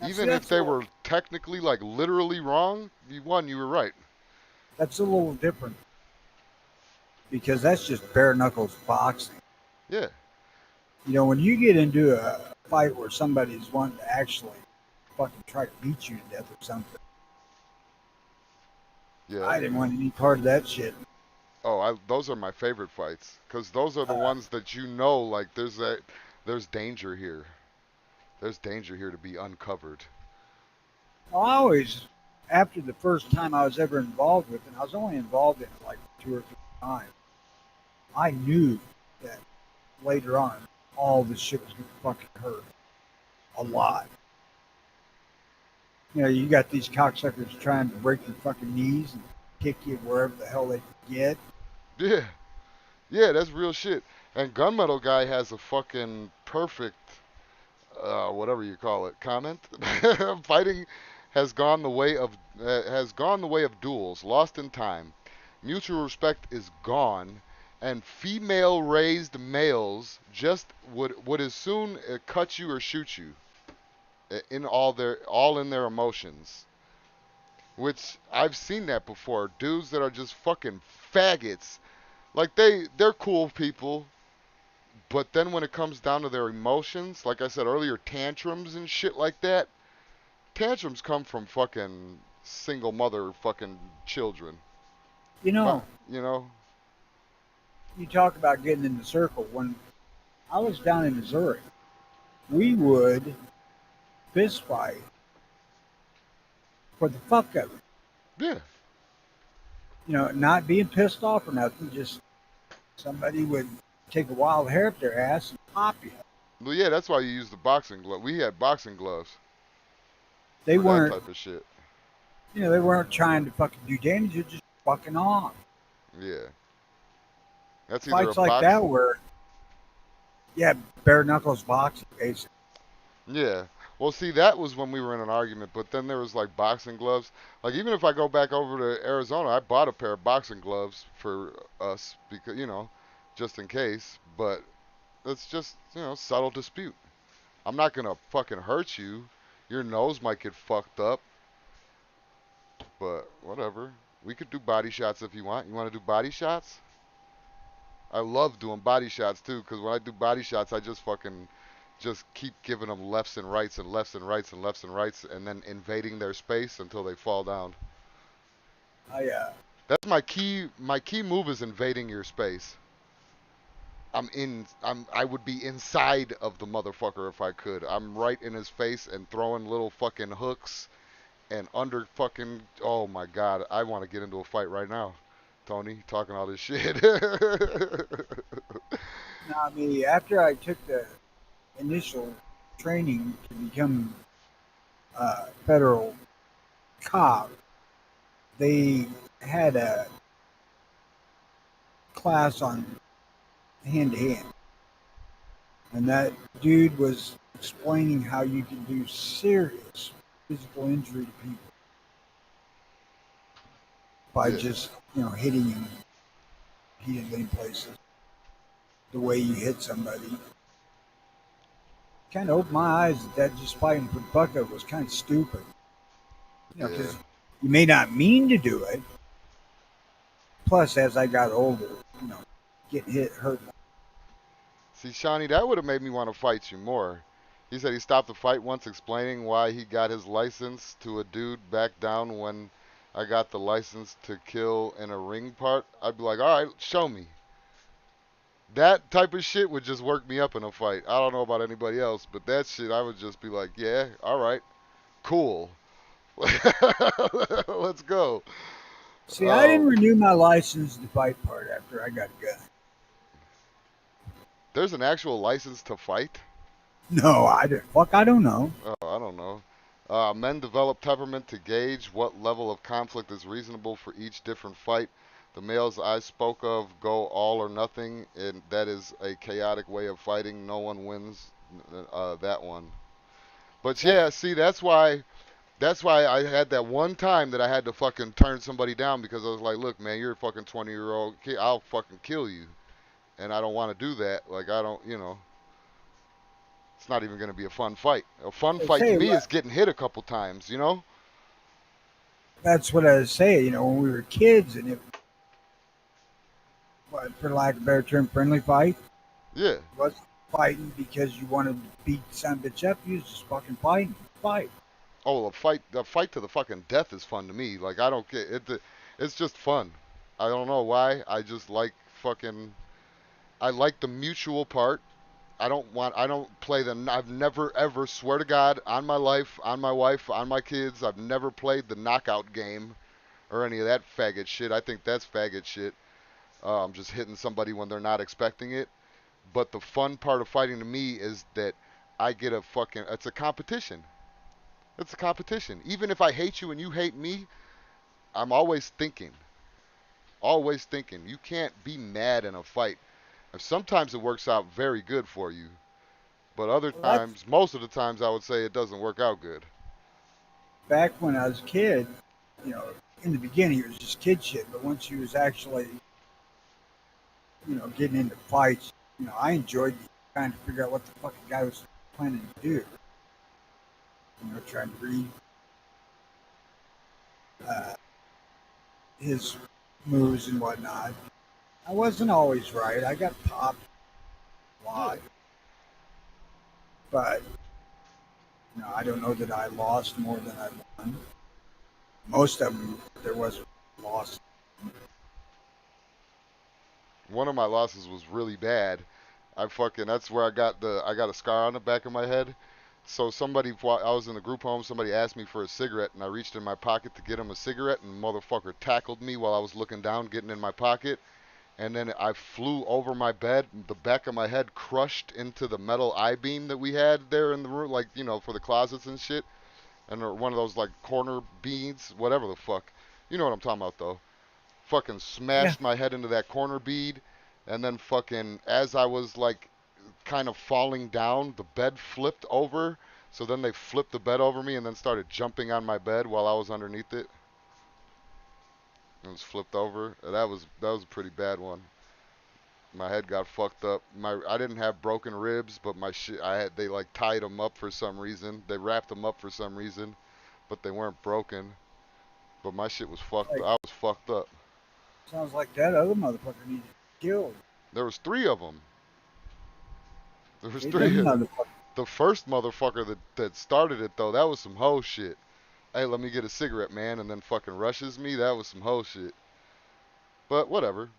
Now, see, Even if they were technically, like, literally wrong, you won. You were right. that's a little different because that's just bare knuckles boxing. Yeah, When you get into a fight where somebody's wanting to actually fucking try to beat you to death or something, yeah. I didn't want any part of that shit. Oh, those are my favorite fights because those are the ones that like there's danger here. There's danger here to be uncovered. I always, after the first time I was ever involved with it, and I was only involved in it like 2 or 3 times, I knew that later on, all this shit was going to fucking hurt a lot. You got these cocksuckers trying to break your fucking knees and kick you wherever the hell they can get. Yeah, yeah, that's real shit. And Gunmetal Guy has a fucking perfect, whatever you call it, comment. Fighting has gone the way of duels, lost in time. Mutual respect is gone, and female-raised males just would as soon cut you or shoot you in all in their emotions. Which I've seen that before. Dudes that are just fucking faggots. Like they're cool people, but then when it comes down to their emotions, like I said earlier, tantrums and shit like that, tantrums come from fucking single mother fucking children. You My, know, you know, you talk about getting in the circle. When I was down in Missouri, we would fist fight for the fuck of it. yeah. Not being pissed off or nothing, just somebody would take a wild hair up their ass and pop you. Well, yeah, that's why you use the boxing glove. We had boxing gloves They for that weren't, type of shit. they weren't trying to fucking do damage. They're just fucking off. Yeah. That's either a Fights like that box. where, yeah, bare knuckles boxing, basically. Yeah. Well, see, that was when we were in an argument, but then there was like boxing gloves. Like even if I go back over to Arizona, I bought a pair of boxing gloves for us because just in case. But it's just subtle dispute. I'm not gonna fucking hurt you. Your nose might get fucked up, but whatever. We could do body shots if you want. You want to do body shots? I love doing body shots too, because when I do body shots, I just fucking just keep giving them lefts and rights and lefts and rights and lefts and rights, and then invading their space until they fall down. I That's my key. My key move is invading your space. I would be inside of the motherfucker if I could. I'm right in his face and throwing little fucking hooks and under fucking. Oh my god, I want to get into a fight right now. Tony, talking all this shit. Now, me after I took the initial training to become a federal cop, they had a class on hand to hand, and that dude was explaining how you can do serious physical injury to people by Yeah. just hitting them repeatedly in places. The way you hit somebody kind of opened my eyes that just fighting for bucket was kind of stupid. Yeah. Because you may not mean to do it. Plus, as I got older, getting hit hurt. See, Shawnee, that would have made me want to fight you more. He said he stopped the fight once explaining why he got his license to a dude back down when I got the license to kill in a ring part. I'd be like, all right, show me. That type of shit would just work me up in a fight. I don't know about anybody else, but that shit, I would just be like, yeah, all right, cool. Let's go. See, I didn't Um, renew my license to fight part after I got a gun. there's an actual license to fight? No, I didn't. Fuck, I don't know. Oh, I don't know. Men develop temperament to gauge what level of conflict is reasonable for each different fight. The males I spoke of go all or nothing, and that is a chaotic way of fighting. No one wins that one. But That, yeah, see, that's why I had that one time that I had to fucking turn somebody down because I was like, look, man, you're a fucking 20-year-old kid. I'll fucking kill you, and I don't want to do that. Like I don't, it's not even going to be a fun fight. A fun I fight to say, me is getting hit a couple times. that's what I was saying. When we were kids, and it, for lack of a better term, friendly fight Yeah. wasn't fighting because you wanted to beat some bitch up. You was just fucking fighting, fight. Oh, a fight to the fucking death is fun to me. Like I don't get it. It's just fun. I don't know why. I just like fucking. I like the mutual part. I don't want. I don't play the. I've never ever swear to God on my life, on my wife, on my kids. I've never played the knockout game or any of that faggot shit. I think that's faggot shit. Just hitting somebody when they're not expecting it. But the fun part of fighting to me is that I get a fucking. It's a competition. It's a competition. Even if I hate you and you hate me, I'm always thinking. Always thinking. You can't be mad in a fight. And sometimes it works out very good for you. But other Well, that's times, most of the times, I would say it doesn't work out good. back when I was a kid. You know, in the beginning it was just kid shit, but once you was actually getting into fights, I enjoyed trying to figure out what the fuck the guy was planning to do. Trying to read uh, his moves and whatnot. I wasn't always right. I got popped a Yeah. lot, but I don't know that I lost more than I won. Most of them, there was loss. One of my losses was really bad. That's where I got a scar on the back of my head. So while I was in a group home, somebody asked me for a cigarette, and I reached in my pocket to get him a cigarette, and the motherfucker tackled me while I was looking down, getting in my pocket. And then I flew over my bed. The back of my head crushed into the metal I-beam that we had there in the room, like, for the closets and shit. And one of those, like, corner beads, whatever the fuck. You know what I'm talking about, though. Fucking Yeah, smashed my head into that corner bead. And then fucking, as I was, like, kind of falling down, the bed flipped over. So then they flipped the bed over me and then started jumping on my bed while I was underneath it. It was flipped over. That was a pretty bad one. My head got fucked up. I didn't have broken ribs, but my shit they like tied them up for some reason. They wrapped them up for some reason, but they weren't broken. But my shit was fucked. Like, I was fucked up. sounds like that other motherfucker needed to be killed. There was three of them. There was They three. them motherfuckers. The first motherfucker that started it though, that was some hoe shit. Hey, let me get a cigarette, man, and then fucking rushes me. That was some hoe shit. But whatever.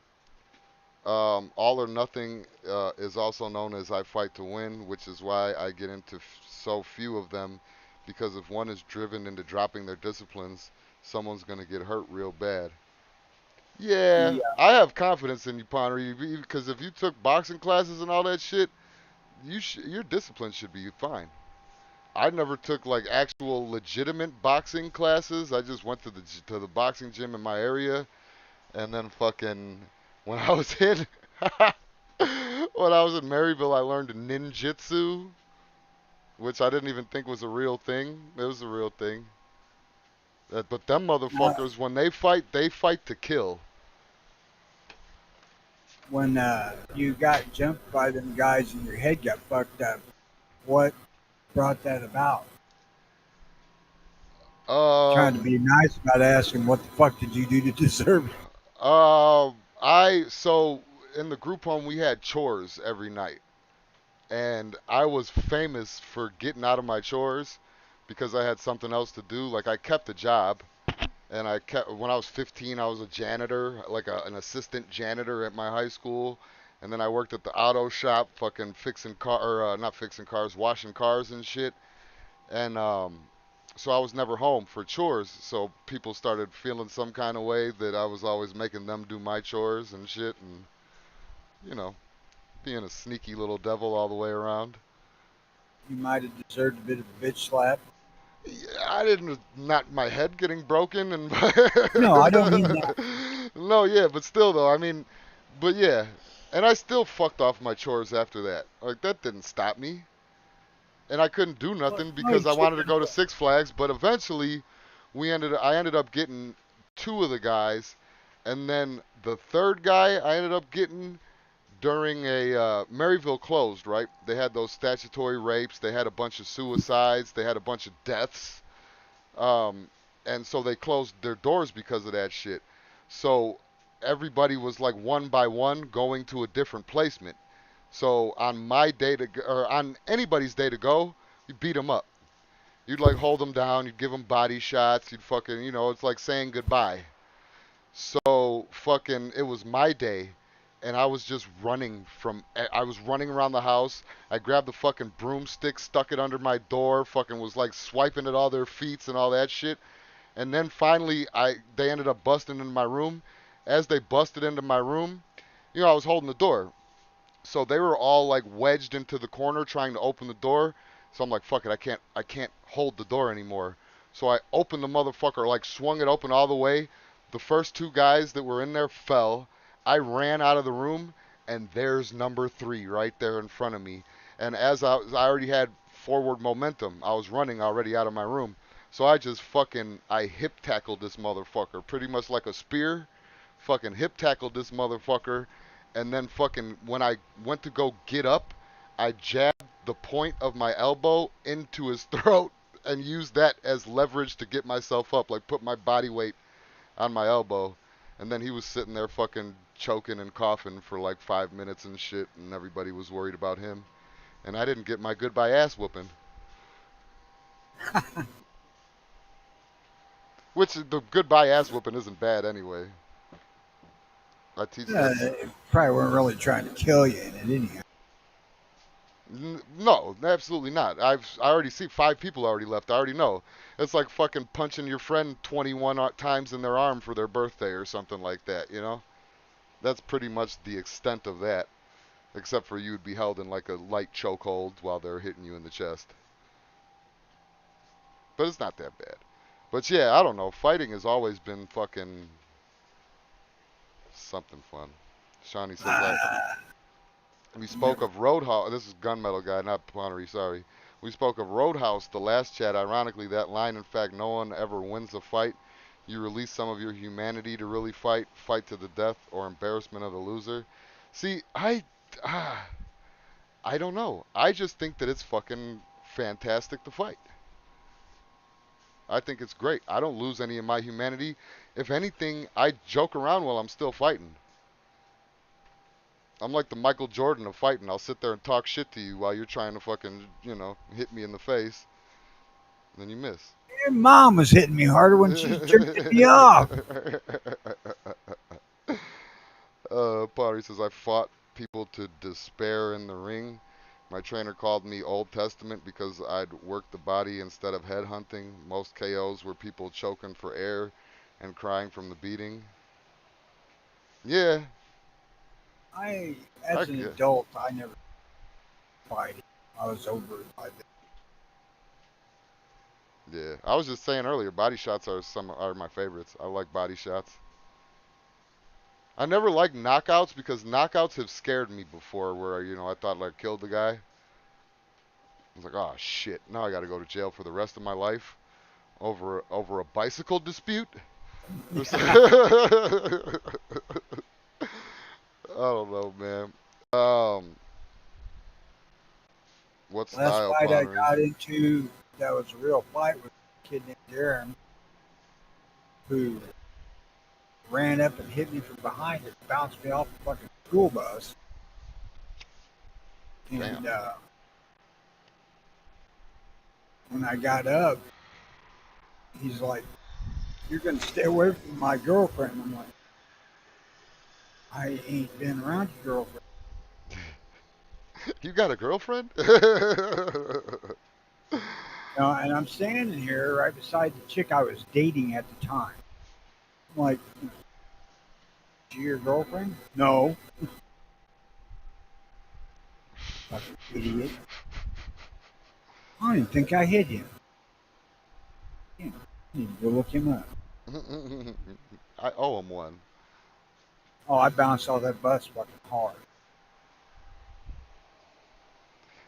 All or nothing is also known as I fight to win, which is why I get into so few of them, because if one is driven into dropping their disciplines, someone's gonna get hurt real bad. Yeah, Yeah. I have confidence in you, Ponnery, because if you took boxing classes and all that shit, your discipline should be fine. I never took like actual legitimate boxing classes. I just went to the boxing gym in my area, and then fucking when I was in when I was in Maryville, I learned ninjutsu, which I didn't even think was a real thing. It was a real thing. But them Now, motherfuckers, when they fight to kill. when you got jumped by them guys and your head got fucked up, what brought that about? Trying to Um, be nice about asking what the fuck did you do to deserve it? so in the group home we had chores every night, and I was famous for getting out of my chores because I had something else to do. Like I kept a job, and I kept when I was 15, I was a janitor, like an assistant janitor at my high school, and then I worked at the auto shop, fucking fixing car, or not fixing cars, washing cars and shit, and so I was never home for chores. So people started feeling some kind of way that I was always making them do my chores and shit, and you know, being a sneaky little devil all the way around. You might have deserved a bit of a bitch slap. Yeah, I didn't, not my head getting broken and No, I don't mean that. no, yeah, but still though, I mean, but yeah, and I still fucked off my chores after that. Like that didn't stop me, and I couldn't do nothing No, because I wanted to go to Six Flags. But eventually, I ended up getting two of the guys, and then the third guy I ended up getting during a Maryville closed, right? They had those statutory rapes, they had a bunch of suicides, they had a bunch of deaths, um, and so they closed their doors because of that shit. So everybody was like one by one going to a different placement. So on my day to or on anybody's day to go, you beat them up. You'd like hold them down, you'd give them body shots, you'd fucking, it's like saying goodbye. So fucking, it was my day, and I was just running I was running around the house. I grabbed the fucking broomstick, stuck it under my door, fucking was like swiping at all their feet and all that shit. And then finally, they ended up busting into my room. As they busted into my room, I was holding the door. So they were all like wedged into the corner trying to open the door. So I'm like, fuck it, I can't hold the door anymore. So I opened the motherfucker, like swung it open all the way. The first two guys that were in there fell. I ran out of the room, and there's number three right there in front of me. And as I already had forward momentum, I was running already out of my room. So I hip tackled this motherfucker, pretty much like a spear. Fucking hip tackled this motherfucker, and then fucking when I went to go get up, I jabbed the point of my elbow into his throat and used that as leverage to get myself up, like put my body weight on my elbow. And then he was sitting there fucking choking and coughing for like 5 minutes and shit, and everybody was worried about him. And I didn't get my goodbye ass whooping. Which the goodbye ass whooping isn't bad anyway. I teach that. They probably weren't really trying to kill you in it anyhow. No, absolutely not. I already see five people already left. I already know. It's like fucking punching your friend 21 times in their arm for their birthday or something like that. That's pretty much the extent of that. Except for you'd be held in like a light chokehold while they're hitting you in the chest. But it's not that bad. But yeah, I don't know. Fighting has always been fucking something fun. Shawnee says, we spoke Never. of Roadhog. This is Gunmetal Guy, not Pawnery, sorry. We spoke of Roadhouse, the last chat. Ironically, that line, in fact, no one ever wins a fight. You release some of your humanity to really fight, fight to the death or embarrassment of the loser. See, ah, I don't know. I just think that it's fucking fantastic to fight. I think it's great. I don't lose any of my humanity. If anything, I joke around while I'm still fighting. I'm like the Michael Jordan of fighting. I'll sit there and talk shit to you while you're trying to fucking, hit me in the face. Then you miss. Your mom was hitting me harder when she was jerking me off. Pottery says, I fought people to despair in the ring. My trainer called me Old Testament because I'd work the body instead of head hunting. Most KOs were people choking for air and crying from the beating. Yeah, I As an get. adult, I never fight. I was over it by then. Yeah, I was just saying earlier, body shots are my favorites. I like body shots. I never liked knockouts because knockouts have scared me before. Where I thought like killed the guy. I was like, oh shit, now I got to go to jail for the rest of my life over a bicycle dispute. I don't know, man. Um, what Last style fight I pottery? got into that was a real fight with a kid named Darren who ran up and hit me from behind and bounced me off the fucking school bus. Damn. And when I got up, he's like, "You're gonna stay away from my girlfriend." I'm like, "I ain't been around your girlfriend." You got a girlfriend? And I'm standing here right beside the chick I was dating at the time. I'm like, "Is she your girlfriend?" "No." Fucking idiot. I don't even think I hit him. Damn, I need to go look him up. I owe him one. Oh, I bounced off that bus fucking hard.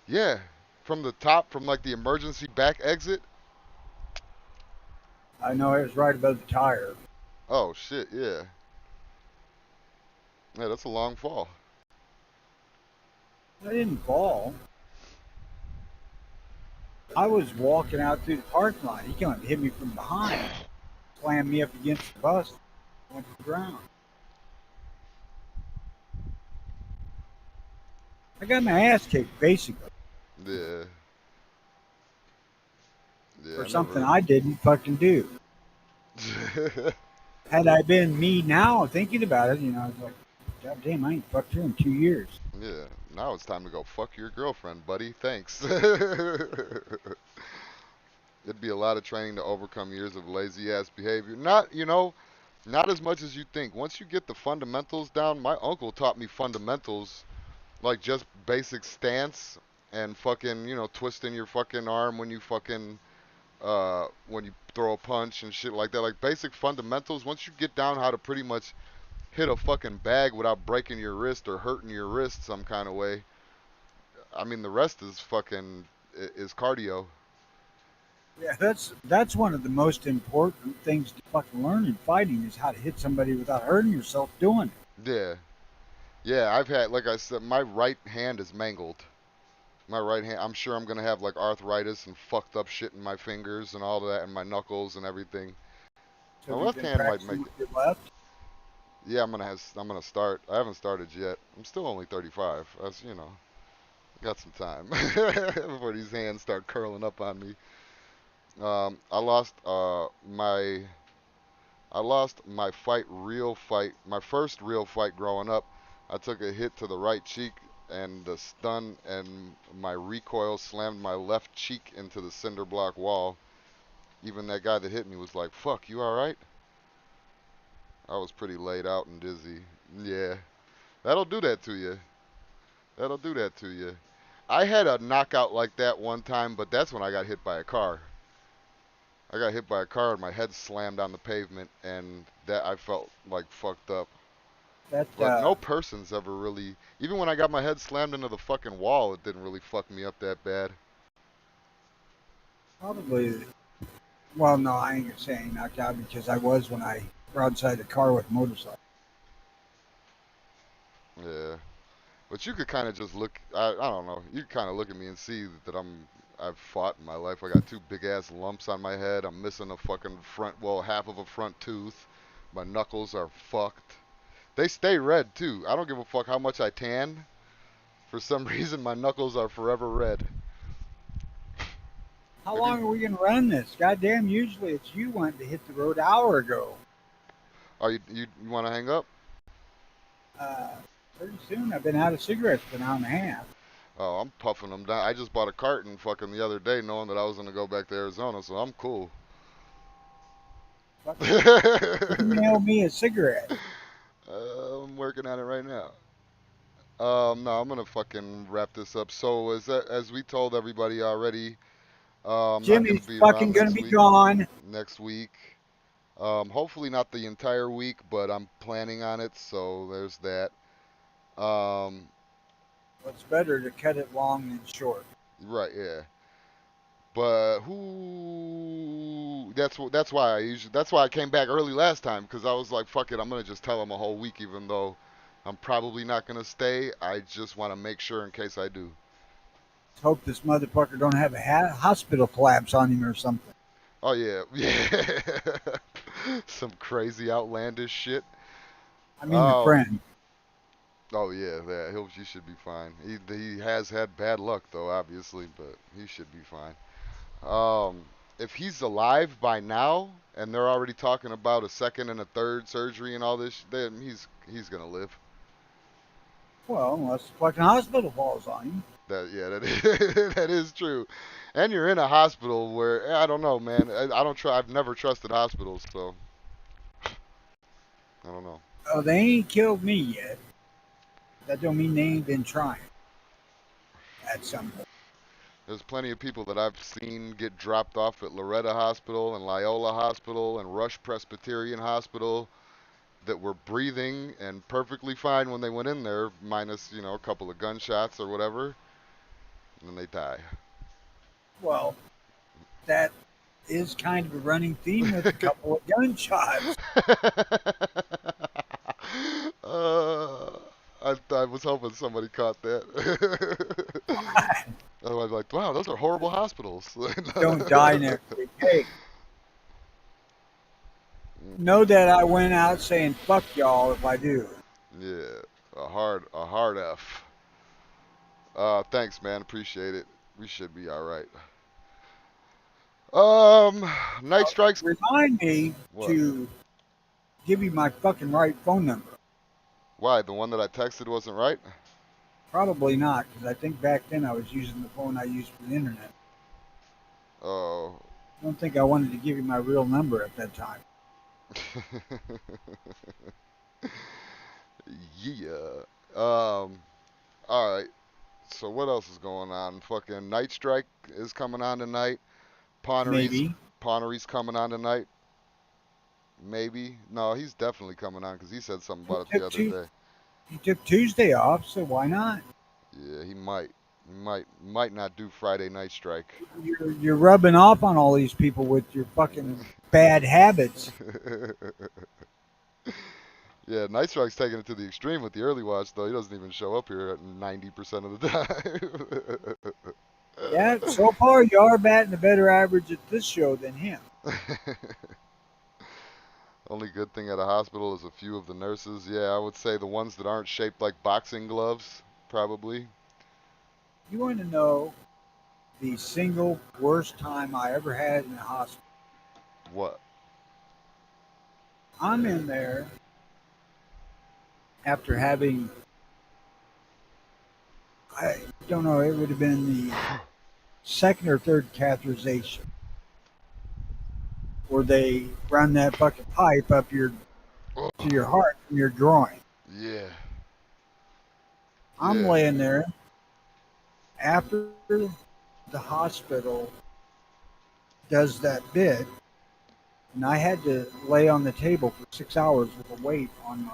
Yeah, from the top, from like the emergency back exit. I know it was right above the tire. Oh shit, yeah. Yeah, that's a long fall. I didn't fall. I was walking out through the parking lot. He came and hit me from behind, slammed me up against the bus, went to the ground. I got my ass kicked, basically, Yeah. Yeah, for I something never. I didn't fucking do. Had I been me now, thinking about it, I was like, God damn, I ain't fucked her in 2 years. Yeah, now it's time to go fuck your girlfriend, buddy. Thanks. It'd be a lot of training to overcome years of lazy ass behavior. Not as much as you think. Once you get the fundamentals down, my uncle taught me fundamentals like just basic stance and fucking, twisting your fucking arm when you fucking when you throw a punch and shit like that. Like basic fundamentals. Once you get down how to pretty much hit a fucking bag without breaking your wrist or hurting your wrist some kind of way, I mean the rest is fucking is cardio. Yeah, that's one of the most important things to fucking learn in fighting is how to hit somebody without hurting yourself doing it. Yeah. Yeah, I've had, like I said, my right hand is mangled. My right hand, I'm sure I'm gonna have like arthritis and fucked up shit in my fingers and all that, and my knuckles and everything. So My have you left been hand might practicing make with it. your left? Yeah, I'm gonna start. I haven't started yet. I'm still only 35. Got some time before these hands start curling up on me. I lost my my first real fight growing up. I took a hit to the right cheek and the stun and my recoil slammed my left cheek into the cinder block wall. Even that guy that hit me was like, "Fuck, you all right?" I was pretty laid out and dizzy. Yeah, that'll do that to you. That'll do that to you. I had a knockout like that one time, but that's when I got hit by a car. I got hit by a car and my head slammed on the pavement, and that I felt like fucked up. That But no person's ever really, even when I got my head slammed into the fucking wall, it didn't really fuck me up that bad. Probably. Well, no, I ain't saying knocked out because I was when I were outside the car with a motorcycle. Yeah. But you could kind of just look. I don't know. You could kind of look at me and see that I've fought in my life. I got two big ass lumps on my head. I'm missing a fucking front. Well, half of a front tooth. My knuckles are fucked. They stay red too. I don't give a fuck how much I tan. For some reason, my knuckles are forever red. How Have you? long are we gonna run this? Goddamn! Usually it's you wanting to hit the road an hour ago. Are you want to hang up? Uh, Pretty soon. I've been out of cigarettes for an hour and a half. Oh, I'm puffing them down. I just bought a carton fucking the other day, knowing that I was gonna go back to Arizona, so I'm cool. Fucking email me a cigarette. I'm working on it right now. No, I'm gonna fucking wrap this up. So as we told everybody already, I'm not gonna Jimmy's be fucking around gonna next be week. gone. Next week, hopefully not the entire week, but I'm planning on it. So there's that. Um, It's better to cut it long than short. right, yeah. But who? That's why I came back early last time because I was like, fuck it, I'm gonna just tell them a whole week, even though I'm probably not gonna stay. I just want to make sure in case I do. Let's hope this motherfucker don't have a hospital collapse on him or something. Oh yeah, yeah. Some crazy outlandish shit. I mean, the Um. friend. Oh yeah, yeah. He should be fine. He has had bad luck though, obviously, but he should be fine. If he's alive by now, and they're already talking about a second and a third surgery and all this, then he's gonna live. Well, unless the fucking hospital falls on him. That yeah, that is, that is true. And you're in a hospital where I don't know, man. I don't try. I've never trusted hospitals, so I don't know. Oh, they ain't killed me yet. That don't mean they ain't been trying at some point. There's plenty of people that I've seen get dropped off at Loretta Hospital and Loyola Hospital and Rush Presbyterian Hospital that were breathing and perfectly fine when they went in there, minus, a couple of gunshots or whatever, and then they die. Well, that is kind of a running theme with a couple of gunshots. uh, I was hoping somebody caught that. Otherwise, like, wow, those are horrible hospitals. Don't die next week. Hey, know that I went out saying fuck y'all if I do. Yeah, a hard F. Thanks, man. Appreciate it. We should be all right. Night strikes. Remind me What? to give you my fucking right phone number. Why? The one that I texted wasn't right? Probably not, because I think back then I was using the phone I used for the internet. Oh. I don't think I wanted to give you my real number at that time. Yeah. All right. So what else is going on? Fucking Night Strike is coming on tonight. Pawnery's Maybe. Pawnery's coming on tonight. Maybe. No, he's definitely coming on because he said something He about it the took, other Tu- day. he took Tuesday off, so why not? Yeah, he might. He might not do Friday Night Strike. You're rubbing off on all these people with your fucking bad habits. Yeah, Night Strike's taking it to the extreme with the early watch, though. He doesn't even show up here at 90% of the time. Yeah, so far you are batting a better average at this show than him. Only good thing at a hospital is a few of the nurses. Yeah, I would say the ones that aren't shaped like boxing gloves, probably. You want to know the single worst time I ever had in the hospital? What? I'm in there after having, I don't know, it would have been the second or third catheterization where they run that fucking pipe up to your heart from your groin. Yeah. I'm Yeah. laying there after the hospital does that bit, and I had to lay on the table for 6 hours with a weight on my,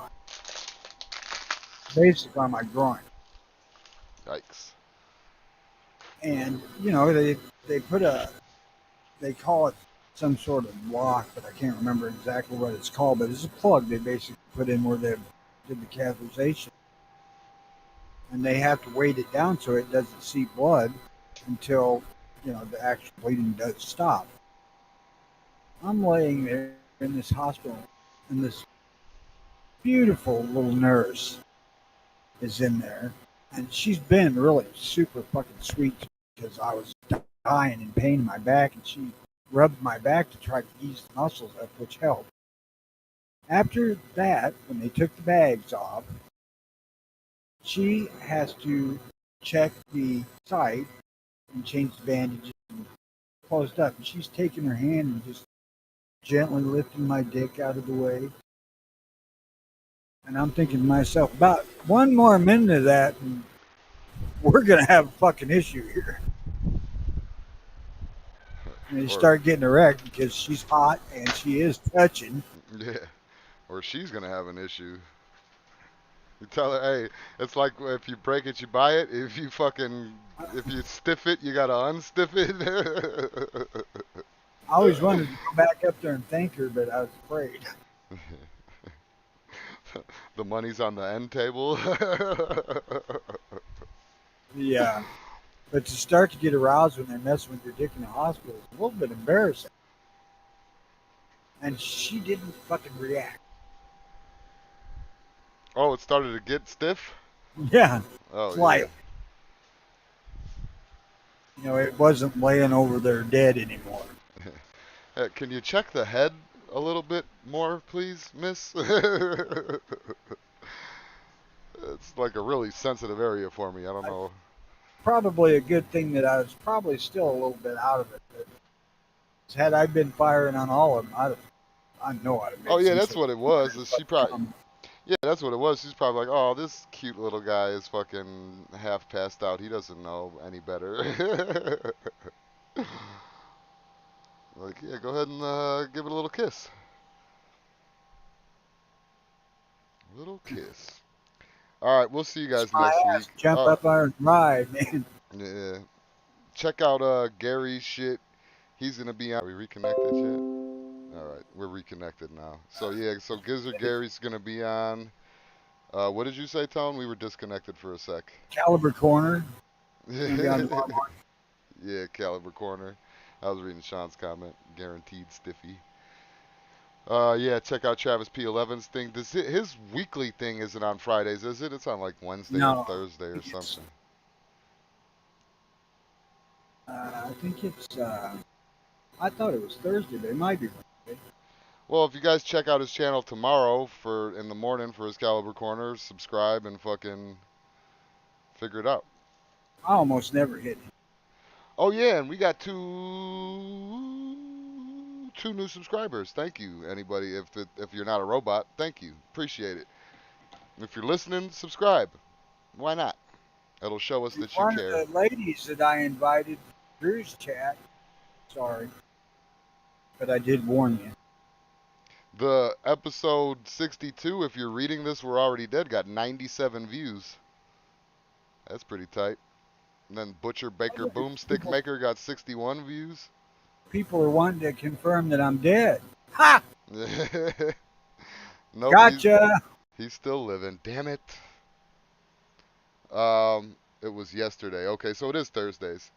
basically on my groin. Yikes. And they put a they call it some sort of lock, but I can't remember exactly what it's called. But it's a plug they basically put in where they did the catheterization, and they have to weight it down so it doesn't see blood until the actual bleeding does stop. I'm laying there in this hospital, and this beautiful little nurse is in there, and she's been really super fucking sweet because I was dying in pain in my back, and she rubbed my back to try to ease the muscles up, which helped. After that, when they took the bags off, she has to check the site and change the bandages and closed up. And she's taking her hand and just gently lifting my dick out of the way. And I'm thinking to myself, about one more minute of that, and we're going to have a fucking issue here. And you Or start getting erect because she's hot and she is touching. yeah, or she's gonna have an issue. You tell her, hey, it's like if you break it, you buy it. If you stiff it, you gotta unstiff it. I always wanted to go back up there and thank her, but I was afraid. The money's on the end table. Yeah. But to start to get aroused when they're messing with your dick in the hospital is a little bit embarrassing. And she didn't fucking react. Oh, it started to get stiff? Yeah. Oh, Slightly. It wasn't laying over there dead anymore. Can you check the head a little bit more, please, miss? It's like a really sensitive area for me. I don't know. Probably a good thing that I was probably still a little bit out of it. But had I been firing on all of them, I know I'd have Oh, made yeah, some that's sort what it was. Is she of probably. Yeah, that's what it was. She's probably like, oh, this cute little guy is fucking half passed out. He doesn't know any better. Like, yeah, go ahead and give it a little kiss. Little kiss. All right, we'll see you guys my next week. ass, jump up there and ride, man. Yeah. Check out Gary's shit. He's gonna be on. Are we reconnected yet? All right, we're reconnected now. So yeah, so Gizzard Gary's gonna be on. What did you say, Tone? We were disconnected for a sec. Caliber Corner. Gonna be on tomorrow morning. Yeah, Caliber Corner. I was reading Sean's comment. Guaranteed stiffy. Yeah, check out Travis P11's thing. His weekly thing isn't on Fridays, is it? It's on like Wednesday or No, Thursday or something. I think it's. I thought it was Thursday, but it might be Wednesday. Well, if you guys check out his channel tomorrow for in the morning for his Caliber Corner, subscribe and fucking figure it out. I almost never hit it. Oh yeah, and we got two new subscribers. Thank you, anybody. If you're not a robot, thank you. Appreciate it. If you're listening, subscribe. Why not? It'll show us that you One of care. the ladies that I invited to Drew's chat, sorry, but I did warn you. The episode 62, if you're reading this, we're already dead, got 97 views. That's pretty tight. And then Butcher Baker Boomstick Maker got 61 views. People are wanting to confirm that I'm dead. Ha! Nope, Gotcha. he's still living. Damn it. It was yesterday. Okay, so it is Thursdays.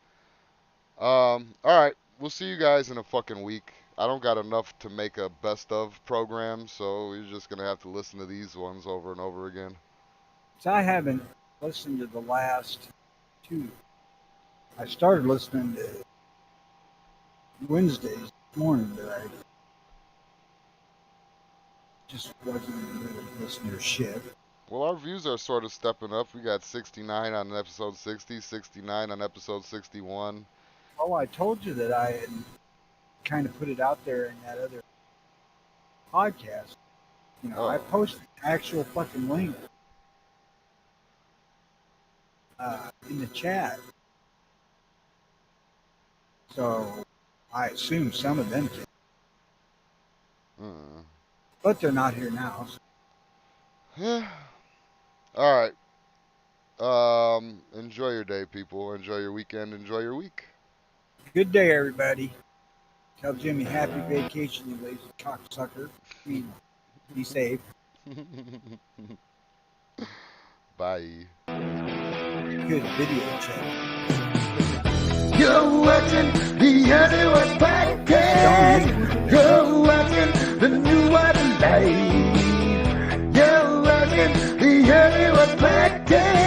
All right. We'll see you guys in a fucking week. I don't got enough to make a best of program, so you're just gonna have to listen to these ones over and over again. So I haven't listened to the last two. I started listening to Wednesdays this morning, but I just wasn't really listening to shit. Well, our views are sort of stepping up. We got 69 on episode 60, 69 on episode 61. Oh, I told you that I had kind of put it out there in that other podcast. I posted an actual fucking link in the chat. So I assume some of them can. But they're not here now. So. Yeah. All right. Enjoy your day, people. Enjoy your weekend. Enjoy your week. Good day, everybody. Tell Jimmy happy vacation, you lazy cocksucker. Be safe. Bye. Good video chat. You're watching the Hollywood podcast. You're watching the new one live. You're watching the Hollywood podcast.